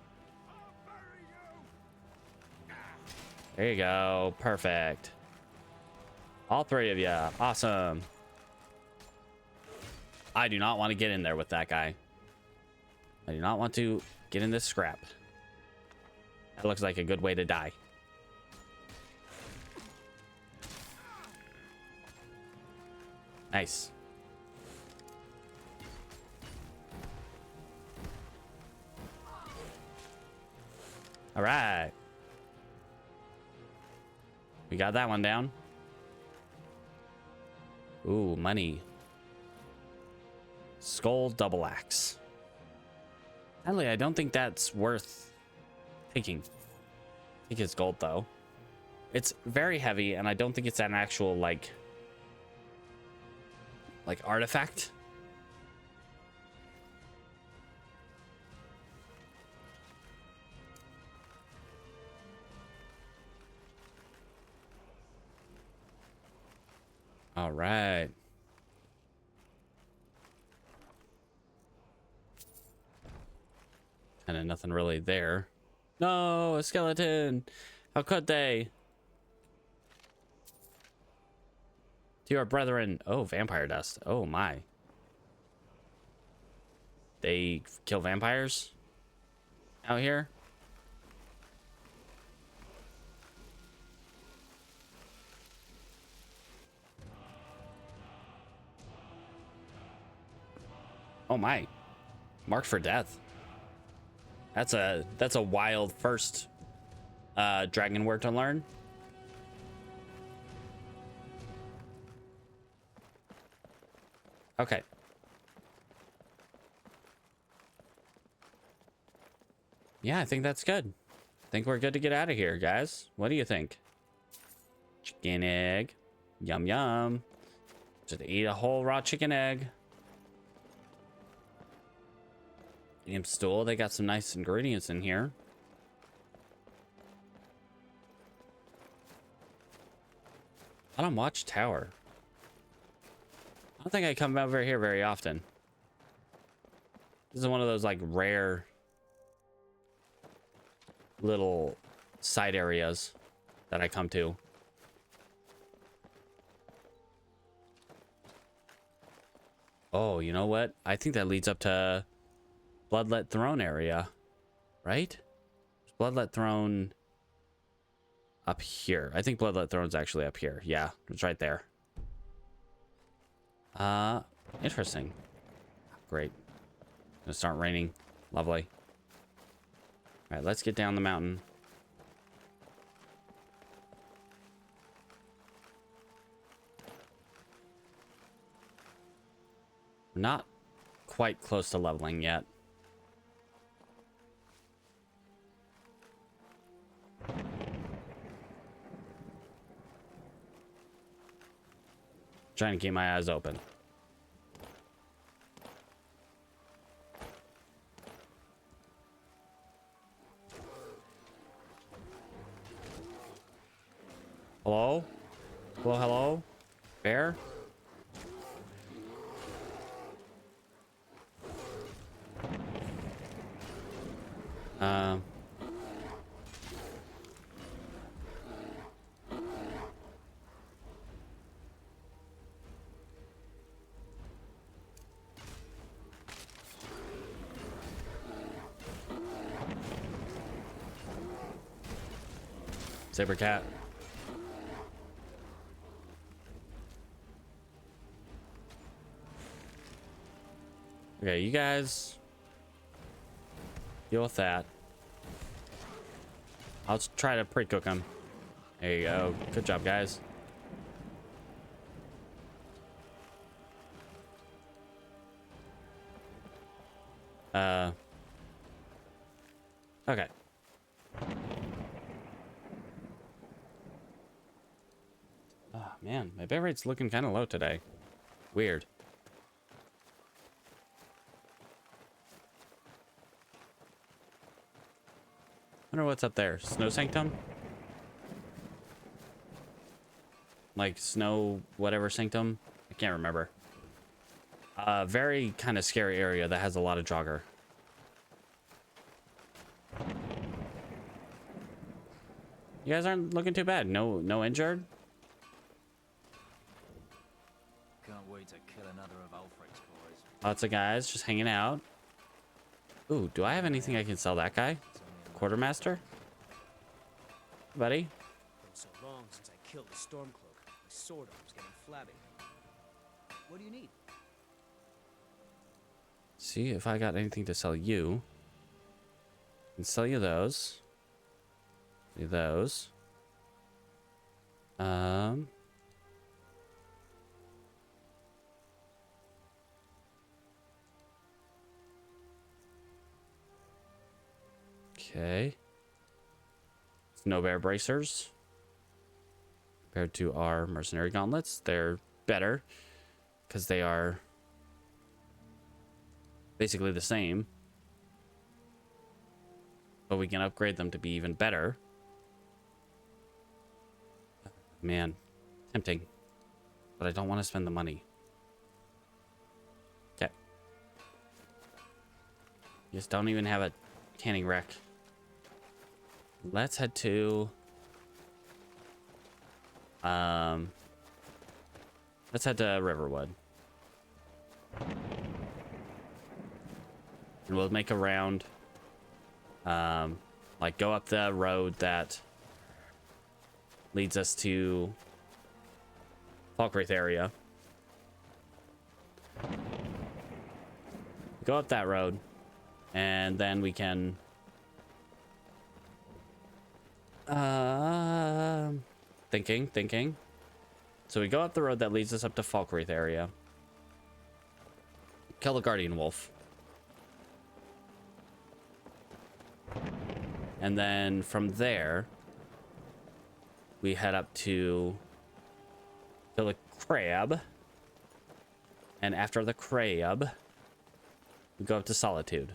There you go. Perfect. All three of you. Awesome. I do not want to get in there with that guy. I do not want to get in this scrap. That looks like a good way to die. Nice. All right. We got that one down. Ooh, money. Skull double axe. Sadly, I don't think that's worth taking. Take his gold though. It's very heavy, and I don't think it's an actual like artifact. All right. Kind of nothing really there. No, a skeleton. How could they? To your brethren. Oh, vampire dust. Oh my. They kill vampires out here? Oh my. Marked for death. That's a wild first dragon word to learn. Okay. Yeah, I think that's good. I think we're good to get out of here, guys. What do you think? Chicken egg. Yum yum. Just eat a whole raw chicken egg. Imp stool. They got some nice ingredients in here. Bottom watch tower. I don't think I come over here very often. This is one of those like rare little side areas that I come to. Oh, you know what? I think that leads up to Bloodlet Throne area, right? Bloodlet Throne up here. I think Bloodlet Throne's actually up here. Yeah, it's right there. Interesting. Great. Gonna start raining. Lovely. All right, let's get down the mountain. We're not quite close to leveling yet. Trying to keep my eyes open. Hello? Hello, hello? Bear? Saber cat. Okay, you guys deal with that. I'll just try to pre-cook them. There you go. Good job, guys. Okay. Oh, man, my bear rate's looking kind of low today. Weird. Wonder what's up there. Snow Sanctum? Like snow whatever sanctum? I can't remember. Very kind of scary area that has a lot of jogger. You guys aren't looking too bad. No injured? Can't wait to kill another of Alfred's boys. Lots of guys just hanging out. Ooh, do I have anything I can sell that guy? Quartermaster? Buddy? Been so long since I killed the Stormcloak. My sword arm's getting flabby. What do you need? See if I got anything to sell you. I can sell you those. See those. Okay. Snow bear bracers. Compared to our mercenary gauntlets, they're better because they are basically the same. But we can upgrade them to be even better. Man, tempting. But I don't want to spend the money. Okay. Just don't even have a canning rack. Let's head to let's head to Riverwood. And we'll make a round. Like go up the road that leads us to Falkreath area. Go up that road, and then we can thinking. So we go up the road that leads us up to Falkreath area. Kill the Guardian Wolf. And then from there, we head up to kill the crab. And after the crab, we go up to Solitude.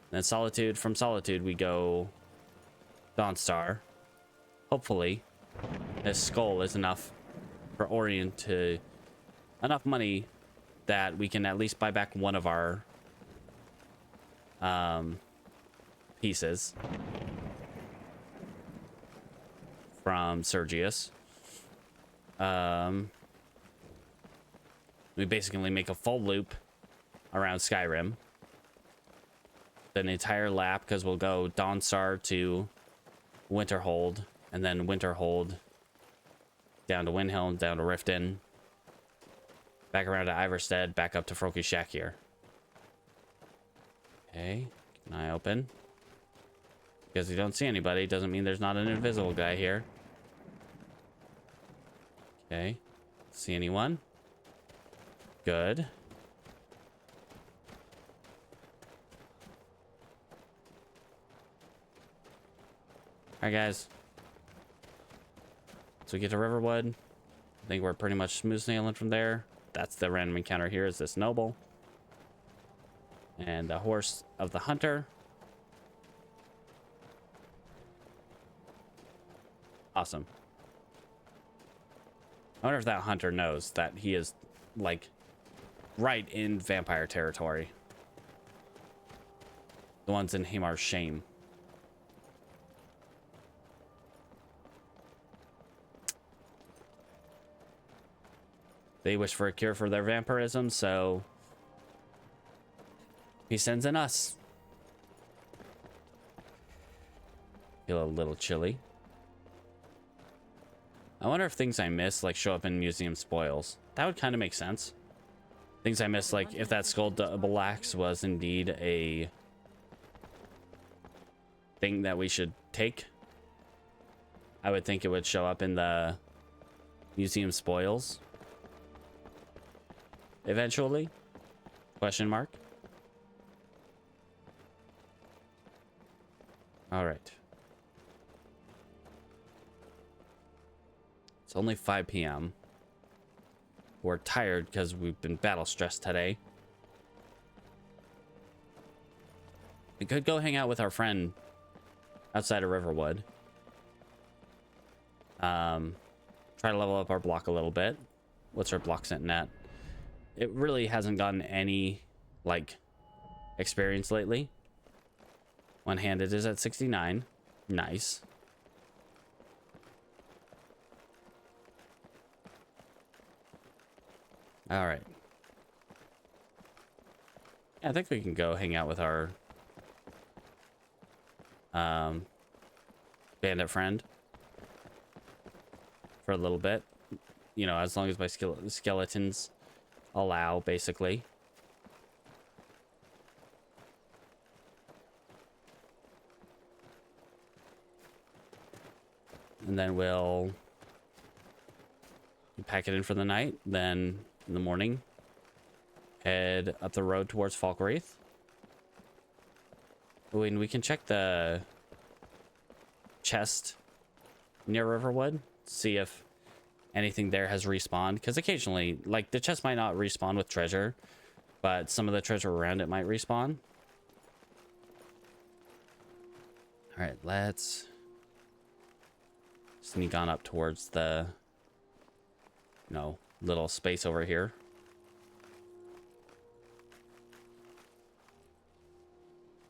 Then Solitude, from Solitude, we go Dawnstar. Hopefully, this skull is enough for Orion to... enough money that we can at least buy back one of our pieces from Sergius. We basically make a full loop around Skyrim. An entire lap, because we'll go Dawnstar to Winterhold, and then Winterhold down to Windhelm, down to Riften, back around to Iverstead, back up to Froki Shack here. Okay, keep an eye open. Because you don't see anybody doesn't mean there's not an invisible guy here. Okay, see anyone? Good. Alright, guys. So we get to Riverwood. I think we're pretty much smooth sailing from there. That's the random encounter here, is this noble. And the horse of the hunter. Awesome. I wonder if that hunter knows that he is, like, right in vampire territory. The ones in Hamar's Shame. They wish for a cure for their vampirism, so he sends in us. Feel a little chilly. I wonder if things I miss, like, show up in museum spoils. That would kind of make sense. Things I miss, like, if that skull double axe was indeed a thing that we should take, I would think it would show up in the museum spoils. Eventually? Question mark. All right. It's only 5 p.m. We're tired because we've been battle stressed today. We could go hang out with our friend outside of Riverwood. Try to level up our block a little bit. What's our block sitting at? It really hasn't gotten any, like, experience lately. One-handed is at 69. Nice. All right. Yeah, I think we can go hang out with our bandit friend for a little bit. You know, as long as my skeletons allow, basically. And then we'll pack it in for the night. Then in the morning, head up the road towards Falkreath. Oh, and we can check the chest near Riverwood, see if anything there has respawned, because occasionally, like, the chest might not respawn with treasure, but some of the treasure around it might respawn. All right, let's sneak on up towards the, you know, little space over here.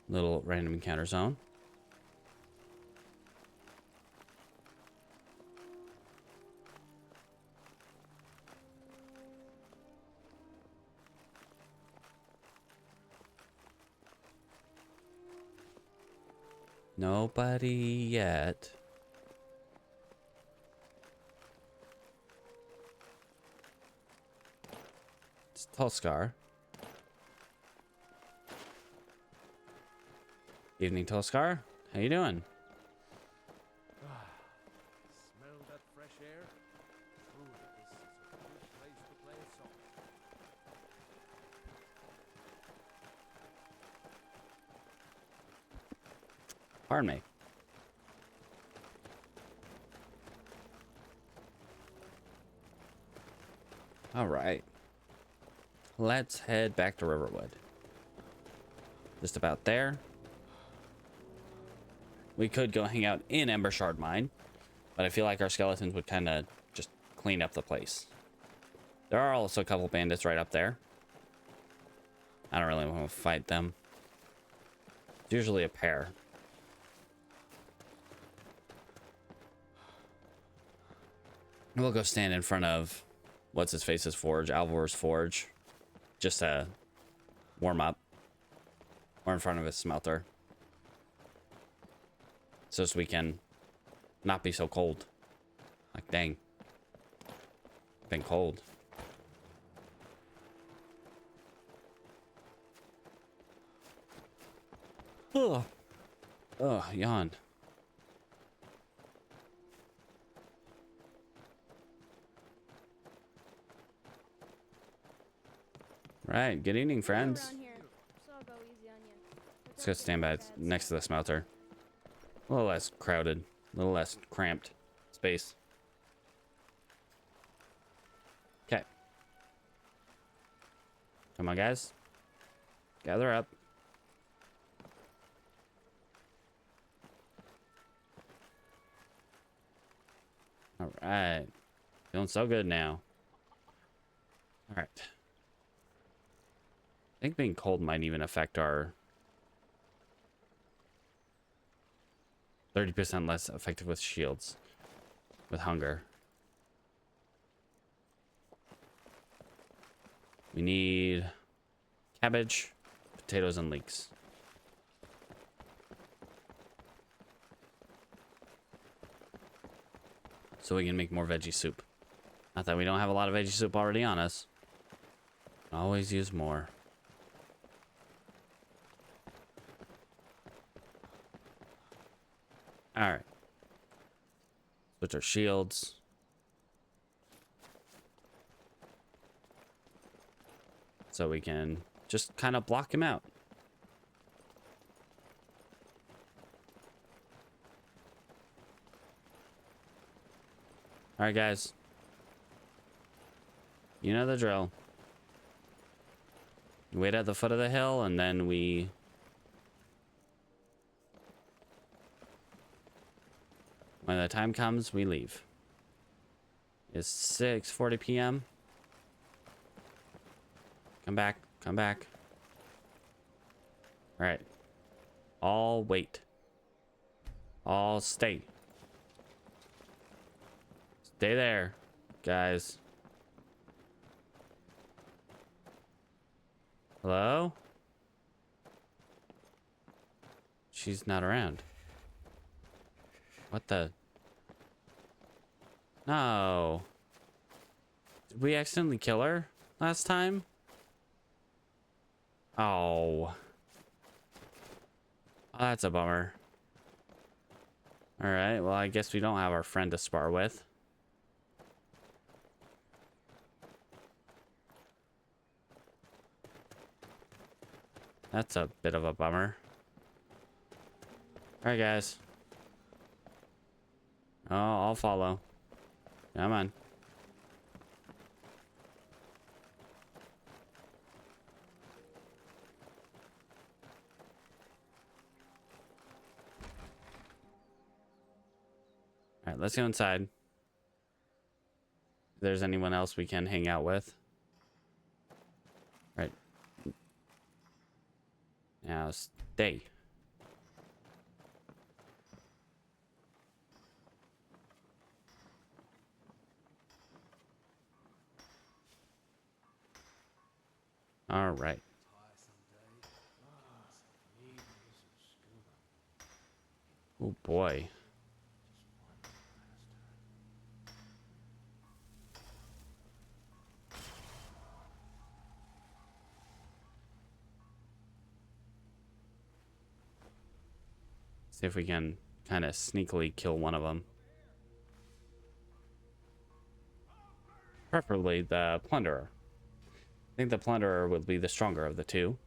Little random encounter zone. Nobody yet. It's Tulskar. Evening, Tulskar. How you doing? Smell that fresh air? Truly, this is a good place to play a song. Pardon me. All right. Let's head back to Riverwood. Just about there. We could go hang out in Embershard Mine, but I feel like our skeletons would kind of just clean up the place. There are also a couple bandits right up there. I don't really want to fight them. It's usually a pair. We'll go stand in front of what's-his-face's forge, Alvor's forge, just to warm up. Or in front of his smelter. So we can not be so cold. Like, dang. Been cold. Ugh. Ugh, yawned. Right, good evening, friends. Let's go stand by next to the smelter. A little less crowded. A little less cramped space. Okay. Come on, guys. Gather up. All right. Feeling so good now. All right. I think being cold might even affect our 30% less effective with shields. With hunger. We need cabbage, potatoes, and leeks. So we can make more veggie soup. Not that we don't have a lot of veggie soup already on us. Always use more. Alright. Switch our shields. So we can just kind of block him out. Alright, guys. You know the drill. Wait at the foot of the hill, and then we... when the time comes, we leave. It's 6:40 p.m. Come back. Come back. Alright. All wait. All stay. Stay there, guys. Hello? She's not around. What the? No. Did we accidentally kill her last time? Oh. Oh, that's a bummer. Alright, well, I guess we don't have our friend to spar with. That's a bit of a bummer. Alright, guys. Oh, I'll follow. Come on. Alright, let's go inside. If there's anyone else we can hang out with. Right. Now stay. All right. Oh boy. See if we can kind of sneakily kill one of them. Preferably the plunderer. I think the plunderer will be the stronger of the two.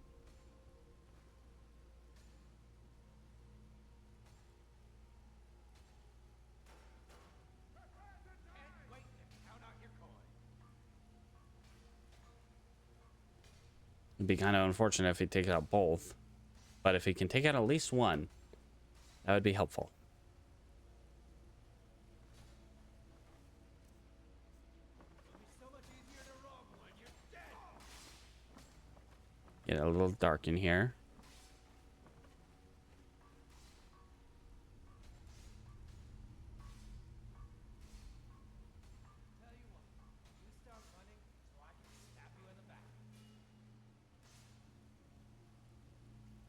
It'd be kind of unfortunate if he takes out both. But if he can take out at least one, that would be helpful. Get a little dark in here.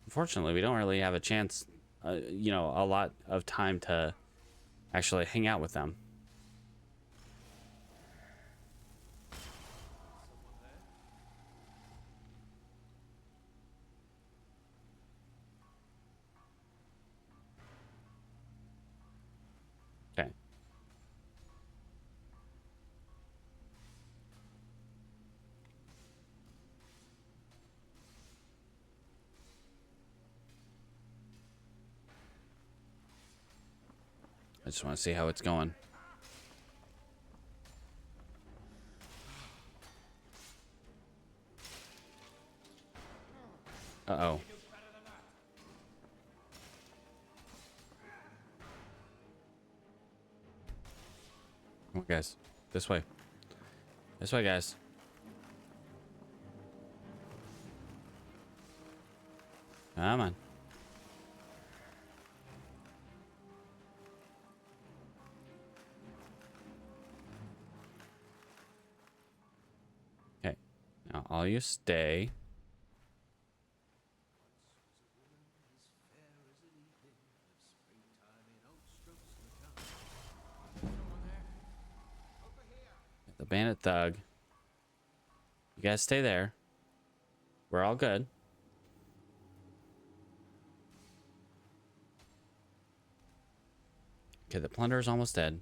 Unfortunately, we don't really have a chance, you know, a lot of time to actually hang out with them. Okay. just want to see how it's going. Uh-oh. Come on, guys. This way. This way, guys. Come on. Okay. Now, all you stay. The bandit thug. You guys stay there. We're all good. Okay, the plunder is almost dead.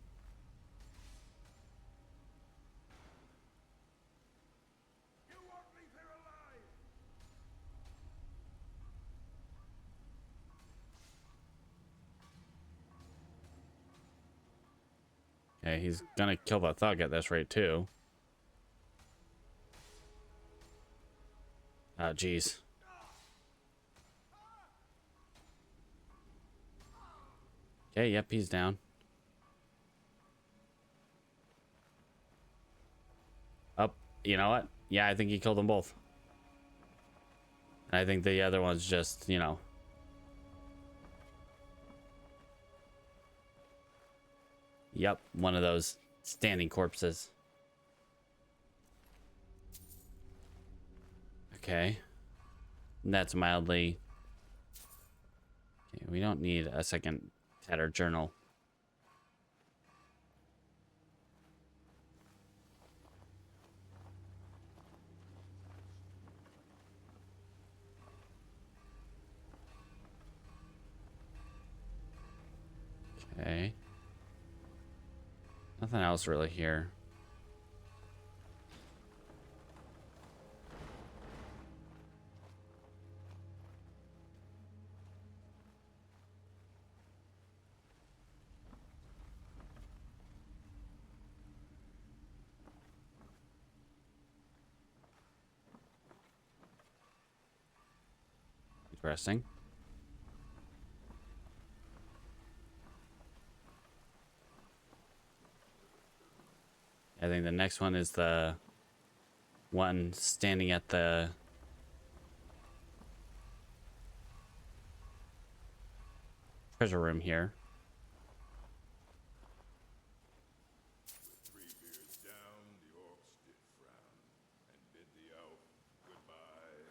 Okay, he's gonna kill the thug at this rate too. Oh, jeez. Okay, yep, he's down. Up, you know what? Yeah, I think he killed them both. And I think the other one's just, you know. Yep, one of those standing corpses. Okay. That's mildly... Okay, we don't need a second tattered journal. Okay. Nothing else really here. Interesting. I think the next one is the one standing at the treasure room here. With 3 beers down, the orcs did frown and bid the elf goodbye.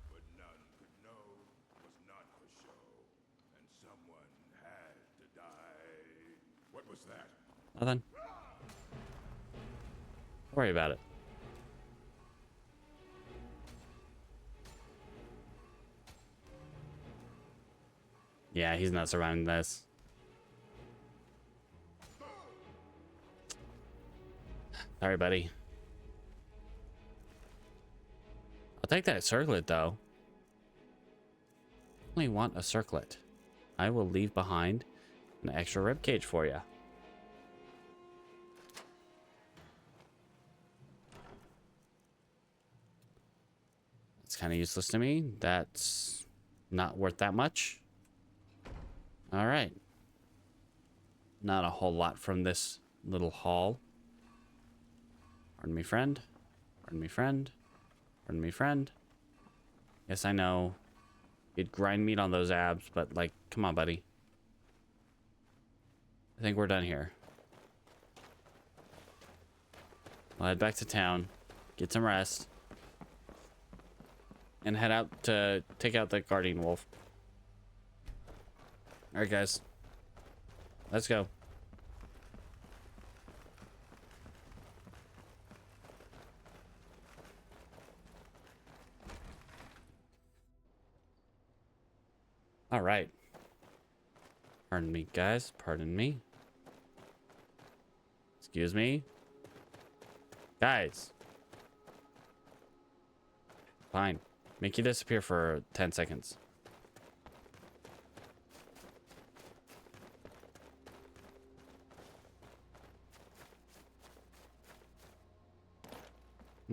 But none could know was not for show, and someone had to die. What was that? Nothing. Don't worry about it. Yeah, he's not surviving this. Sorry, buddy. I'll take that circlet, though. I only want a circlet. I will leave behind an extra ribcage for you. It's kind of useless to me. That's not worth that much. All right. Not a whole lot from this little haul. Pardon me, friend. Pardon me, friend. Pardon me, friend. Yes, I know. You'd grind meat on those abs, but, like, come on, buddy. I think we're done here. I'll head back to town, get some rest, and head out to take out the guardian wolf. All right, guys. Let's go. All right. Pardon me, guys. Pardon me. Excuse me. Guys. Fine. Make you disappear for 10 seconds.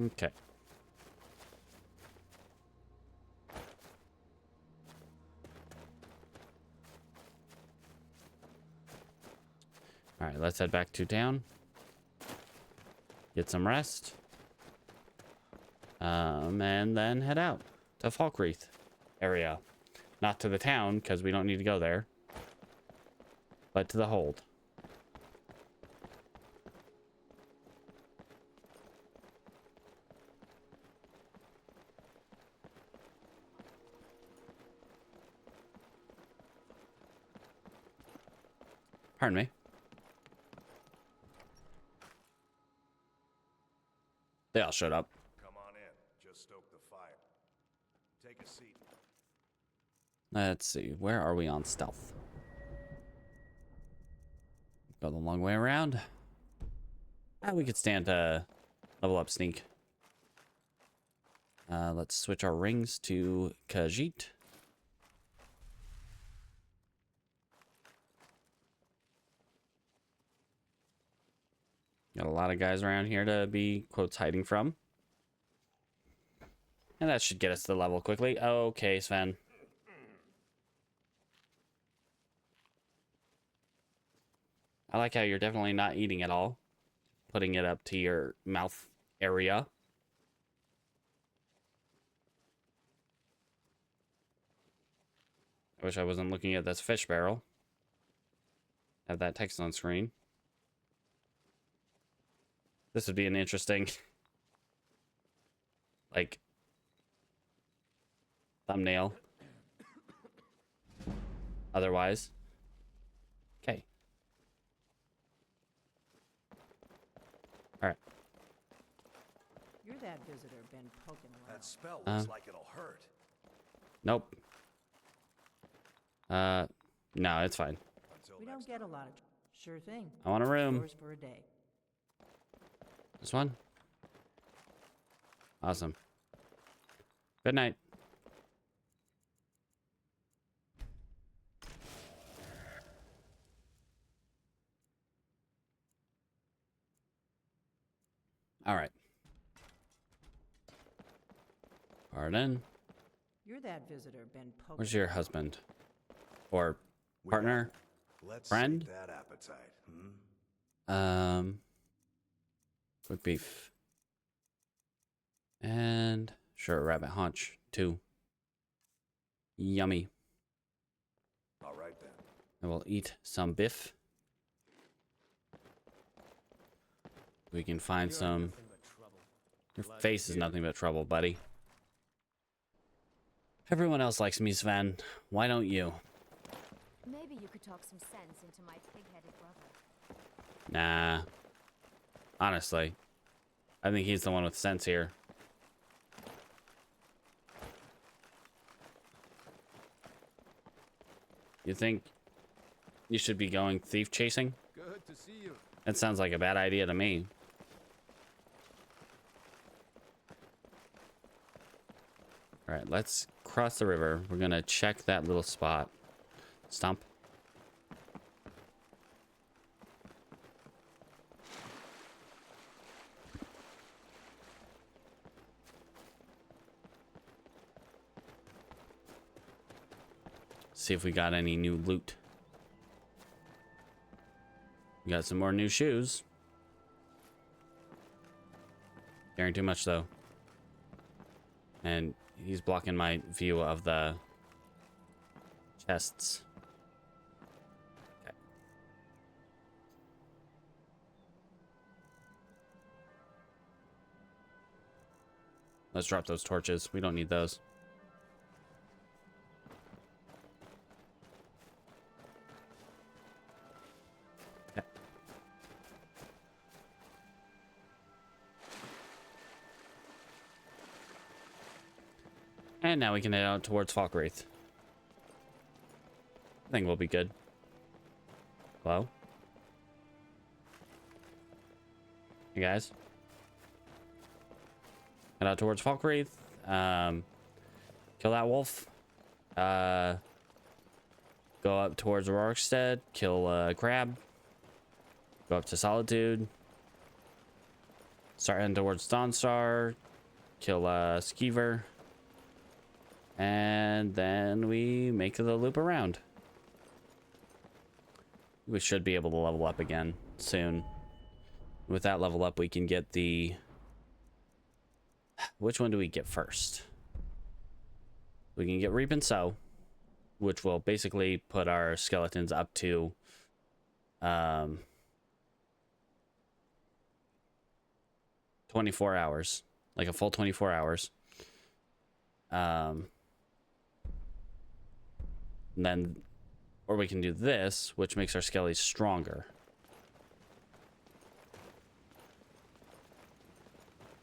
Okay. All right, let's head back to town. Get some rest. And then head out to Falkreath area. Not to the town, because we don't need to go there. But to the hold. Pardon me. They all showed up. Come on in. Just stoke the fire. Take a seat. Let's see. Where are we on stealth? Go the long way around. We could stand to level up sneak. Let's switch our rings to Khajiit. Got a lot of guys around here to be, quotes, hiding from. And that should get us to the level quickly. Okay, Sven. I like how you're definitely not eating at all. Putting it up to your mouth area. I wish I wasn't looking at this fish barrel. Have that text on screen. This would be an interesting, like, thumbnail. Otherwise. Okay. All right. You're that visitor been poking around. That spell looks like it'll hurt. Nope. No, it's fine. We don't get a lot of... Sure thing. I want a room. Yours for a day. This one? Awesome. Good night. All right. Pardon. You're that visitor been poking. Where's your husband? Or partner? Let's Friend? sate that appetite. Quick beef. And sure, rabbit haunch too. Yummy. All right then. I will eat some biff. We can find some. Your face is nothing but trouble, buddy. Everyone else likes me, Sven. Why don't you? Maybe you could talk some sense into my pig-headed brother. Nah. Honestly, I think he's the one with sense here. You think you should be going thief chasing? Good to see you. That sounds like a bad idea to me. All right, let's cross the river. We're gonna check that little spot. Stump. See if we got any new loot. We got some more new shoes. Carrying too much though. And he's blocking my view of the chests. Okay. Let's drop those torches. We don't need those. Okay. And now we can head out towards Falkreath. I think we'll be good. Hello? Hey guys. Head out towards Falkreath. Kill that wolf. Go up towards Rorikstead. Kill Crab. Go up to Solitude. Start heading towards Dawnstar. Kill Skeever. And then we make the loop around. We should be able to level up again soon. With that level up, we can get the... Which one do we get first? We can get Reap and Sow, which will basically put our skeletons up to 24 hours, like a full 24 hours. And then, or we can do this, which makes our skellies stronger.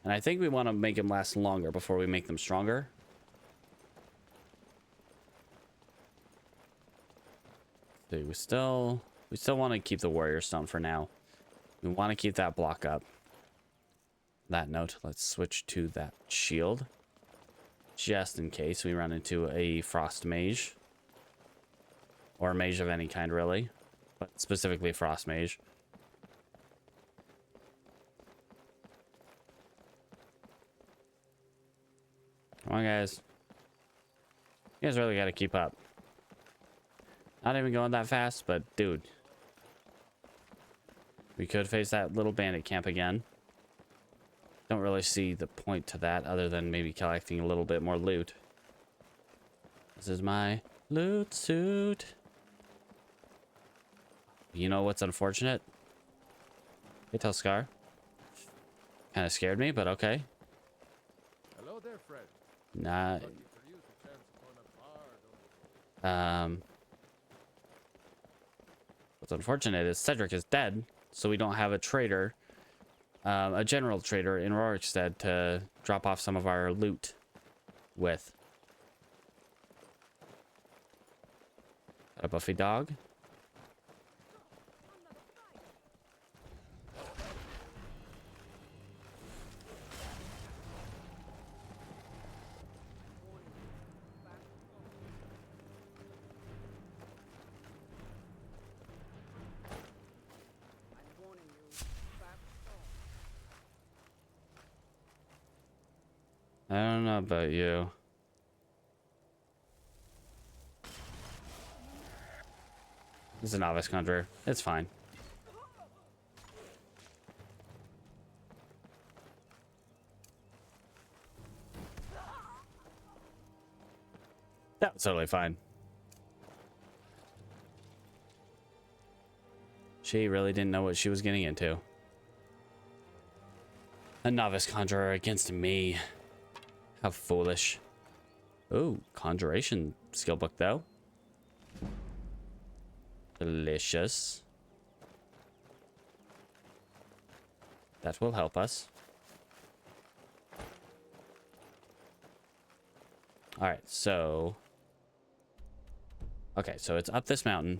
And I think we want to make them last longer before we make them stronger. So we still want to keep the warrior stone for now. We want to keep that block up. That note, let's switch to that shield. Just in case we run into a frost mage. Or a mage of any kind, really. But specifically frost mage. Come on, guys. You guys really gotta keep up. Not even going that fast, but dude. We could face that little bandit camp again. Don't really see the point to that other than maybe collecting a little bit more loot. This is my loot suit. You know what's unfortunate? Hey, tell Scar. Kind of scared me, but okay. Hello there, Fred. Nah. What's unfortunate is Cedric is dead, so we don't have a trader, a general trader in Rorikstead to drop off some of our loot with. Got a Buffy dog. I don't know about you. It's a novice conjurer. It's fine. That's totally fine. She really didn't know what she was getting into. A novice conjurer against me. How foolish. Ooh, conjuration skill book though. Delicious. That will help us. Alright, so... Okay, so it's up this mountain.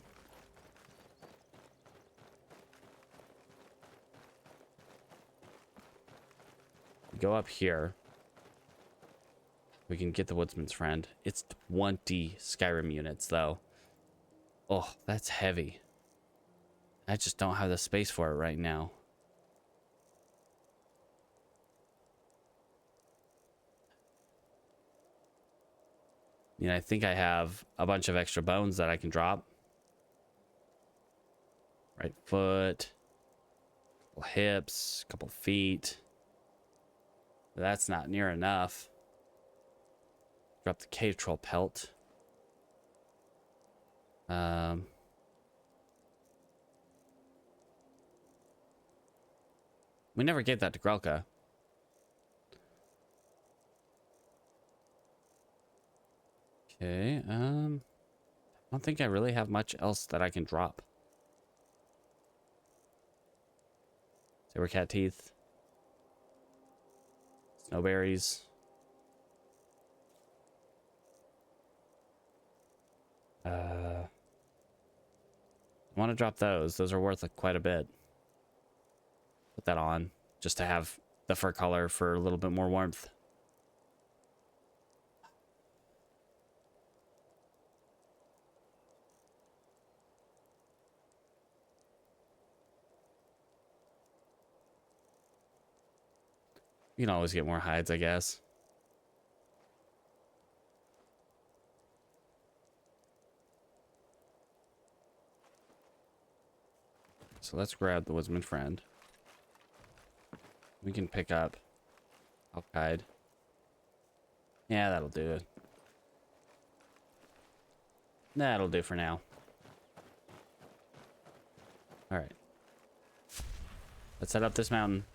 We go up here. We can get the Woodsman's Friend. It's 20 Skyrim units, though. Oh, that's heavy. I just don't have the space for it right now. You know, I think I have a bunch of extra bones that I can drop. Right foot. Couple hips. Couple feet. But that's not near enough. Drop the cave troll pelt. We never gave that to Grelka. Okay, I don't think I really have much else that I can drop. Saber cat teeth. Snowberries. I want to drop those. Those are worth quite a bit. Put that on just to have the fur color for a little bit more warmth. You can always get more hides, I guess. So let's grab the woodsman friend. We can pick up Alkide. Yeah, that'll do it. That'll do for now. All right. Let's head up this mountain.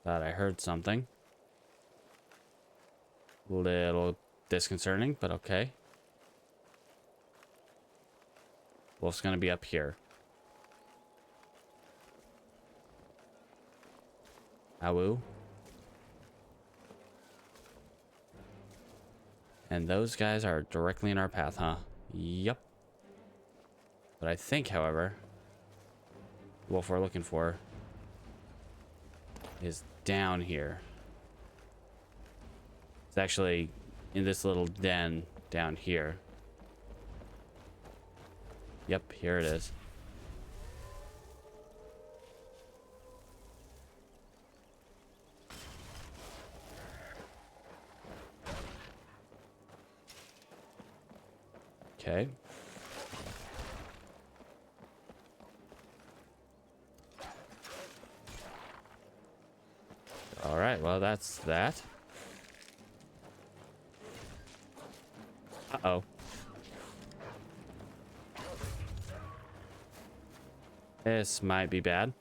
Thought I heard something. Little disconcerting, but okay. Wolf's gonna be up here. Awu. And those guys are directly in our path, huh? Yep. But I think, however, the wolf we're looking for is down here. It's actually in this little den down here. Yep, here it is. Okay. All right, well, that's that. Uh-oh. This might be bad.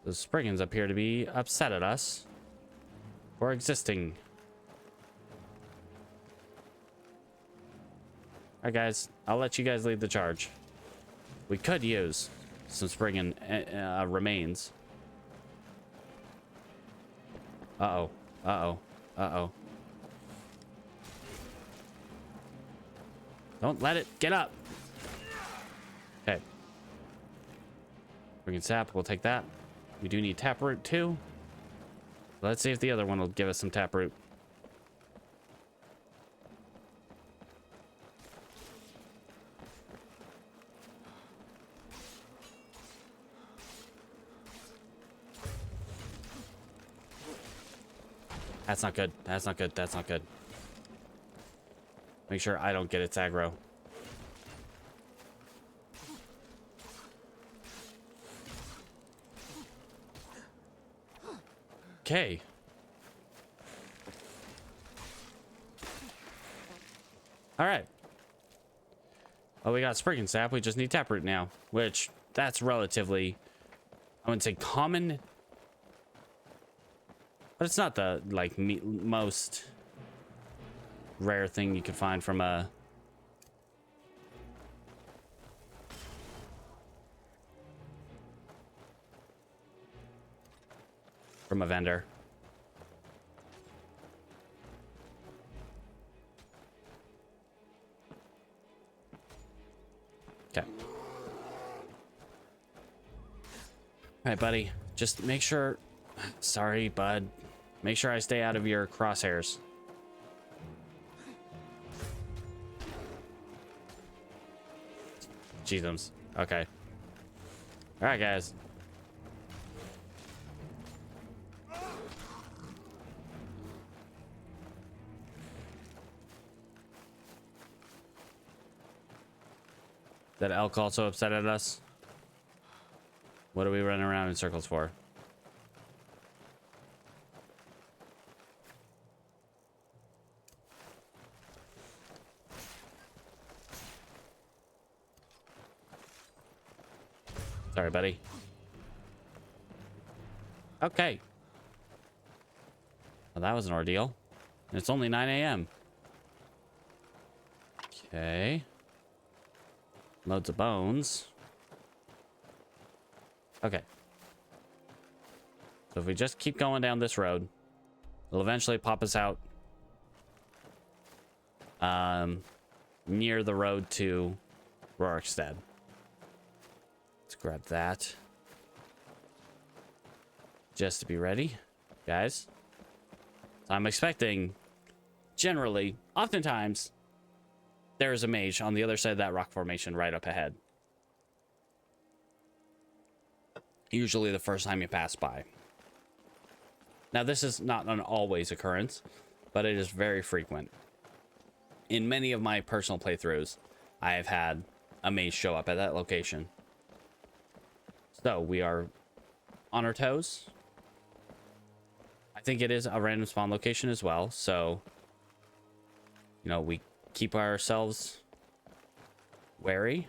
The Spriggans appear to be upset at us for existing. Alright, guys, I'll let you guys lead the charge. We could use some Spriggan remains. Uh-oh. Uh-oh. Uh-oh. Don't let it get up. Okay. Spriggan sap, we'll take that. We do need taproot too. Let's see if the other one will give us some taproot. That's not good. That's not good. That's not good. Make sure I don't get its aggro. Okay. All right. Well, we got Spriggan sap. We just need taproot now, which that's relatively, I wouldn't say common, but it's not the like most rare thing you can find from a vendor. Okay. All right, buddy. Just make sure. Sorry, bud. Make sure I stay out of your crosshairs. Jeezums. Okay. All right, guys. That elk also upset at us? What are we running around in circles for? Sorry, buddy. Okay. Well, that was an ordeal. And it's only 9 a.m. Okay. Loads of bones. Okay. So if we just keep going down this road, it'll eventually pop us out near the road to Rorikstead. Let's grab that. Just to be ready, guys. So I'm expecting, generally, oftentimes, there is a mage on the other side of that rock formation right up ahead. Usually the first time you pass by. Now, this is not an always occurrence, but it is very frequent. In many of my personal playthroughs, I have had a maze show up at that location. So, we are on our toes. I think it is a random spawn location as well, so, you know, we keep ourselves wary.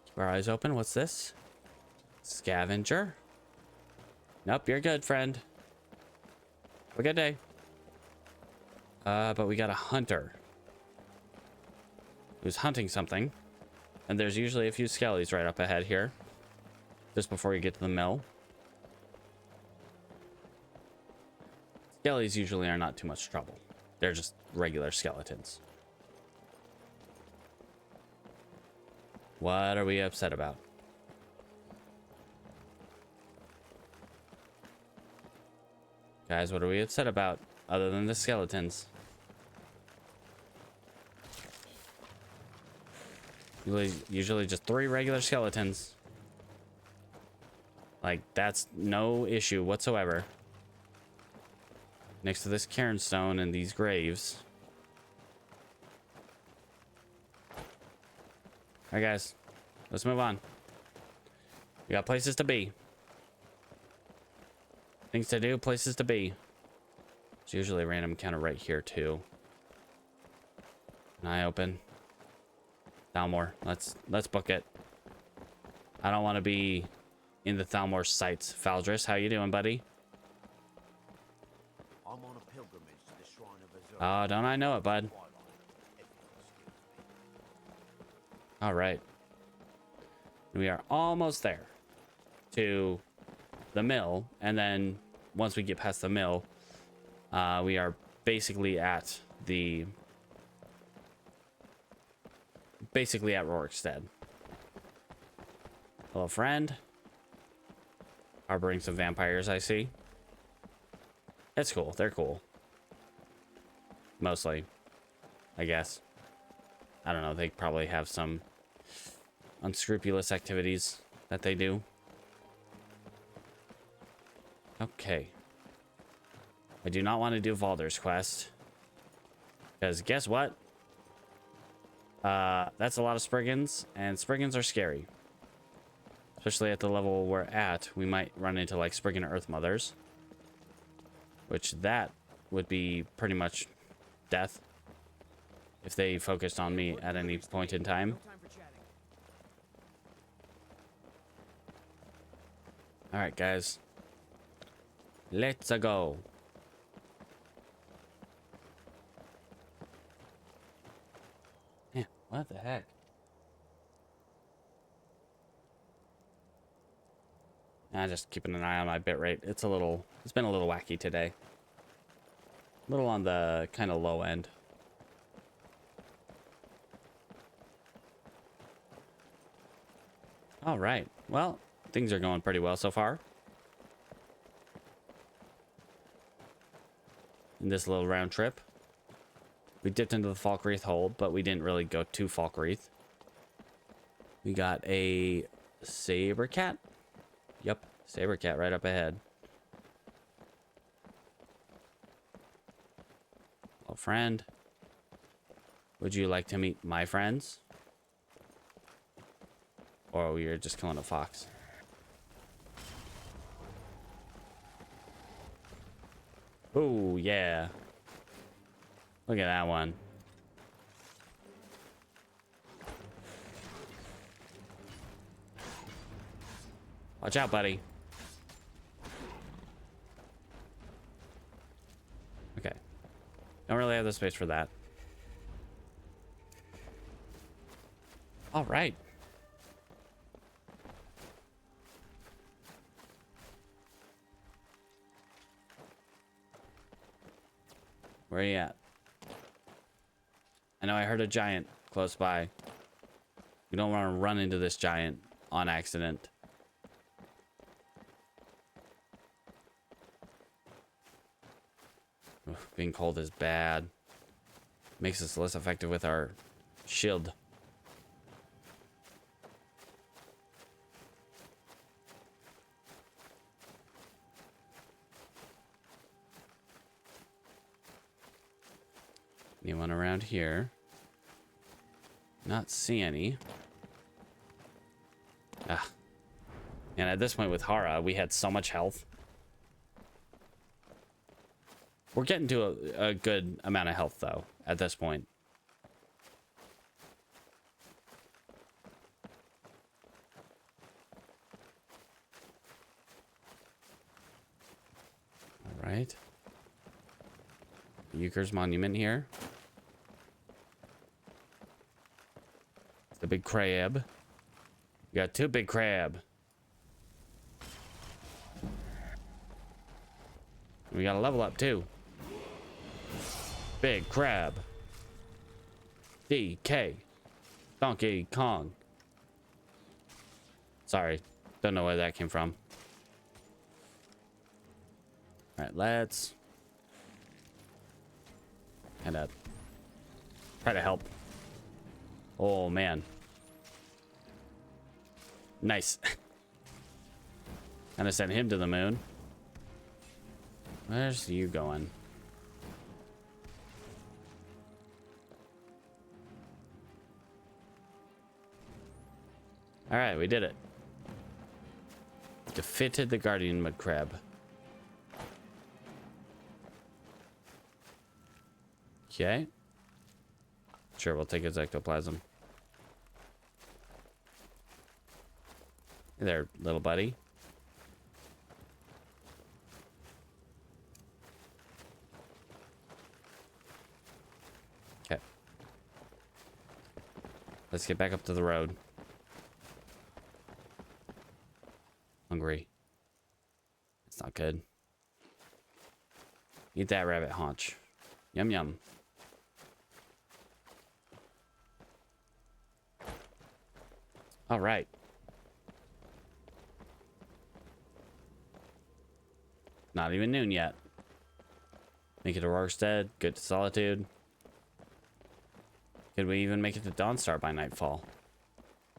Keep our eyes open. What's this? Scavenger. Nope, you're good, friend. Have a good day. But we got a hunter who's hunting something. And there's usually a few skellies right up ahead here, just before you get to the mill. Skellies usually are not too much trouble. They're just regular skeletons. What are we upset about? Guys, what are we upset about other than the skeletons? Usually just 3 regular skeletons. Like, that's no issue whatsoever. Next to this cairnstone and these graves. Alright, guys. Let's move on. We got places to be. Things to do, places to be. There's usually a random encounter right here, too. An eye open. Thalmor. Let's book it. I don't want to be in the Thalmor sights. Faldris, how you doing, buddy? I'm on a pilgrimage to the shrine of Azur. Oh, don't I know it, bud? All right. We are almost there to the mill, and then once we get past the mill, we are basically at Rorikstead. Hello, friend. Harboring some vampires, I see. That's cool. They're cool. Mostly, I guess. I don't know. They probably have some unscrupulous activities that they do. Okay. I do not want to do Valder's quest. Because guess what? That's a lot of Spriggans, and Spriggans are scary. Especially at the level we're at, we might run into like Spriggan Earth Mothers. Which that would be pretty much death. If they focused on me at any point in time. Alright, guys. Let's go. Yeah, what the heck? Just keeping an eye on my bitrate. It's been a little wacky today. A little on the kind of low end. All right. Well, things are going pretty well so far. In this little round trip. We dipped into the Falkreath hold, but we didn't really go to Falkreath. We got a saber cat. Yep, saber cat right up ahead. Hello, friend. Would you like to meet my friends? Or we are just killing a fox? Oh, yeah. Look at that one. Watch out, buddy. Okay. Don't really have the space for that. All right. Where are you at? I know I heard a giant close by. We don't want to run into this giant on accident. Oof, being cold is bad. Makes us less effective with our shield. Anyone around here? Not see any. Ah. And at this point with Hara, we had so much health. We're getting to a good amount of health, though, at this point. All right. Euchre's monument here. The big crab. We got 2 big crab. We got to level up too. Big crab. DK. Donkey Kong. Sorry. Don't know where that came from. Alright, let's kind of try to help. Oh, man. Nice. Gonna send him to the moon. Where's you going? Alright, we did it. Defeated the guardian mud crab. Okay. Sure, we'll take his ectoplasm. Hey there, little buddy. Okay. Let's get back up to the road. Hungry. It's not good. Eat that rabbit haunch. Yum yum. All right. Not even noon yet. Make it to Rorgstead. Good to Solitude. Could we even make it to Dawnstar by nightfall?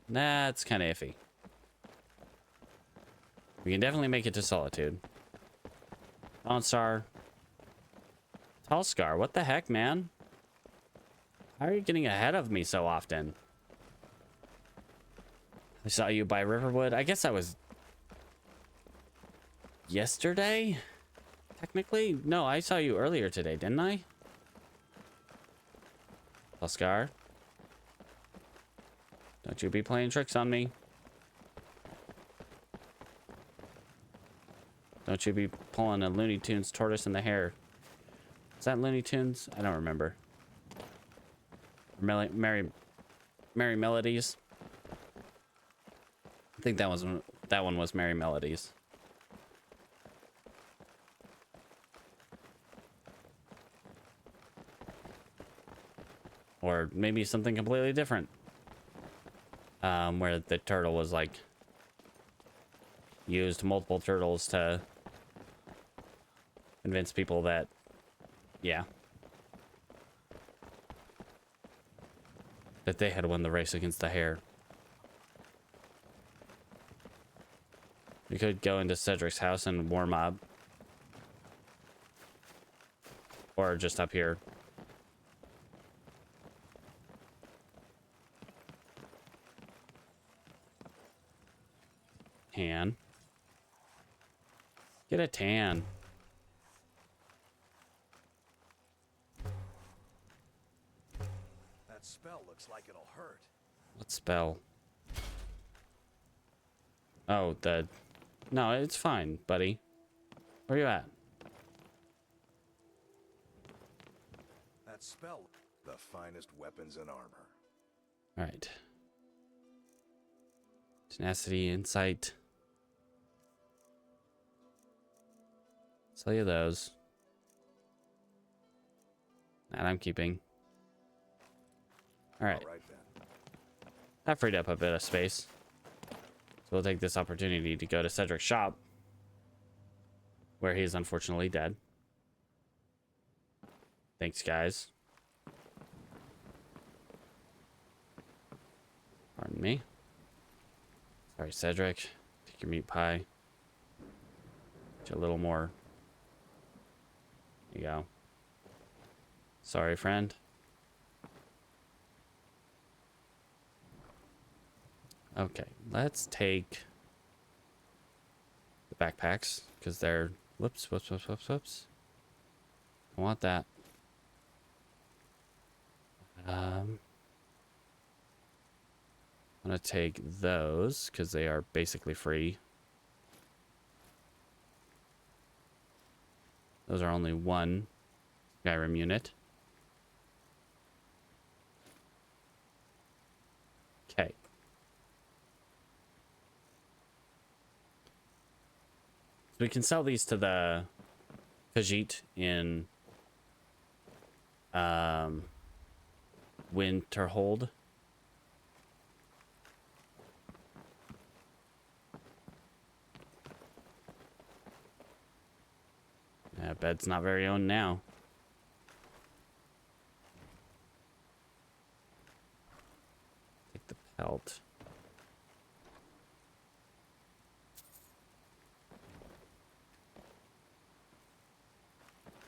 Nah, it's kind of iffy. We can definitely make it to Solitude. Dawnstar. Tallscar, what the heck, man? How are you getting ahead of me so often? I saw you by Riverwood. I guess that was yesterday? Technically? No, I saw you earlier today, didn't I? Tallscar. Don't you be playing tricks on me. Don't you be pulling a Looney Tunes tortoise in the hair. Is that Looney Tunes? I don't remember. Merry Melodies. I think that one was Merry Melodies. Or maybe something completely different. Where the turtle was like used multiple turtles to convince people that, yeah, that they had won the race against the hare. We could go into Cedric's house and warm up. Or just up here. Tan. Get a tan. That spell looks like it'll hurt. What spell? Oh, no, it's fine, buddy. Where you at? That spell, the finest weapons and armor. All right. Tenacity, insight. Sell you those. That I'm keeping. All right. All right then. That freed up a bit of space. So we'll take this opportunity to go to Cedric's shop, where he is unfortunately dead. Thanks, guys. Pardon me. Sorry, Cedric. Take your meat pie. Get you a little more. There you go. Sorry, friend. Okay, let's take the backpacks because they're whoops. I want that. I'm gonna take those because they are basically free. Those are only one Skyrim unit. Okay. So we can sell these to the Khajiit in Winterhold. Yeah, bed's not very own now. Take the pelt.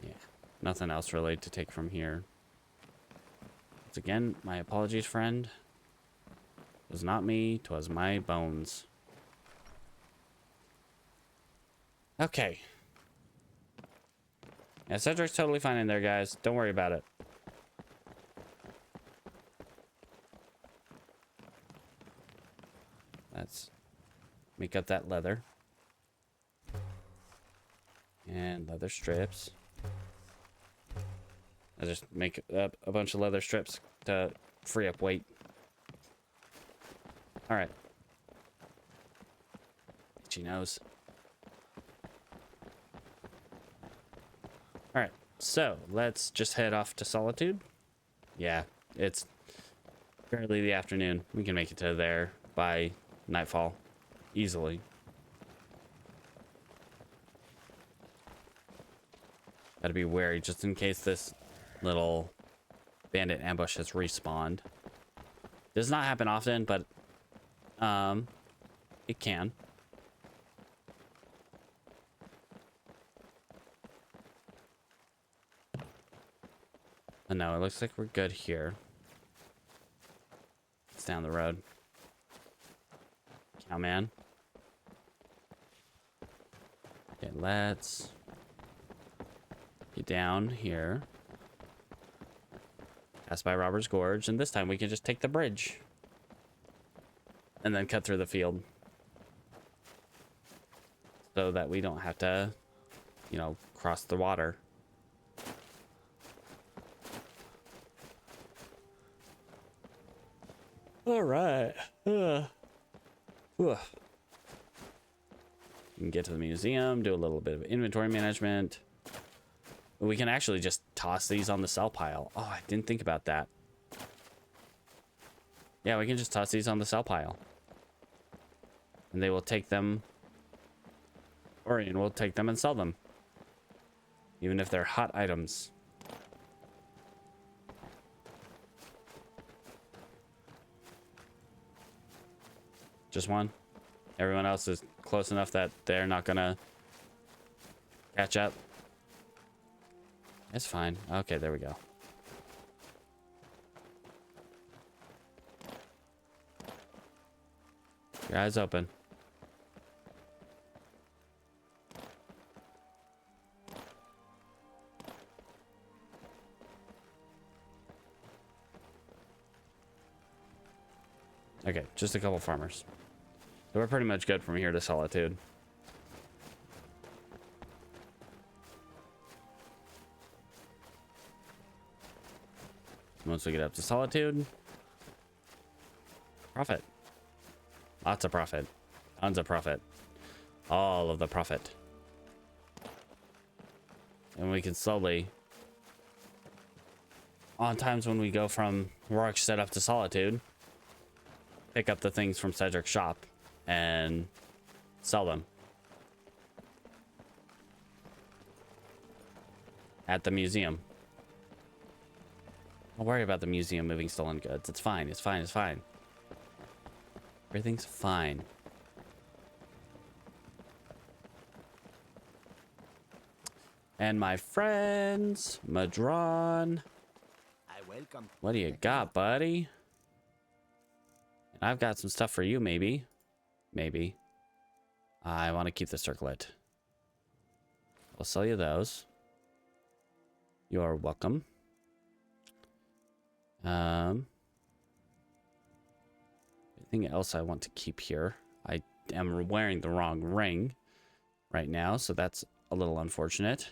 Yeah, nothing else really to take from here. Once again, my apologies, friend. It was not me, 'twas my bones. Okay. Yeah, Cedric's totally fine in there, guys. Don't worry about it. Let's make up that leather. And leather strips. I just make up a bunch of leather strips to free up weight. Alright. Itchy nose. Alright, so let's just head off to Solitude. Yeah, it's barely the afternoon. We can make it to there by nightfall. Easily. Gotta be wary just in case this little bandit ambush has respawned. Does not happen often, but it can. Oh, no, it looks like we're good here. It's down the road. Cowman. Okay, let's get down here. Pass by Robert's Gorge, and this time we can just take the bridge. And then cut through the field. So that we don't have to, you know, cross the water. All right. We can get to the museum, do a little bit of inventory management. We can actually just toss these on the sell pile. Oh, I didn't think about that. Yeah, we can just toss these on the sell pile. And they will take them. Orion will take them and sell them. Even if they're hot items. Just one. Everyone else is close enough that they're not gonna catch up. It's fine. Okay, there we go. Your eyes open. Okay, just a couple farmers. So we're pretty much good from here to Solitude. Once we get up to Solitude, profit. Lots of profit. Tons of profit. All of the profit. And we can slowly, on times when we go from Rorikstead up to Solitude, pick up the things from Cedric's shop and sell them at the museum. Don't worry about the museum moving stolen goods. It's fine. It's fine. It's fine. Everything's fine. And my friends, Madron. I welcome. What do you got, buddy? And I've got some stuff for you, maybe. Maybe. I want to keep the circlet. I'll sell you those. You're welcome. Anything else I want to keep here? I am wearing the wrong ring right now, so that's a little unfortunate.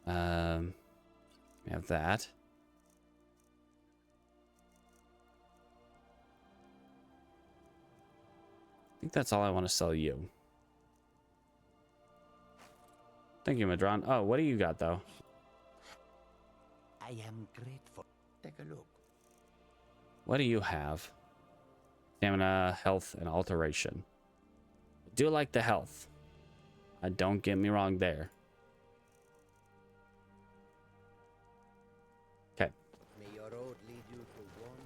We have that. I think that's all I want to sell you. Thank you, Madron. Oh, what do you got, though? I am grateful. Take a look. What do you have? Stamina, health, and alteration. I do like the health. Don't get me wrong there. Okay. May your road lead you to one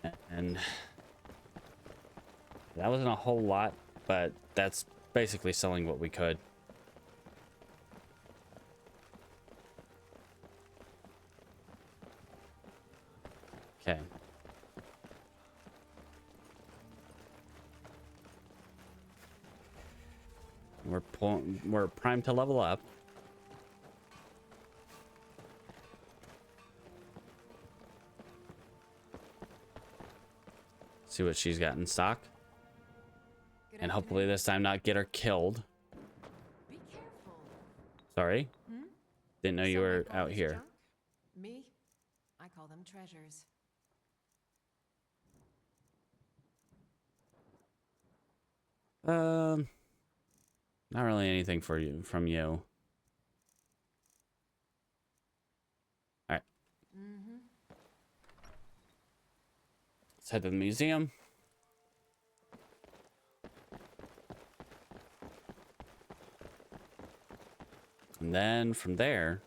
side. And that wasn't a whole lot, but that's basically selling what we could. Okay. We're primed to level up. See what she's got in stock. And hopefully this time not get her killed. Be careful. Sorry. Didn't know you were out here. Junk? Me? I call them treasures. Not really anything for you from you. All right. Let's head to the museum. And then from there,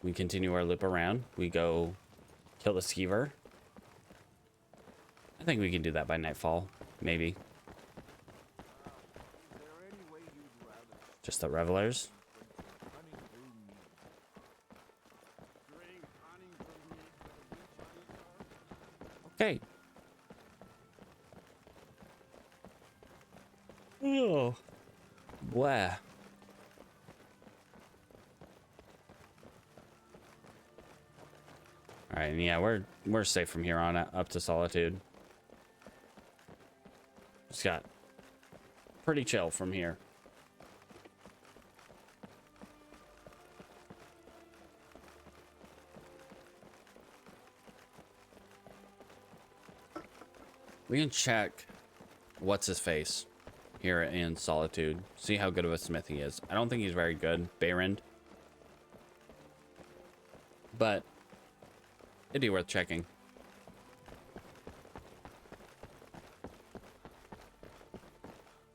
we continue our loop around. We go kill the skeever. I think we can do that by nightfall, maybe. Just the revelers. Okay. Oh. Wow. All right, and yeah, we're safe from here on up to Solitude. Just got pretty chill from here. We can check what's his face here in Solitude. See how good of a smith he is. I don't think he's very good, Behrend. But it'd be worth checking.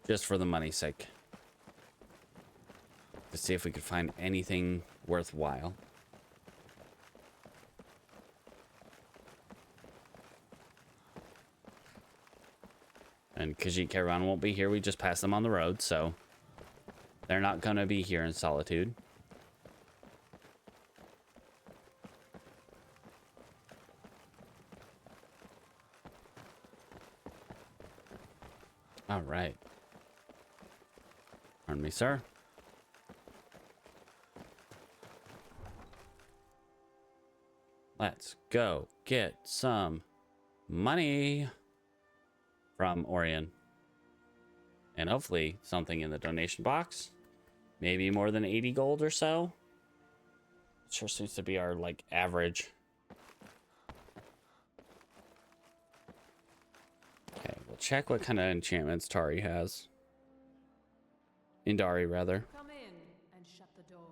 Just for the money's sake. To see if we could find anything worthwhile. And Khajiit Caravan won't be here. We just passed them on the road, so they're not going to be here in Solitude. All right. Pardon me, sir. Let's go get some money from Orion. And hopefully something in the donation box. Maybe more than 80 gold or so. It sure seems to be our, like, average. Okay, we'll check what kind of enchantments Tari has. Indari, rather. Come in and shut the door.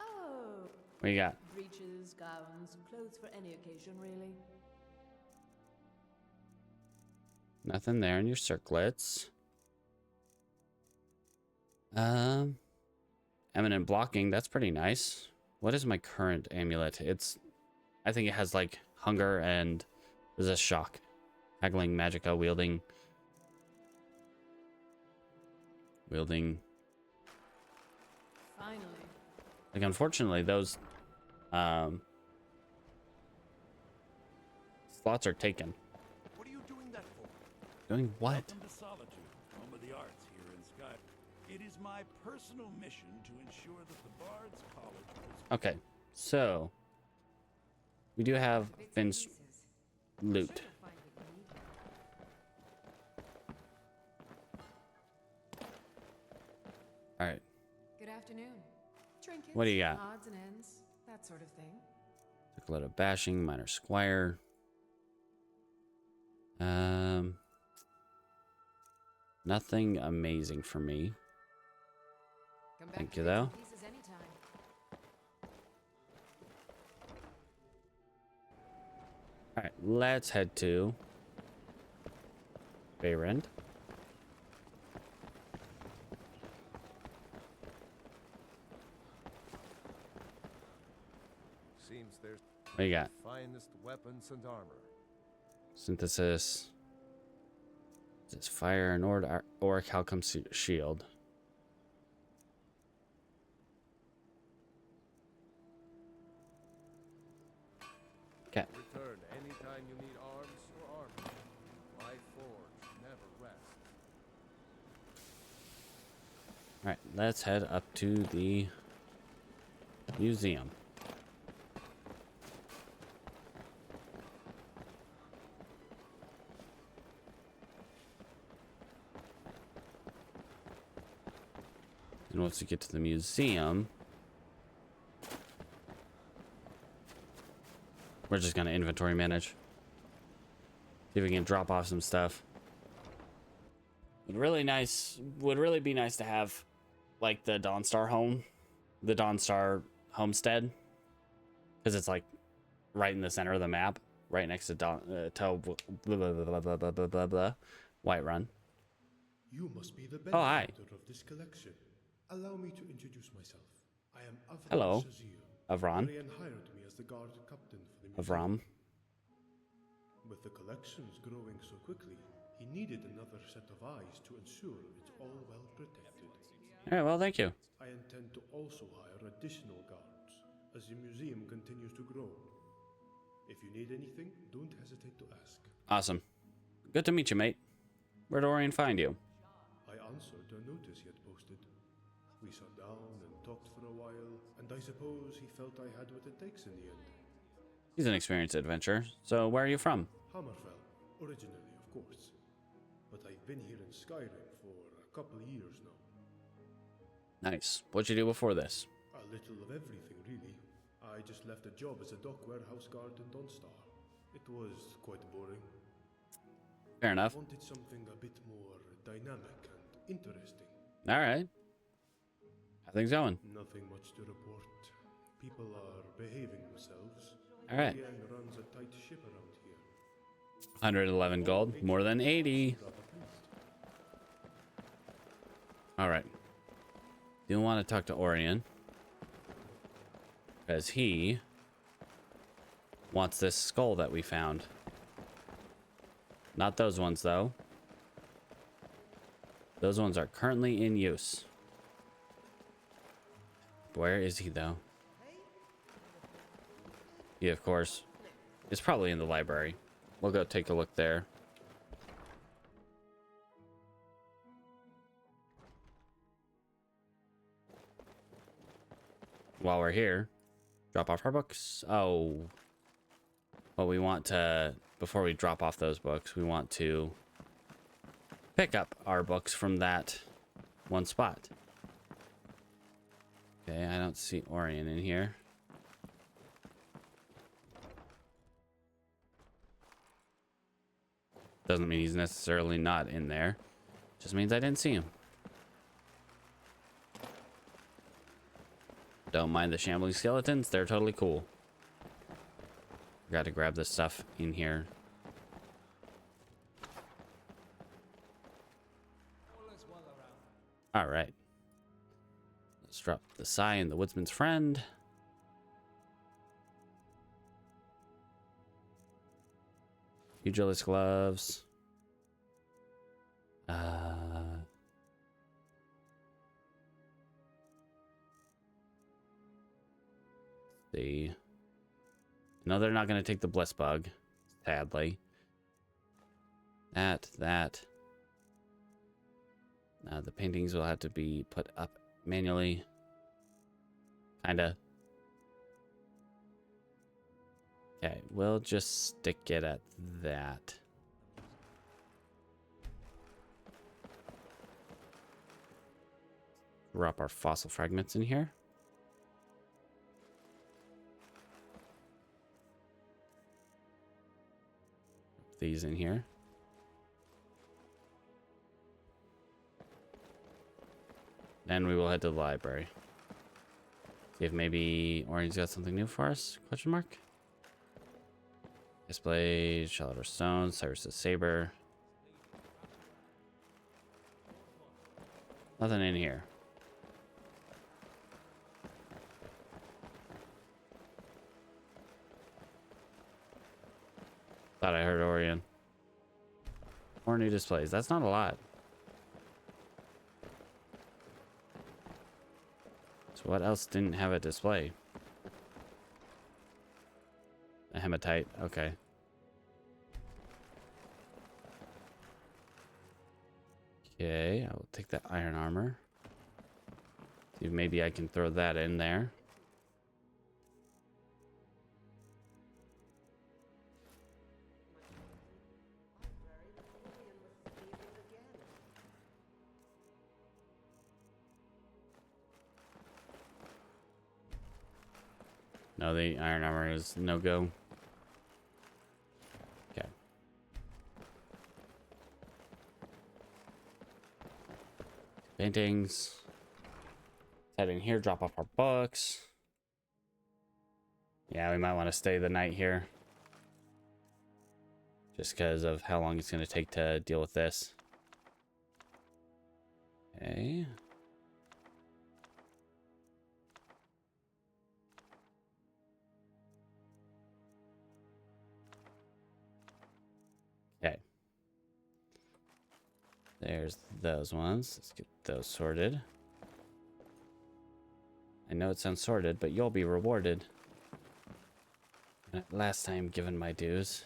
Oh. What you got? Breeches, gowns, clothes for any occasion, really. Nothing there in your circlets. Eminent blocking, that's pretty nice. What is my current amulet? I think it has like hunger and resist shock. Haggling, magicka, wielding. Finally. Like, unfortunately, those Slots are taken. What are you doing that for? Doing what? Welcome to Solitude, home of the arts here in Skyrim. It is my personal mission to ensure that the Bard's College is... Okay, so we do have Finn's loot. All right. Good afternoon. Trinkets, What do you got? odds and ends, that sort of thing. Took a load of bashing, minor squire. Nothing amazing for me. Thank you, though. All right, let's head to Bayrend. Seems there's What do you got? finest weapons and armor. Synthesis. This fire and auric halcum shield. Okay. Return anytime you need arms or armor. My forge never rests. All right, let's head up to the museum. And once we get to the museum, we're just gonna inventory manage. See if we can drop off some stuff. Would really be nice to have like the Dawnstar home, the Dawnstar homestead, because it's like right in the center of the map, right next to Whiterun. You must be the Oh, hi. benefactor of this collection. Allow me to introduce myself. I am Avram Hello, Shazir. Avram. Orion hired me as the guard captain for the museum. Avram. With the collections growing so quickly, he needed another set of eyes to ensure it's all well protected. All right, well, thank you. I intend to also hire additional guards as the museum continues to grow. If you need anything, don't hesitate to ask. Awesome. Good to meet you, mate. Where'd Orion find you? I answered a notice he had posted. We sat down and talked for a while, and I suppose he felt I had what it takes in the end. He's an experienced adventurer. So where are you from? Hammerfell, originally, of course. But I've been here in Skyrim for a couple years now. Nice. What'd you do before this? A little of everything, really. I just left a job as a dock warehouse guard in Dawnstar. It was quite boring. Fair enough. I wanted something a bit more dynamic and interesting. All right. How things going? Nothing much to report. People are behaving themselves. All right. The gang runs a tight ship around here. 111 gold, more than 80. All right. Do want to talk to Orion, because he wants this skull that we found. Not those ones, though. Those ones are currently in use. Where is he, though? He, of course, is probably in the library. We'll go take a look there. While we're here, drop off our books. Oh. Well, we want to, before we drop off those books, we want to pick up our books from that one spot. Okay, I don't see Orion in here. Doesn't mean he's necessarily not in there. Just means I didn't see him. Don't mind the shambling skeletons. They're totally cool. Got to grab this stuff in here. All right. Let's drop the Sai and the Woodsman's Friend. Pugilist gloves. See. No, they're not going to take the Bliss Bug. sadly. That. The paintings will have to be put up manually. Kinda. Okay, we'll just stick it at that. Drop our fossil fragments in here. These in here. Then we will head to the library. See if maybe Orien's got something new for us? Question mark. Display, Charlotte Stone, Cyrus's Saber. Nothing in here. Thought I heard Orien. More new displays. That's not a lot. So what else didn't have a display? A hematite. Okay. Okay, I will take that iron armor. See if maybe I can throw that in there. No, the iron armor is no go. Okay. Paintings. Head in here, drop off our books. Yeah, we might want to stay the night here. Just because of how long it's going to take to deal with this. Okay. Okay. There's those ones. Let's get those sorted. I know it sounds sorted, but you'll be rewarded. Last time given my dues.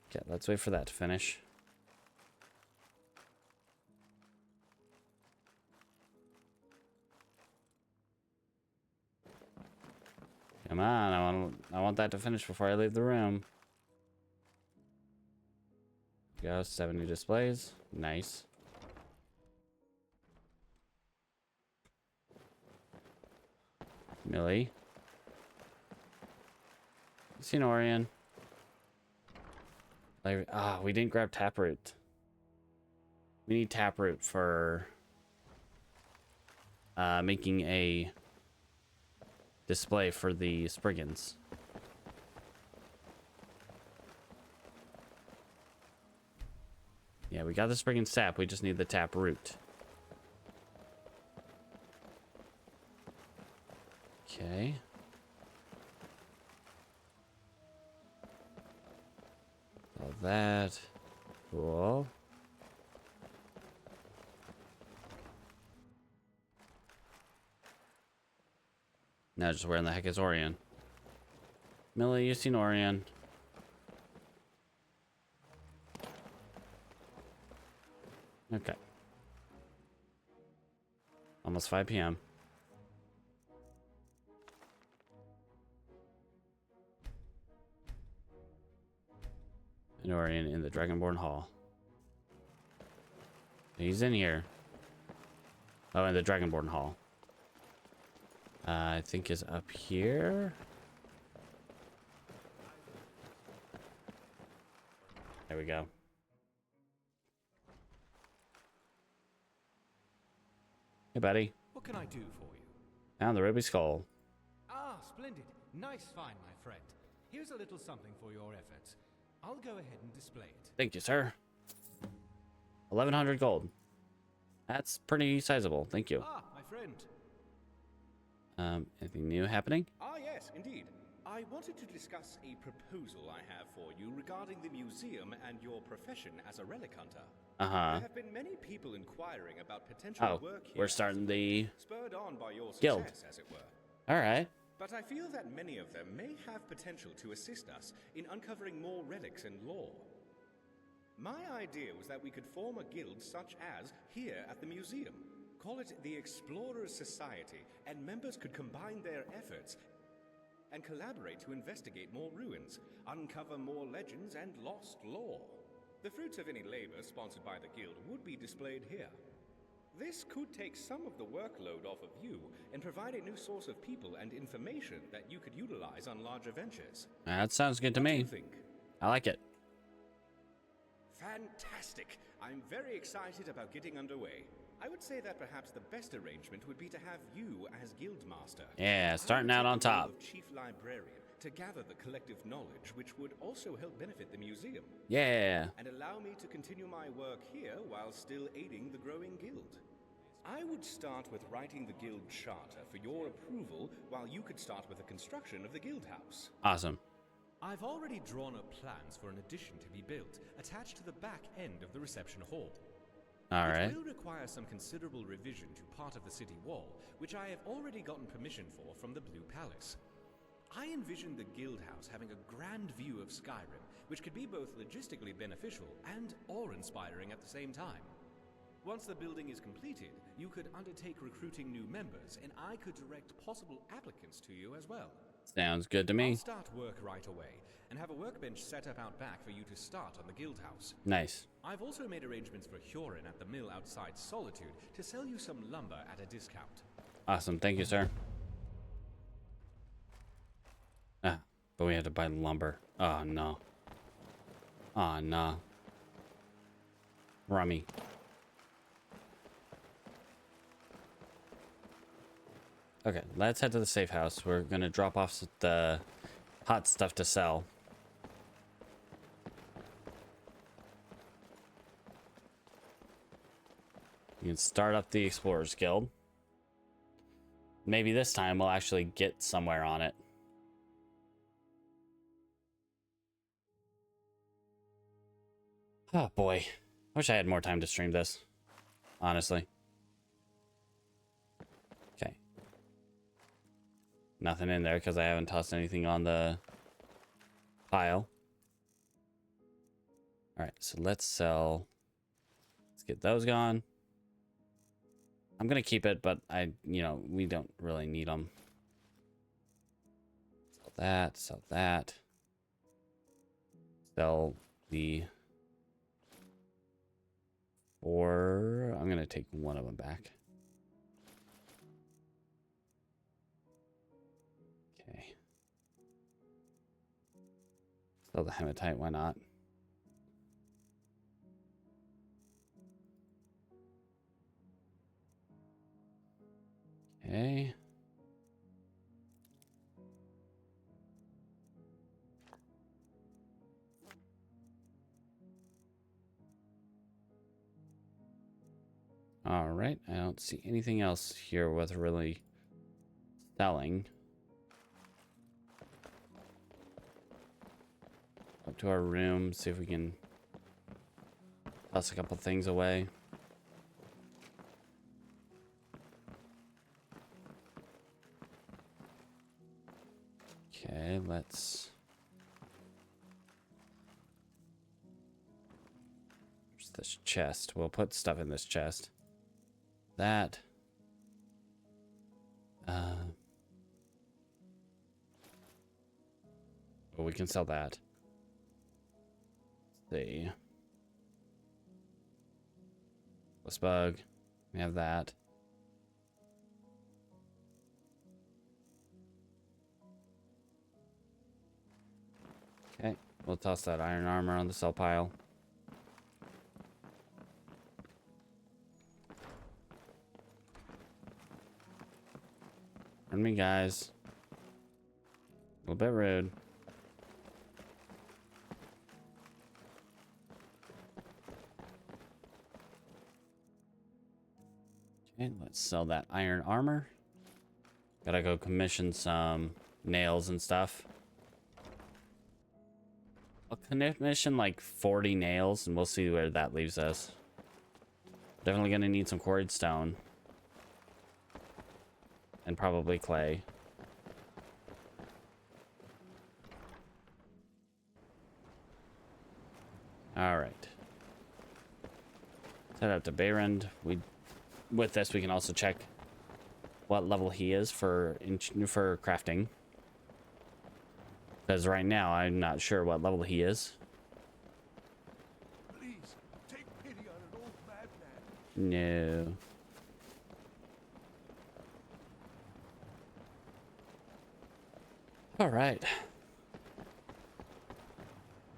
Okay, let's wait for that to finish. Come on, I want that to finish before I leave the room. Go, 7 new displays. Nice. Millie. Seen Orien. We didn't grab Taproot. We need Taproot for making a display for the Spriggans. Yeah, we got the Spriggan sap. We just need the Taproot. Okay. All that. Cool. Now just where in the heck is Orien? Millie, you seen Orien? Okay. Almost 5 p.m. And Orien in the Dragonborn Hall. He's in here. Oh, in the Dragonborn Hall. I think is up here. There we go. Hey, buddy. What can I do for you? Found the Ruby Skull. Ah, splendid. Nice find, my friend. Here's a little something for your efforts. I'll go ahead and display it. Thank you, sir. 1,100 gold. That's pretty sizable. Thank you. Ah, my friend. Anything new happening? Ah, yes, indeed. I wanted to discuss a proposal I have for you regarding the museum and your profession as a relic hunter. Uh-huh. There have been many people inquiring about potential work here. We're starting the spurred on by your guild. success, as it were. All right. But I feel that many of them may have potential to assist us in uncovering more relics and lore. My idea was that we could form a guild such as here at the museum. Call it the Explorers Society, and members could combine their efforts and collaborate to investigate more ruins, uncover more legends and lost lore. The fruits of any labor sponsored by the guild would be displayed here. This could take some of the workload off of you and provide a new source of people and information that you could utilize on larger ventures. That sounds good to me. What do you think? I like it. Fantastic! I'm very excited about getting underway. I would say that perhaps the best arrangement would be to have you as guildmaster. Yeah, starting out on top. Chief librarian to gather the collective knowledge, which would also help benefit the museum. Yeah. And allow me to continue my work here while still aiding the growing guild. I would start with writing the guild charter for your approval, while you could start with the construction of the guild house. Awesome. I've already drawn up plans for an addition to be built, attached to the back end of the reception hall. All right. It will require some considerable revision to part of the city wall, which I have already gotten permission for from the Blue Palace. I envision the guild house having a grand view of Skyrim, which could be both logistically beneficial and awe-inspiring at the same time. Once the building is completed, you could undertake recruiting new members, and I could direct possible applicants to you as well. Sounds good to me. I'll start work right away, and have a workbench set up out back for you to start on the guild house. Nice. I've also made arrangements for Huron at the mill outside Solitude to sell you some lumber at a discount. Awesome. Thank you, sir. Ah, but we had to buy lumber. Oh, no. Oh, no. Rummy. Okay, let's head to the safe house. We're gonna drop off the hot stuff to sell. You can start up the Explorers Guild. Maybe this time we'll actually get somewhere on it. Oh boy. Wish I had more time to stream this. Honestly. Okay. Nothing in there because I haven't tossed anything on the pile. Alright, so let's sell. Let's get those gone. I'm going to keep it, but we don't really need them. Sell that, sell that. Sell the... Or I'm going to take one of them back. Okay. Sell the hematite, why not? Okay. All right, I don't see anything else here worth really selling. Up to our room, see if we can toss a couple things away. Okay, let's... There's this chest. We'll put stuff in this chest. That. Well, we can sell that. Let's see. Let's bug. We have that. Okay, we'll toss that iron armor on the sell pile. Pardon me, guys. A little bit rude. Okay, let's sell that iron armor. Gotta go commission some nails and stuff. I'll commission like 40 nails and we'll see where that leaves us. Definitely gonna need some quarried stone. And probably clay. Alright. Head out to Behrend. With this we can also check what level he is for crafting. Because right now I'm not sure what level he is. Please, take pity on an old madman. No. All right.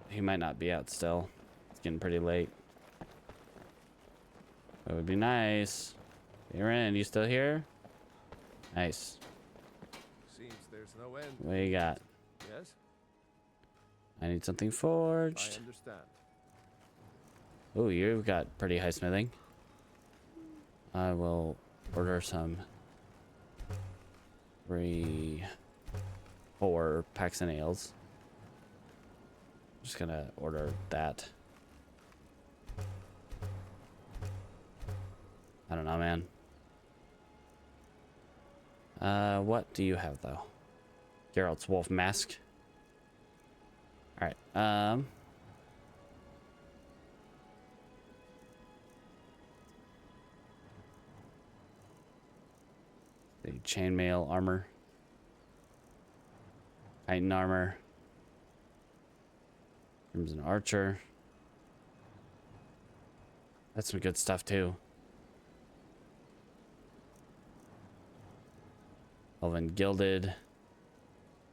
He might not be out still. It's getting pretty late. It would be nice. You're in. You still here? Nice. Seems there's no end. What you got? Yes? I need something forged. I understand. Oh, you've got pretty high smithing. I will order some 4 packs of nails. Just gonna order that. I don't know, man. What do you have though? Geralt's wolf mask. All right. The chainmail armor. Titan armor. Crimson archer. That's some good stuff too. Elven gilded.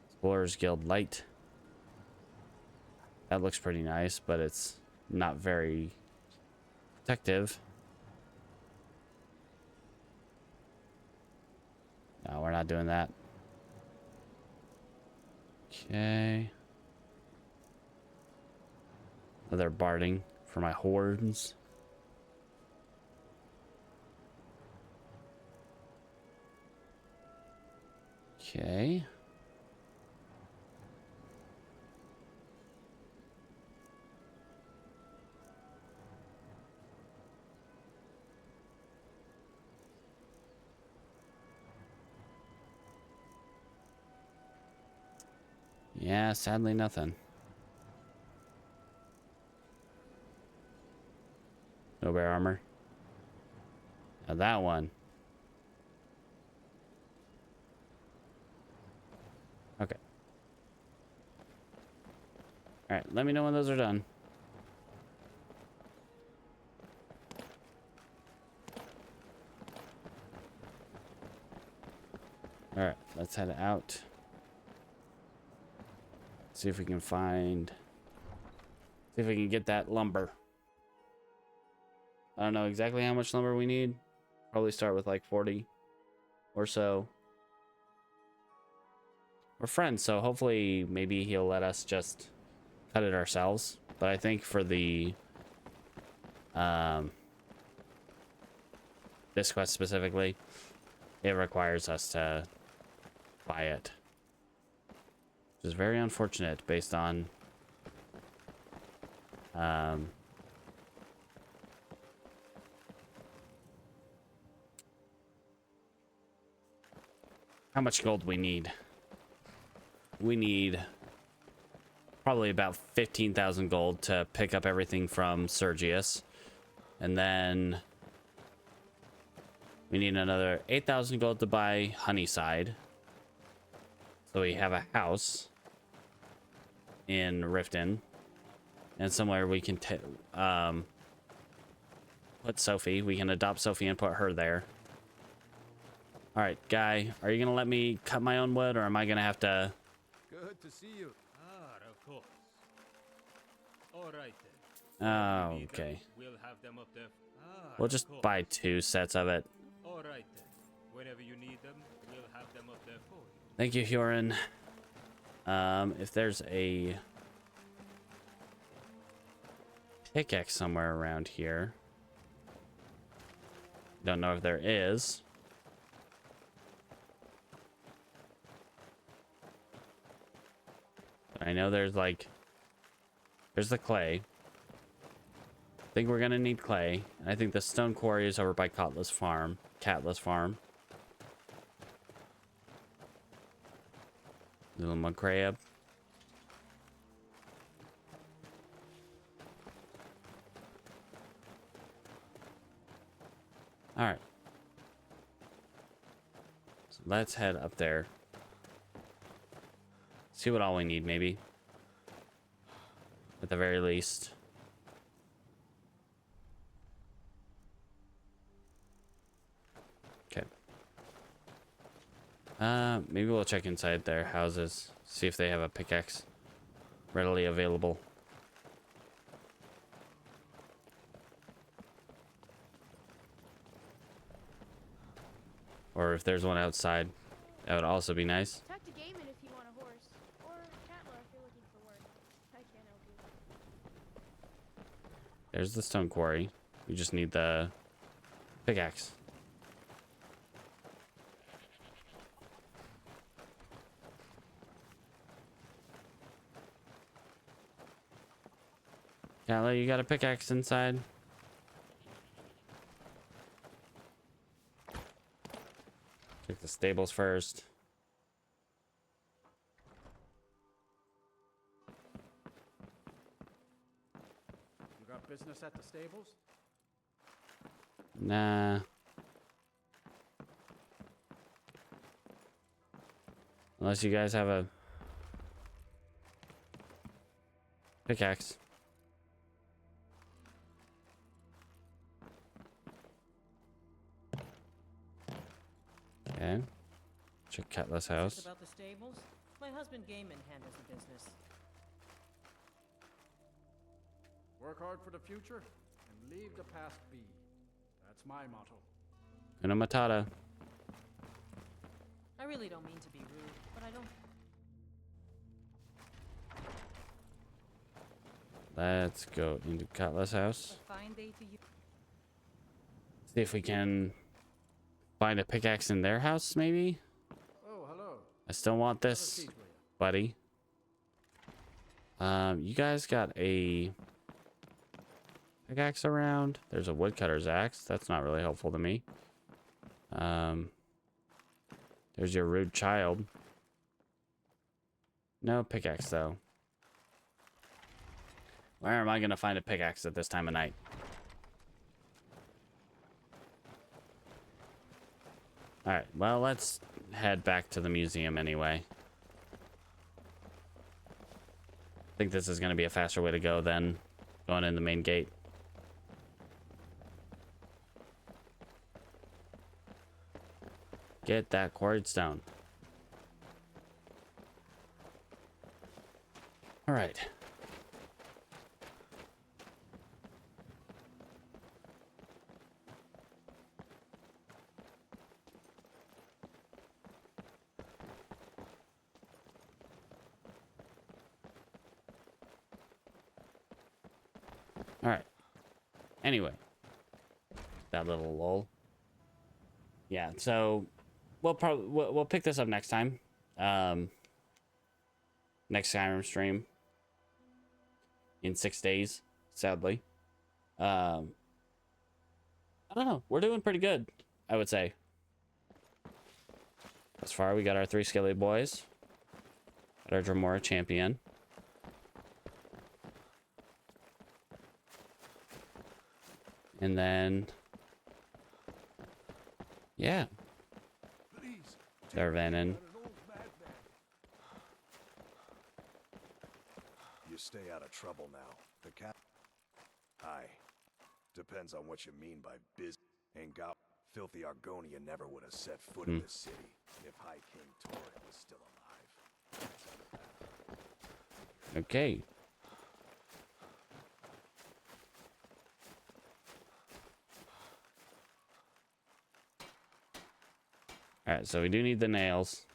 Explorer's Guild light. That looks pretty nice, but it's not very protective. No, we're not doing that. Okay. Another barding for my horns. Okay. Yeah, sadly nothing. No bear armor. Now that one. Okay. Alright, let me know when those are done. Alright, let's head out. See if we can get that lumber. I don't know exactly how much lumber we need. Probably start with like 40 or so. We're friends, so hopefully maybe he'll let us just cut it ourselves. But I think for the this quest specifically, it requires us to buy it. Which is very unfortunate based on how much gold we need. We need probably about 15,000 gold to pick up everything from Sergius. And then we need another 8,000 gold to buy Honeyside. So we have a house in Riften. And somewhere we can put Sophie. We can adopt Sophie and put her there. Alright, Guy, are you going to let me cut my own wood, or am I going to have to... Good to see you. Of course. All right then. Oh, okay. We'll have them up there. We'll just buy 2 sets of it. All right then. Whenever you need them, we'll have them up there for you. Thank you, Huron. If there's a pickaxe somewhere around here. Don't know if there is. I know there's like... There's the clay. I think we're gonna need clay. And I think the stone quarry is over by Catless Farm. Little mud crab. Alright. So let's head up there. See what all we need, maybe. At the very least. Okay. Maybe we'll check inside their houses. See if they have a pickaxe readily available. Or if there's one outside, that would also be nice. Talk to Gaiman if you want a horse, or Catler if you're looking for work. I can't help you. There's the stone quarry. We just need the pickaxe. Catler, you got a pickaxe inside? Check the stables first. You got business at the stables? Nah. Unless you guys have a pickaxe. Okay. Check Catla's house. About the stables? My husband Gaiman handles the business. Work hard for the future and leave the past be. That's my motto. Kuna Matata. I really don't mean to be rude, but I don't. Let's go into Catla's house. A fine day to you. See if we can find a pickaxe in their house, maybe? Oh, hello. I still want this, buddy. You guys got a pickaxe around? There's a woodcutter's axe. That's not really helpful to me. There's your rude child. No pickaxe, though. Where am I going to find a pickaxe at this time of night? Alright, well, let's head back to the museum anyway. I think this is going to be a faster way to go than going in the main gate. Get that quarried stone. Alright. Alright. Anyway. That little lull. Yeah, so we'll pick this up next time. Next Skyrim stream. In 6 days, sadly. I don't know. We're doing pretty good, I would say. As far we got our 3 Skelly boys. Got our Dremora champion. And then, yeah, Darvanin. You stay out of trouble now. The cat. Aye. Depends on what you mean by biz. Ain't got filthy Argonia never would have set foot in this city if High King Torrin was still alive. Okay. Alright, so we do need the nails.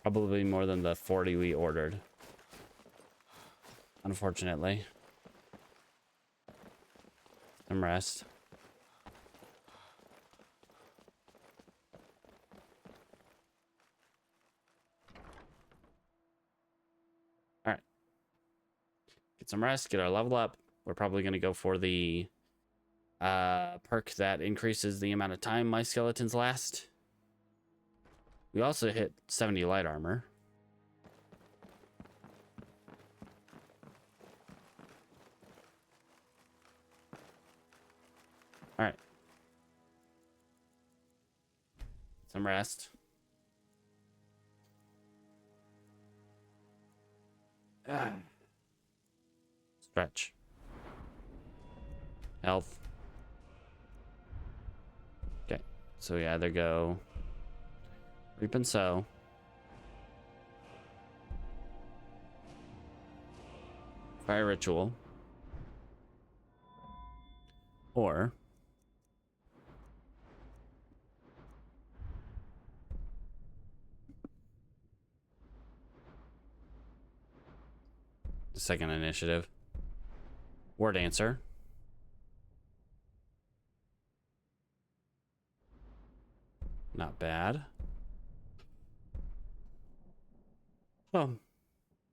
Probably more than the 40 we ordered. Unfortunately. Some rest. get some rest, get our level up. We're probably going to go for the perk that increases the amount of time my skeletons last. We also hit 70 light armor. All right. Some rest. Stretch. Health. Okay. So we either go Reap and Sow. Fire Ritual. Or the second initiative. War Dancer. Not bad. Oh.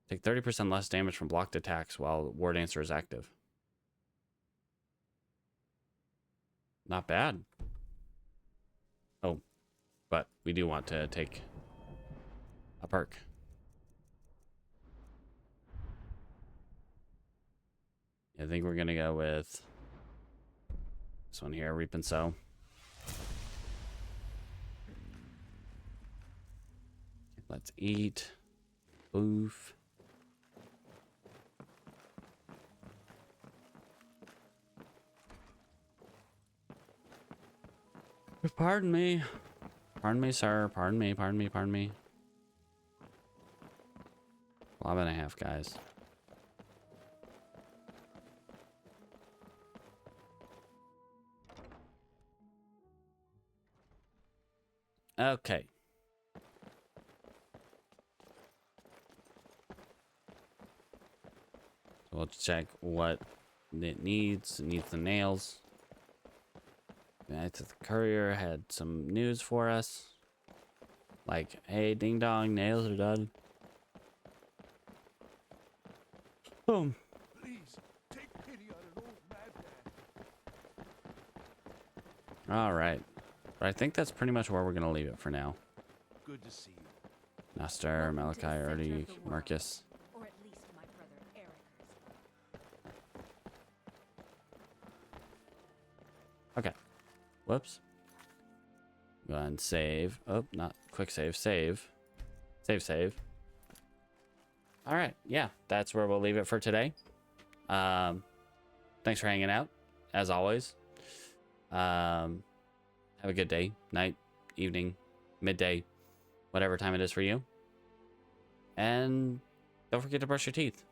Take 30% less damage from blocked attacks while War Dancer is active. Not bad. Oh, but we do want to take a perk. I think we're gonna go with this one here, Reap and Sow. Let's eat. Boof. Pardon me. Pardon me, sir. Pardon me, pardon me, pardon me. 12.5, guys. Okay. So let's check what it needs. It needs the nails. The courier had some news for us. Like, hey, ding dong, nails are done. Boom. Please, take pity on an old madman. All right. But I think that's pretty much where we're going to leave it for now. Good to see you. Nastar, Malachi, Artie, Marcus. Or at least my brother Eric. Okay. Whoops. Go ahead and save. Oh, not quick save. Save. Save. All right. Yeah, that's where we'll leave it for today. Thanks for hanging out, as always. Have a good day, night, evening, midday, whatever time it is for you. And don't forget to brush your teeth.